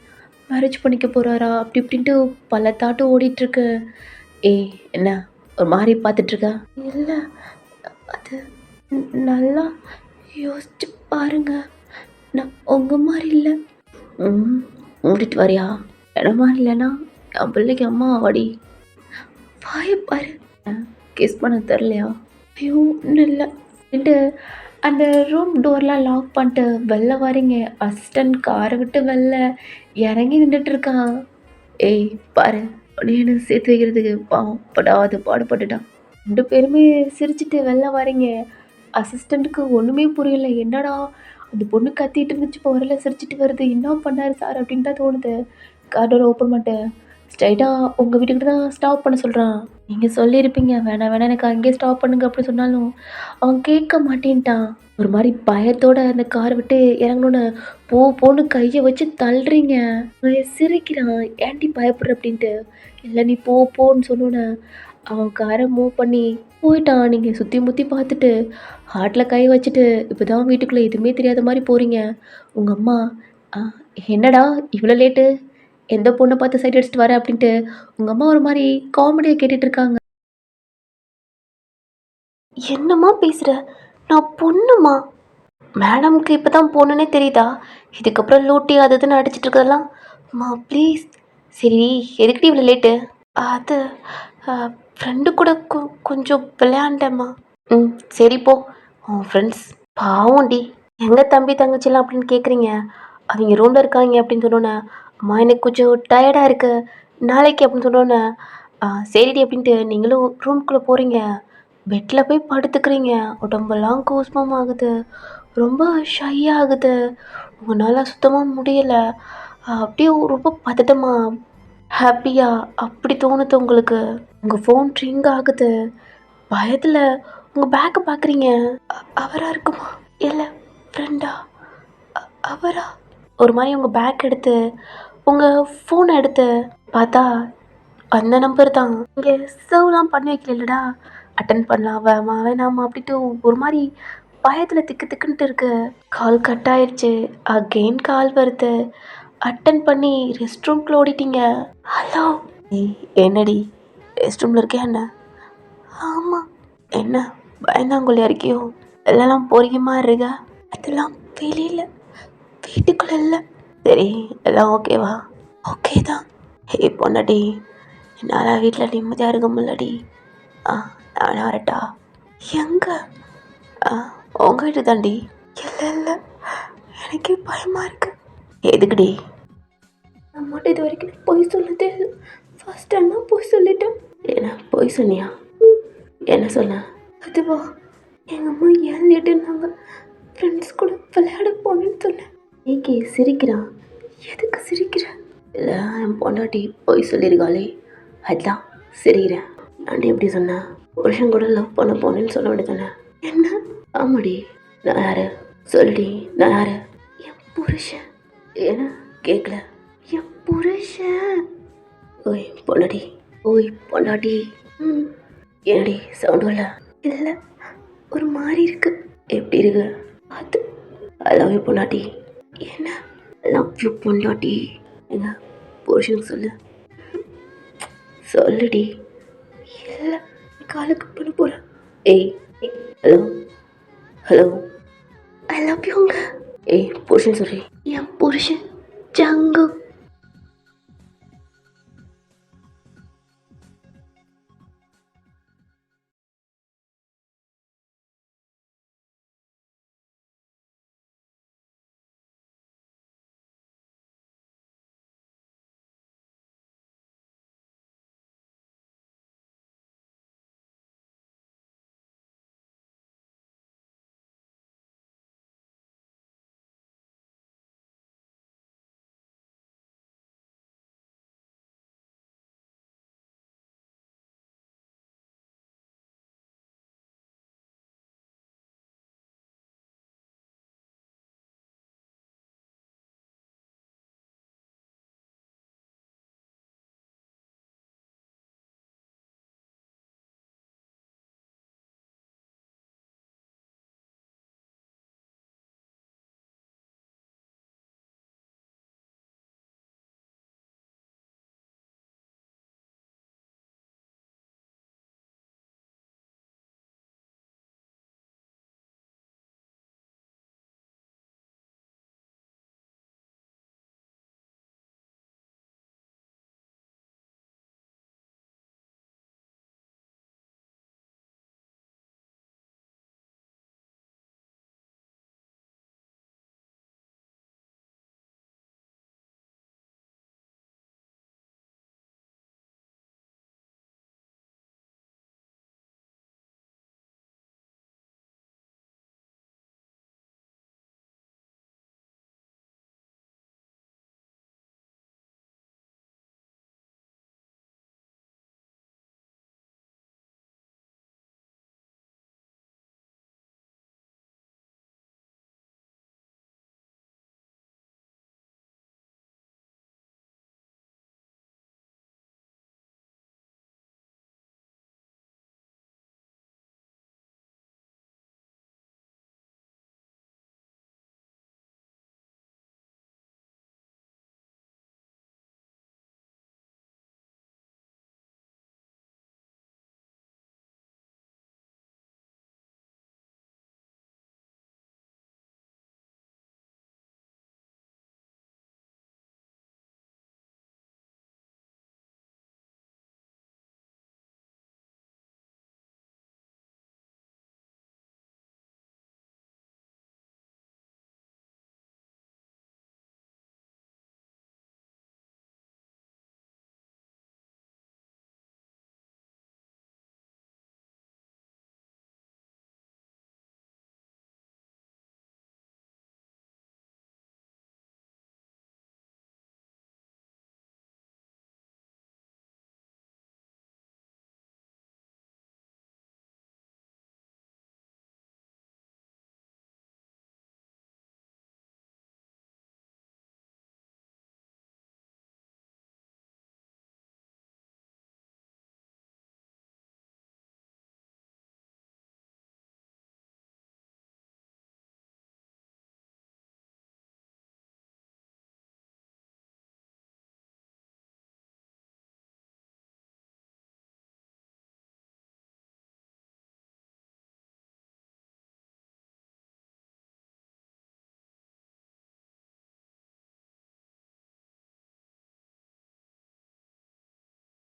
மேரேஜ் பண்ணிக்க போகிறாரா அப்படி இப்படின்ட்டு பல தாட்டு ஓடிட்டுருக்கு. ஏய் என்ன ஒரு மாதிரி பார்த்துட்ருக்க? இல்லை அது நல்லா யோசிச்சு பாருங்க. நான் உங்கள் மாதிரி இல்லை. மூடிட்டு வரியா? இடமா இல்லைன்னா என் பிள்ளைக்கு அம்மா வாடி. வாயை பாரு. கிஸ் பண்ண தெரிலையா? ஐயோ ஒன்றும் இல்லை அப்படின்ட்டு அந்த ரூம் டோர்லாம் லாக் பண்ணிட்டு வெளில வரீங்க. அசிஸ்டன்ட் காரை விட்டு வெளில இறங்கி நின்றுட்டுருக்கான். ஏய் பாரு அப்படின்னு சேர்த்து வைக்கிறதுக்கு பாவம் படாத பாடுபட்டுட்டான். 2 பேருமே சிரிச்சுட்டு வெளில வரீங்க. அசிஸ்டண்ட்டுக்கு ஒன்றுமே புரியல. என்னடா அந்த பொண்ணு கத்திட்டு இருந்துச்சு, இப்போ வரல சிரிச்சிட்டு வருது, என்ன பண்ணார் சார் அப்படின்னு தான் தோணுது. கார் டோர் ஓப்பன் பண்ணிட்டு ஸ்ட்ரைட்டாக உங்கள் வீட்டுக்கிட்ட தான் ஸ்டாப் பண்ண சொல்கிறான். நீங்கள் சொல்லியிருப்பீங்க வேணாம் வேணாம் எனக்கு அங்கேயே ஸ்டாப் பண்ணுங்க அப்படி சொன்னாலும் அவன் கேட்க மாட்டேன்ட்டான். ஒரு மாதிரி பயத்தோட அந்த காரை விட்டு இறங்கணுன்னு போன்னு கையை வச்சு தள்ளுறீங்க. சிரிக்கிறான், ஏன்டி பயப்படுற அப்படின்ட்டு. இல்லை நீ போன்னு சொன்னோன்னே அவன் காரை மூவ் பண்ணி போயிட்டான். நீங்கள் சுற்றி முற்றி பார்த்துட்டு ஹார்ட்டில் கை வச்சுட்டு இப்போ தான் வீட்டுக்குள்ளே எதுவுமே தெரியாத மாதிரி போகிறீங்க. உங்கள் அம்மா என்னடா இவ்வளோ லேட்டு, எந்த பொண்ணை பார்த்து சைட் அடிச்சுட்டு வர அப்படின்ட்டு உங்கள் அம்மா ஒரு மாதிரி காமெடியாக கேட்டுட்டு இருக்காங்க. என்னம்மா பேசுகிற? நான் பொண்ணுமா? மேடம்க்கு இப்போ தான் பொண்ணுன்னே தெரியுதா? இதுக்கப்புறம் லூட்டி அது இதுன்னு அடிச்சிட்டு இருக்கிறதெல்லாம் அம்மா ப்ளீஸ். சரி எதுக்கிட்டே இவ்வளோ லேட்டு? அது ஃப்ரெண்டு கூட கொஞ்சம் விளையாண்டேம்மா. சரி போ. உன் ஃப்ரெண்ட்ஸ் பாவம்டி. எங்கள் தம்பி தங்கச்சிலாம் அப்படின்னு கேட்குறீங்க. அவங்க ரூமில் இருக்காங்க அப்படின்னு சொன்னோன்னே அம்மா எனக்கு கொஞ்சம் டயர்டாக இருக்கு நாளைக்கு அப்படின்னு சொன்னோன்னே சரிடி அப்படின்ட்டு நீங்களும் ரூம்குள்ளே போகிறீங்க. பெட்டில் போய் படுத்துக்கிறீங்க. உடம்பெல்லாம் கூஸ்பம் ஆகுது, ரொம்ப ஷை ஆகுது. உங்களால் சுத்தமாக முடியலை. அப்படியே ரொம்ப பதட்டமா ஹாப்பியா அப்படி தோணுது உங்களுக்கு. உங்கள் ஃபோன் ரிங் ஆகுது. பயத்தில் உங்கள் பேக்கை பார்க்குறீங்க. அவராக இருக்குமா இல்லை ஃப்ரெண்டா? அவரா? ஒரு மாதிரி உங்கள் பேக் எடுத்து உங்கள் ஃபோனை எடுத்து பார்த்தா அந்த நம்பர் தான். இங்கே சர்வ்லாம் பண்ணி வைக்கலடா, அட்டன் பண்ணலாம் வேணாமா அப்படின்ட்டு ஒரு மாதிரி பயத்தில் திக்கு திக்குன்ட்டு இருக்கு. கால் கட் ஆயிடுச்சு. அகெயின் கால் வருது. அட்டன் பண்ணி ரெஸ்ட் ரூம்குள்ள ஓடிட்டீங்க. ஹலோ என்னடி ரெஸ்ட் ரூமில் இருக்கியா என்ன? ஆமாம். என்ன பயந்தாங்குள்ளியா இருக்கியோ? எல்லாம் போறீங்கம்மா இருக்க? அதெல்லாம் வெளியில், வீட்டுக்குள்ளே இல்லை. சரி எல்லாம் ஓகேவா? ஓகே தான். பொண்ணாடி என்னால் வீட்டில் நிம்மதியாக இருக்க முடியலடி. நானே வரட்டா? எங்கே? உங்கள் வீட்டு தாண்டி. இல்லை இல்லை எனக்கே பயமாக இருக்கு. எதுக்குடி? நான் மட்டும் இது வரைக்கும் பொய் சொன்னதே இல்லை. ஃபர்ஸ்ட் டைம் தான் பொய் சொல்லிட்டேன். என்ன பொய் சொன்னியா? என்ன சொன்ன? அதுவா எங்கள் அம்மா ஏன் லேட்டுன்னாங்க. ஃப்ரெண்ட்ஸ் கூட விளையாட போனேன்னு சொன்னேன். ஏகே சிரிக்கிறான். எதுக்கு சிரிக்கிற? இல்லை என் பொண்டாட்டி பொய் சொல்லியிருக்காளே அதான் சிரிக்கிறேன். ஆண்டி எப்படி சொன்னேன்? புருஷன் கூட லவ் பண்ண போனேன்னு சொல்ல வேண்டியதானே? என்ன? ஆமாடி. நான் யாரு சொல்லுடி. நான் யாரு? என் புருஷன். என்ன கேட்கல? என் புருஷன். ஓய் பொண்டாட்டி. ஓய் பொண்டாட்டி. என்னடி சவுண்ட் வரல? இல்லை ஒரு மாதிரி இருக்கு. எப்படி இருக்கு? அது ஐ லவ் யூ பொண்டாட்டி. என்ன லவ் யூ பொண்டாட்டி? என்ன புருஷனுக்கு சொல்லு. சொல்லுடி. இல்லை காலுக்கு பண்ண போகிறேன். ஏய் ஹலோ ஹலோ ஐ லவ் யூங்க. ஏய் புருஷன் சொல்லி. என் புருஷன் ஜங்கு.